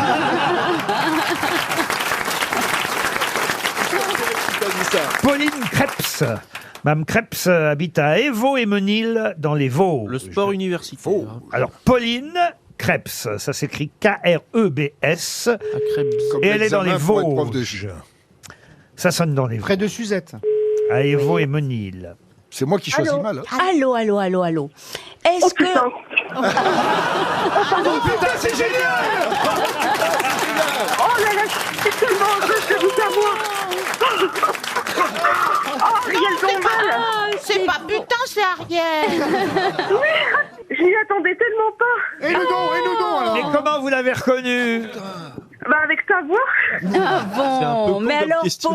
Pauline Krebs. Mme Krebs habite à Évaux-et-Menil, dans les Vosges. Le sport universitaire. Alors, Pauline Krebs, ça s'écrit K-R-E-B-S. Comme Et elle est dans les l'examen pour être prof de Vosges. Ça sonne dans les Vosges. Près de Suzette. À Évaux-et-Menil. C'est moi qui choisis mal. hein. Allô, allô, allô, allô. Est-ce que... Oh putain, c'est génial! Oh là là, c'est tellement heureux de vous savoir. Oh, Ariel Dombal. C'est pas putain, c'est Ariel. Oui, je m'y attendais tellement pas. Et nous donc, alors. Mais comment vous l'avez reconnu? Bah, avec sa voix. Ah bon, mais comme alors question.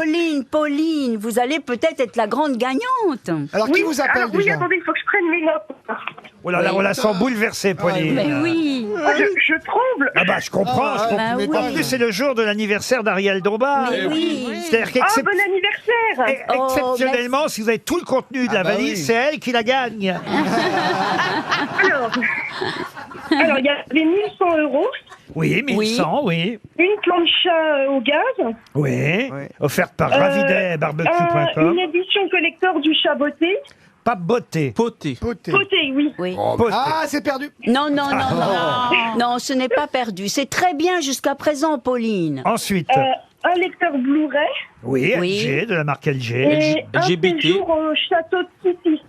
Pauline, vous allez peut-être être la grande gagnante. Alors, qui vous appelle Alors, oui, déjà? attendez, il faut que je prenne mes notes. Oh là là, on la sent bouleversée, Pauline. Mais oui. Oh, je tremble. Ah bah, je comprends. Ah, je bah comprends. En oui. plus, c'est le jour de l'anniversaire d'Ariel Dombal. Mais oui. C'est-à-dire Oh, qu'excep- bon anniversaire. et- exceptionnellement, si vous avez tout le contenu de la bah valise, oui. c'est elle qui la gagne. Alors, il y avait 1100 euros, Oui, 1100, oui. une plancha au gaz, Oui. Offerte par ravidet-barbecue.com. une édition collector du chat beauté. Pas beauté. Poté. Poté. Beauté, oui. Oui. Beauté. Ah, c'est perdu. Non, non, non, non. Non, ce n'est pas perdu. C'est très bien jusqu'à présent, Pauline. Ensuite, Un lecteur Blu-ray oui, oui. LG, de la marque LG. et un LGBT. séjour au château de Sissi.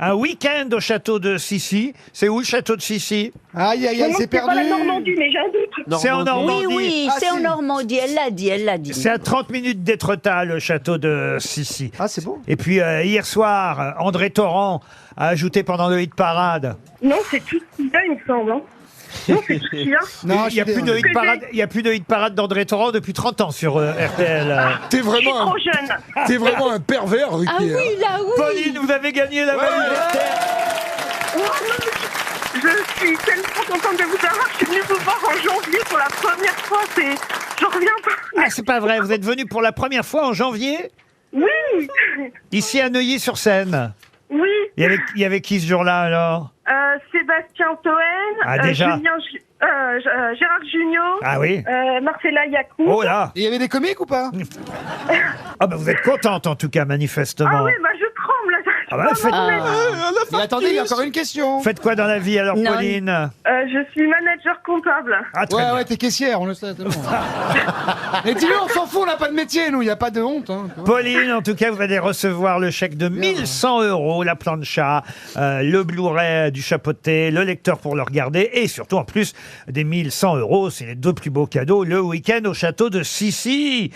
Un week-end au château de Sissi. C'est où le château de Sissi? Aïe, aïe, aïe, Non, c'est perdu. pas la Normandie, mais j'ai un doute. C'est en Normandie. Oui, oui, Ah, c'est en si. Normandie. Elle l'a dit, elle l'a dit. C'est à 30 minutes d'Étretat, le château de Sissi. Ah, c'est beau. Et puis hier soir, André Torrent a ajouté pendant le hit parade. Non, c'est tout ce qu'il y a, il me semble. hein. Non, c'est tout ce qu'il y a. Non, Il n'y a, plus de hit parade. Il y a plus de hit parade d'André Torrent depuis 30 ans sur RTL. T'es Je suis vraiment, trop jeune. t'es vraiment un pervers, Ruquier. Ah oui, là, oui. Pauline, vous avez gagné la valise RTL. Oh, non, je suis tellement contente de vous avoir. Je suis venue vous voir en janvier pour la première fois. J'en reviens pas. Ah, c'est pas vrai, vous êtes venu pour la première fois en janvier, Oui, ici à Neuilly-sur-Seine. oui. Il y avait qui ce jour-là alors? Sébastien Toen, Ah, déjà. Gérard Jugnot, Ah oui. Marcella Yacoub. Oh là. Et il y avait des comiques ou pas? Ah bah vous êtes contente en tout cas, manifestement. Ah oui, bah je tremble. Ah bah, faites, Mais attendez, il y a encore une question. faites quoi dans la vie alors, Non. Pauline? Je suis manager comptable. Ah, très Ouais, bien. ouais, t'es caissière, on le sait. c'est bon. Mais dis-le, on s'en fout, on n'a pas de métier, nous, il n'y a pas de honte. Hein. Pauline, en tout cas, vous allez recevoir le chèque de 1100 €, la plancha, le Blu-ray du chapeauté, le lecteur pour le regarder, et surtout, en plus, des 1100 €, c'est les deux plus beaux cadeaux, le week-end au château de Sissi,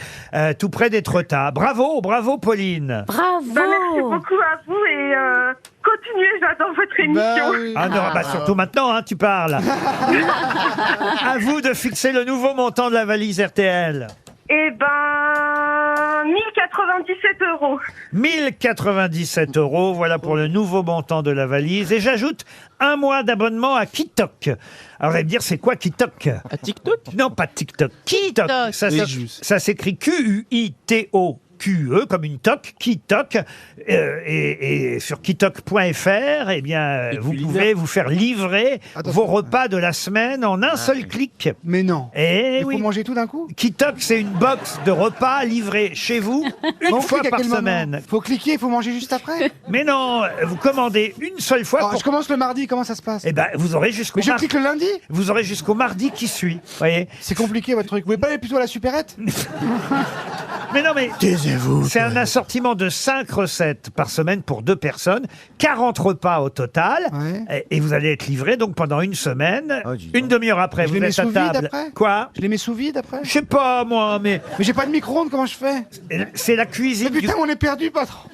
tout près d'Étretat. Bravo, bravo, Pauline. Bravo. Bah, merci beaucoup à vous et continuez, j'adore votre émission. oui. Ah non, bah surtout maintenant, hein, tu parles. À vous de fixer le nouveau montant de la valise RTL. Eh ben, 1097 €. 1097 €, voilà pour le nouveau montant de la valise. Et j'ajoute un mois d'abonnement à Kitok. Alors vous allez me dire, c'est quoi Kitok? À TikTok? Non, pas TikTok. Kitok. Ça s'écrit Q-U-I-T-O. QE comme une toque, Kitok, et sur kitok.fr, eh bien, vous pouvez vous faire livrer vos repas de la semaine en un seul clic. Mais non. Et Il oui. faut manger tout d'un coup. Kitok, c'est une box de repas livrée chez vous une On fois clique à par quel moment? semaine. Faut cliquer, il faut manger juste après. Mais non, vous commandez une seule fois. Alors, Pour... je commence le mardi, comment ça se passe? Eh ben, vous aurez jusqu'au Mais je clique le lundi. Vous aurez jusqu'au mardi qui suit. Voyez. C'est compliqué votre truc. Vous pouvez pas aller plutôt à la supérette? Mais non, mais Taisez-vous. c'est un assortiment de 5 recettes par semaine pour 2 personnes, 40 repas au total, Ouais. et vous allez être livré donc pendant une semaine. Oh, dis donc. Une demi-heure après, Je vous les mets êtes à sous vide table. après Quoi? Je les mets sous vide après? Je sais pas moi, mais Mais j'ai pas de micro-ondes, comment je fais? c'est la cuisine. Mais du- putain, on est perdu, patron.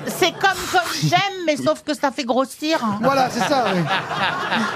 C'est comme j'aime, mais sauf que ça fait grossir. Voilà, c'est ça, oui.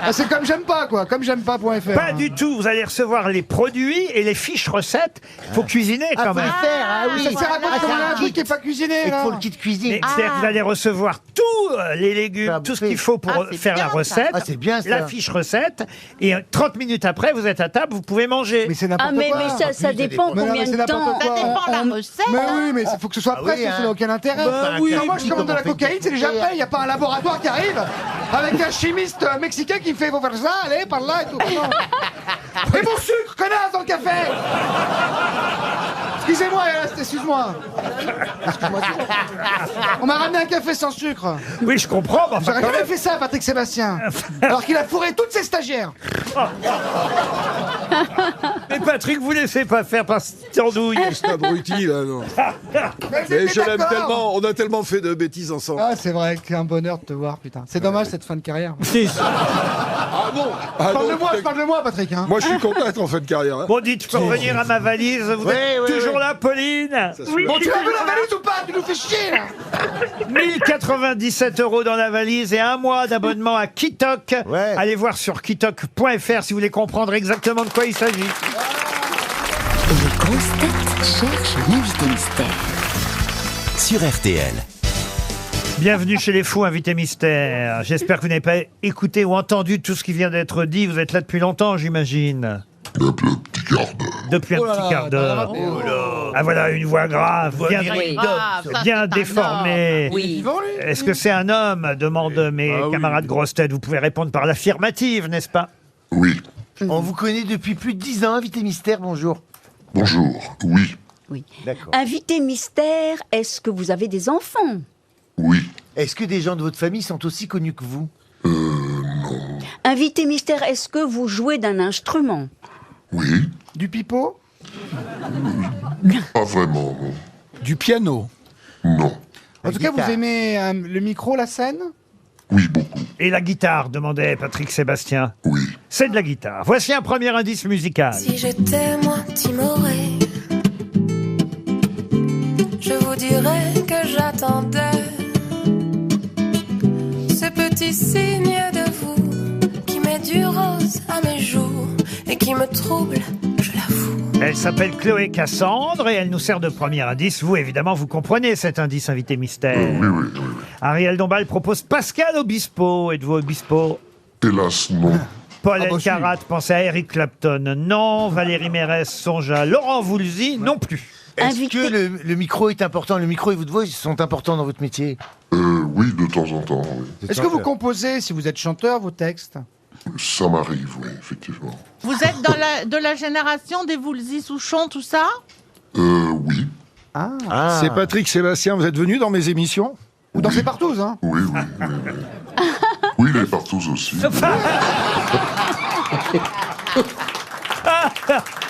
Ah, c'est comme j'aime pas, quoi. Comme j'aime pas.fr. Pas du tout. Vous allez recevoir les produits et les fiches recettes. Il faut cuisiner quand même. Ça sert à quoi de commander un truc qui est pas cuisiné, Il là faut le kit cuisine. Mais c'est-à-dire que vous allez recevoir tous les légumes, tout ce qu'il faut pour c'est faire la bien, ça. recette, Ah, c'est bien, ça. la fiche recette, et 30 minutes après, vous êtes à table, vous pouvez manger. Mais c'est n'importe Ah, mais quoi. ça dépend Mais non, combien mais c'est de temps. n'importe quoi. Ça dépend de la recette. Mais oui, mais il faut que ce soit Ah prêt, oui, sinon ça n'a hein. aucun intérêt. Bah Quand oui, moi je commande de la comment on fait cocaïne, c'est déjà prêt. Il n'y a pas un laboratoire qui arrive avec un chimiste mexicain qui fait faut faire ça, allez, par là et tout. Non. Et mon sucre, connasse, dans le café. Excusez-moi, excuse-moi. Excuse-moi. On m'a ramené un café sans sucre. Oui, je comprends. Mais enfin, J'aurais quand jamais même. fait ça, Patrick Sébastien. Alors qu'il a fourré toutes ses stagiaires. Mais Patrick, vous laissez pas faire par cette andouille. C'est abruti, là, non. Mais Mais je l'aime d'accord. tellement, on a tellement fait de bêtises ensemble. Ah, c'est vrai, c'est un bonheur de te voir, putain. C'est dommage cette fin de carrière. Ah non Ah non, Je parle de moi, Patrick. Hein. Moi, je suis content d'être en fin de carrière. Hein. Bon, dites, je peux revenir à ma valise. Vous êtes toujours là, Pauline? Oui, Bon, tu as vu la valise ou pas? Tu nous fais chier, là. 1097 € dans la valise et un mois d'abonnement à Kitok. Ouais. Allez voir sur kitok.fr si vous voulez comprendre exactement de quoi il s'agit. Les grosses têtes cherchent l'invité mystère. Sur RTL. Bienvenue chez les fous, invité mystère. J'espère que vous n'avez pas écouté ou entendu tout ce qui vient d'être dit. Vous êtes là depuis longtemps, j'imagine. Depuis un petit quart d'heure. Ah voilà, une voix grave, bien, bien déformée. Oui. Est-ce que c'est un homme, demandent mes camarades grosses têtes. Vous pouvez répondre par l'affirmative, n'est-ce pas? On vous connaît depuis plus de 10 ans, invité mystère, bonjour. Bonjour, oui, Oui. D'accord. Invité mystère, est-ce que vous avez des enfants? oui, Est-ce que des gens de votre famille sont aussi connus que vous? Invité mystère, est-ce que vous jouez d'un instrument? oui, Du pipeau? pas vraiment, non. Du piano. Non, En tout cas, vous aimez le micro, la scène? oui, beaucoup, Et la guitare, demandait Patrick Sébastien. oui. C'est de la guitare. Voici un premier indice musical. Si j'étais moi timoré, je vous dirais que j'attendais ce petit signe de vous qui met du rose à mes joues et qui me trouble, je l'avoue. Elle s'appelle Chloé Cassandre et elle nous sert de premier indice. Vous, évidemment, vous comprenez cet indice, invité mystère. Oui. Ariel Dombal propose Pascal Obispo. Êtes-vous Obispo? Hélas, non. Paul Elkarat pense à Eric Clapton. Non. Valérie Mérès songe à Laurent Voulzy. Non plus. Est-ce que le micro est important? Le micro et votre voix sont importants dans votre métier? Oui, de temps en temps, oui. Est-ce que vous composez, si vous êtes chanteur, vos textes? Ça m'arrive, oui, effectivement. Vous êtes de la génération des Voulzy, Souchon, tout ça? Oui, C'est Patrick Sébastien, vous êtes venu dans mes émissions? Ou dans ces partouzes, hein? oui. Oui, les partous aussi.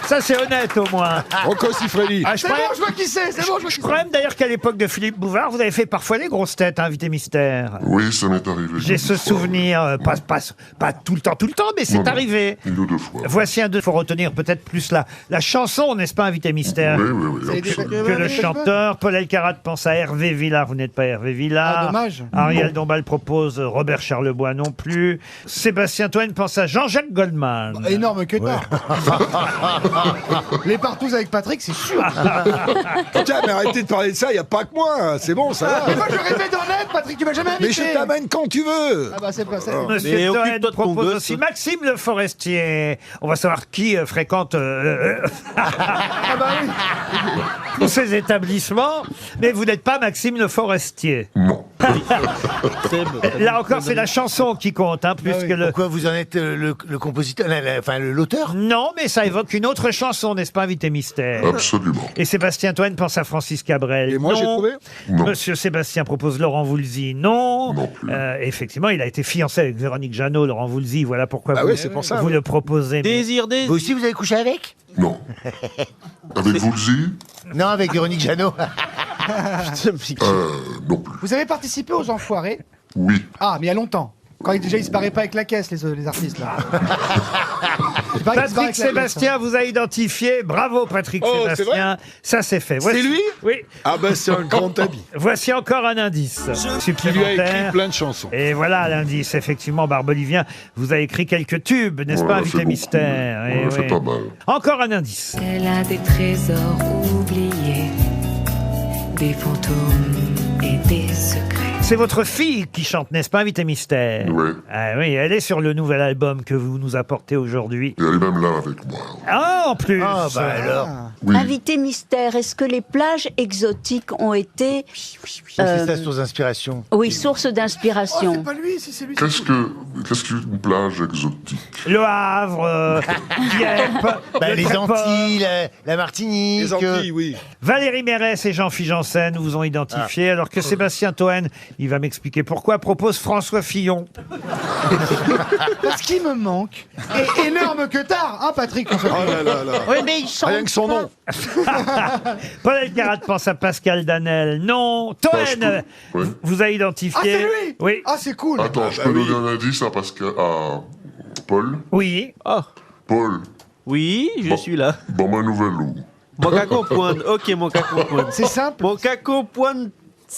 Ça, c'est honnête, au moins. Rocco Siffredi. Ah, C'est bon, je vois qui c'est, c'est bon, je vois qui Je crois même d'ailleurs qu'à l'époque de Philippe Bouvard, vous avez fait parfois les grosses têtes, invité mystère. Oui, ça m'est arrivé. J'ai ce souvenir, pas tout le temps, mais c'est arrivé. Une ou deux fois. Voici un deux, faut retenir peut-être plus la chanson, n'est-ce pas, invité mystère? Oui, absolument. Que le chanteur. Paul Elkarat pense à Hervé Villard, vous n'êtes pas Hervé Villard. Ah, dommage. Ariel Dombal propose Robert Charlebois non plus. Sébastien Toen pense à Jean-Jacques Goldman. Énorme que tard. Les partouzes avec Patrick, c'est sûr. Putain, mais arrêtez de parler de ça, il n'y a pas que moi. C'est bon, ça va. Moi, je rêvais d'en être, Patrick, tu m'as jamais invité. Mais je t'amène quand tu veux. Ah bah, c'est pas ça. Monsieur Mais Toen occupe-toi de ton propose gosse. aussi Maxime Le Forestier. On va savoir qui fréquente Ah bah oui. tous ces établissements. Mais vous n'êtes pas Maxime Le Forestier. Non. Là encore, c'est la chanson qui compte, hein, plus que le... Pourquoi vous en êtes le compositeur, enfin l'auteur? Non, mais ça évoque une autre chanson, n'est-ce pas, invité mystère? Absolument. Et Sébastien Toen pense à Francis Cabrel. Et moi, j'ai Non. trouvé? Non. Monsieur Sébastien propose Laurent Voulzy. Non. Non plus. Effectivement, il a été fiancé avec Véronique Jeannot, Laurent Voulzy. Voilà pourquoi Ah vous, oui, c'est pour ça, vous oui. le proposez. Désir. Vous aussi, vous avez couché avec? Non. Avec Voulzy? Non, avec Véronique Jeannot. Non plus. Vous avez participé aux Enfoirés? Oui. Ah, mais il y a longtemps. Quand déjà ils se barraient pas avec la caisse, les artistes là. Il paraît qu'ils se barrent Patrick avec la caisse, Sébastien vous a identifié. Bravo Patrick Sébastien. Ça c'est fait. C'est lui? Oui. Ah ben c'est un grand ami. Voici encore un indice Qui lui a écrit supplémentaire. plein de chansons. Et voilà l'indice. Effectivement, Barbelivien vous a écrit quelques tubes, n'est-ce Voilà, pas, Invité c'est bon. Mystère? Eh Ouais, c'est oui. pas mal. Encore un indice. Elle a des trésors oubliés, des fantômes et des secrets. C'est votre fille qui chante, n'est-ce pas, Invité Mystère? Oui. Ah oui, elle est sur le nouvel album que vous nous apportez aujourd'hui. Et elle est même là avec moi. Ah, en plus. Ah, bah alors. Oui. Invité mystère, est-ce que les plages exotiques ont été C'est ça, source d'inspiration. oui, source d'inspiration? C'est pas lui, si c'est lui. Qu'est-ce qu'une plage exotique? Le Havre, Dieppe, le Les Tréport. Antilles, la Martinique. Les Antilles, oui. Valérie Mérès et Jean-Philippe Janssen vous ont identifié, alors que Sébastien Toen, il va m'expliquer pourquoi, propose François Fillon. Parce qu'il me manque. Et énorme que tard, hein, Patrick? Oh là là là. Oui, mais il chante. Rien que son nom. Paul Elkarat pense à Pascal Danel. Non, Toen Oui. vous a identifié. Ah, c'est lui? Oui. Ah, c'est cool. Attends, je peux donner un indice à Pascal, à Paul. Oui. Ah, Paul, oui, je suis là. bon ma nouvelle loup. Mon cas comprendre. Ok, mon cas comprendre. C'est simple. Mon cas comprendre.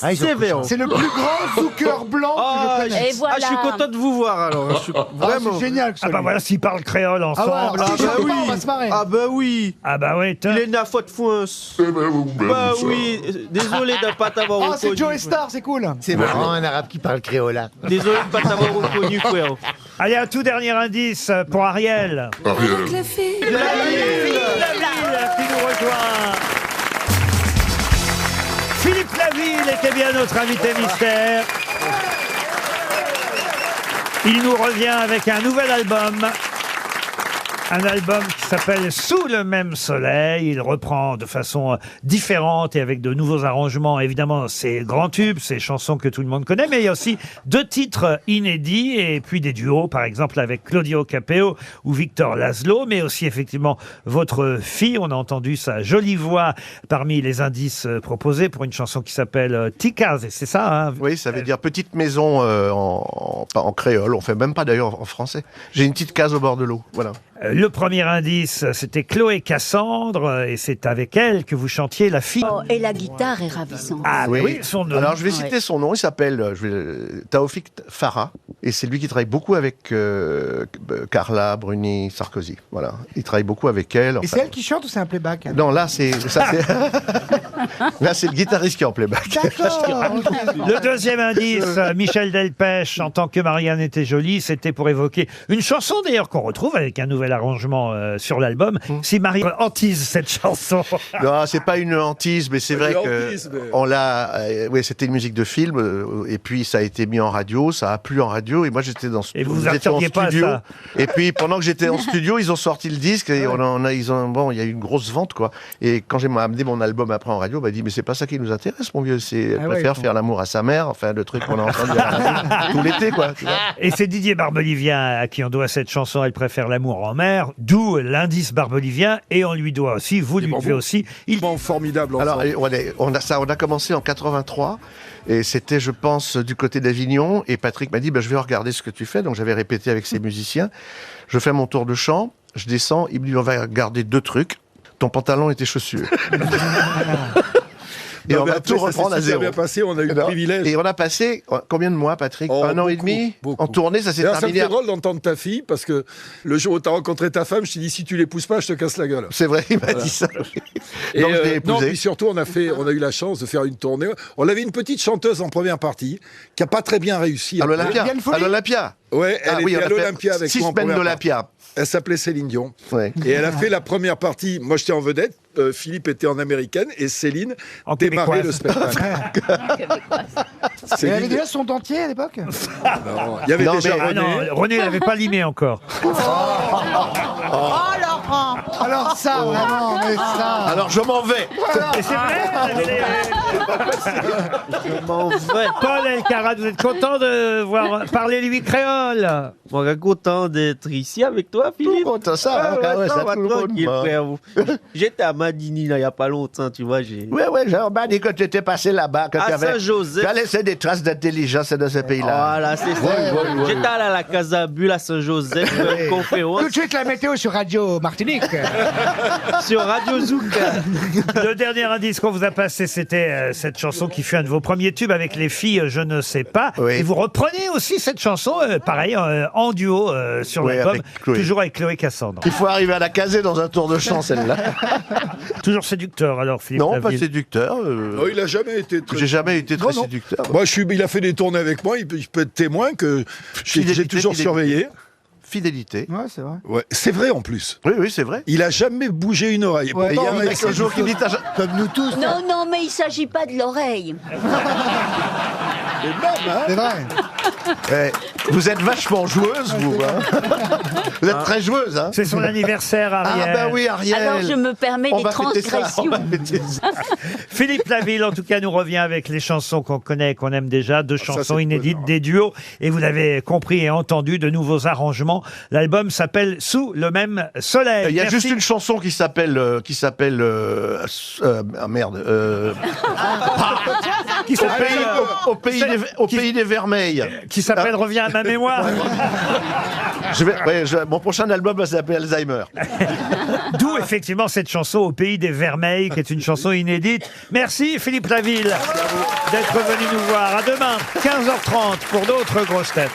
Ah, ils ont Sévère. C'est le plus grand Zucker blanc Ah, que je connaisse. Et voilà. je suis content de vous voir alors. Je suis Ah, vraiment. c'est génial. Ah bah voilà, s'ils parlent créole ensemble. Ah ouais, Ah, si bah je oui. pas, on va se marrer. Ah bah oui. Ah bah oui, Il est na faute foince. Eh ben, vous Bah ça. oui. Désolé de ne pas t'avoir Ah, c'est reconnu. Joe Star, c'est cool. C'est marrant, un arabe qui parle créole. Désolé de ne pas t'avoir reconnu, frère. Allez, un tout dernier indice pour Ariel. Ariel. Les filles, La ville qui nous rejoint. Philippe Laville était bien notre invité mystère. Il nous revient avec un nouvel album. Un album qui s'appelle Sous le même soleil. Il reprend de façon différente et avec de nouveaux arrangements, évidemment, ses grands tubes, ses chansons que tout le monde connaît, mais il y a aussi 2 titres inédits et puis des duos, par exemple avec Claudio Capeo ou Victor Laszlo, mais aussi effectivement votre fille. On a entendu sa jolie voix parmi les indices proposés pour une chanson qui s'appelle Tikaz, et c'est ça, hein? Oui, ça veut dire petite maison en créole. On fait même pas d'ailleurs en français. J'ai une petite case au bord de l'eau. Voilà. Le premier indice, c'était Chloé Cassandre, et c'est avec elle que vous chantiez La fille. Oh, et la guitare est ravissante. Ah oui, son nom. Alors je vais citer son nom. Il s'appelle Taoufik Farah. Et c'est lui qui travaille beaucoup avec Carla Bruni Sarkozy. Voilà. Il travaille beaucoup avec elle. Et Enfin, c'est elle qui chante ou c'est un playback? non, là c'est là c'est le guitariste qui est en playback. D'accord. Le deuxième indice, Michel Delpech, en tant que Marianne était jolie, c'était pour évoquer une chanson d'ailleurs qu'on retrouve avec un nouvel arrangement sur l'album. Si Marie hantise cette chanson. Non, c'est pas une hantise, mais c'est vrai que hantise, mais- on l'a. Oui, c'était une musique de film, et puis ça a été mis en radio, ça a plu en radio, et moi j'étais dans. Et vous vous j'étais en attendiez pas à studio. ça. Et puis pendant que j'étais en studio, ils ont sorti le disque, et bon, il y a eu une grosse vente, quoi. Et quand j'ai amené mon album après en radio, on m'a dit mais c'est pas ça qui nous intéresse, mon vieux, c'est Ah ouais, préfère bon. faire l'amour à sa mère, enfin le truc qu'on a entendu à la radio tout l'été, quoi. tu vois. Et c'est Didier Barbelivien à qui on doit cette chanson, Elle préfère l'amour en mer, d'où l'indice Barbelivien, et on lui doit aussi, vous lui devez aussi. Ils sont formidables ensemble. Alors, on a commencé en 83, et c'était, je pense, du côté d'Avignon, et Patrick m'a dit, je vais regarder ce que tu fais, donc j'avais répété avec ses musiciens, je fais mon tour de chant, je descends, il me dit, on va garder 2 trucs, ton pantalon et tes chaussures. Et Non, on mais va après, tout ça reprendre s'est à super zéro. bien passé, on a eu le Non. privilège. Et on a passé, combien de mois, Patrick? Oh, 1 an et beaucoup, demi beaucoup. en tournée, ça s'est D'ailleurs, ça me terminé. fait drôle d'entendre ta fille, parce que le jour où tu as rencontré ta femme, je t'ai dit, si tu l'épouses pas, je te casse la gueule. C'est vrai, il m'a dit ça. Et Donc, je l'ai non, épousée. puis surtout, on a eu la chance de faire une tournée. On avait une petite chanteuse en première partie, qui a pas très bien réussi. À l'Olympia. Yann Folly. À l'Olympia. Ouais, elle Ah oui, était on à a fait l'Olympia avec 6 moi en semaines première d'Olympia. partie. Elle s'appelait Céline Dion. Ouais. Et elle a fait la première partie. Moi, j'étais en vedette. Philippe était en américaine. Et Céline En démarrait québécoise. le spectacle. Elle avait déjà son dentier à l'époque? Non, il y avait Non, déjà mais- Ah René. non, René n'avait pas limé encore. Oh, alors Laurent. Alors ça, vraiment, mais ça. Alors je m'en vais. Et c'est vrai, Je m'en vais. Paul Elkarat, vous êtes content de voir parler lui créole? Bon, content d'être ici avec toi, Philippe. Content ça, Ouais, ouais, ça, va tout le monde, tranquille, bah. frère. J'étais à Madini, là, il n'y a pas longtemps, tu vois. Ouais, j'ai remarqué que tu étais passé là-bas, que À tu avais Saint-Joseph. tu as laissé des traces d'intelligence dans ce pays-là. Voilà, c'est ça. J'étais allé à la Casabule à Saint-Joseph, une conférence Tout de suite la météo sur Radio Martinique. sur Radio Zouk. Le dernier indice qu'on vous a passé, c'était cette chanson qui fut un de vos premiers tubes avec les filles, je ne sais pas. Oui. Et vous reprenez aussi cette chanson, pareil, en duo sur Oui, l'album, avec Chloé. toujours avec Chloé Cassandre. Il faut arriver à la caser dans un tour de chant, celle-là. Toujours séducteur, alors, Philippe Non, pas Laville. séducteur. Non, il a jamais été très... J'ai jamais été très Non, non. séducteur. Moi, il a fait des tournées avec moi, il peut être témoin que j'ai Fidélité, toujours fidélité. surveillé. Fidélité. Ouais, c'est vrai. Ouais, c'est vrai en plus. Oui, c'est vrai. Il a jamais bougé une oreille. Ouais, Et il y Pourtant, a on un a mec essayé un jour qui dit Comme nous tous. Non, non, mais il s'agit pas de l'oreille. C'est vrai. Vous êtes vachement joueuse, vous. Hein. Vous êtes très joueuse. Hein. C'est son anniversaire, Ariel. Ah bah oui, Ariel. Alors je me permets On des va fêter ça, transgressions. on va fêter ça. Philippe Laville, en tout cas, nous revient avec les chansons qu'on connaît et qu'on aime déjà, deux chansons c'est inédites, cool, des duos, et vous l'avez compris et entendu, de nouveaux arrangements. L'album s'appelle Sous le même soleil. Il y a Merci. juste une chanson qui s'appelle merde. Qui s'appelle Au pays des vermeils. qui s'appelle Reviens à ma mémoire. Mon prochain album va s'appeler Alzheimer. D'où effectivement cette chanson Au pays des vermeils, qui est une chanson inédite. Merci Philippe Laville d'être venu nous voir. À demain, 15h30 pour d'autres grosses têtes.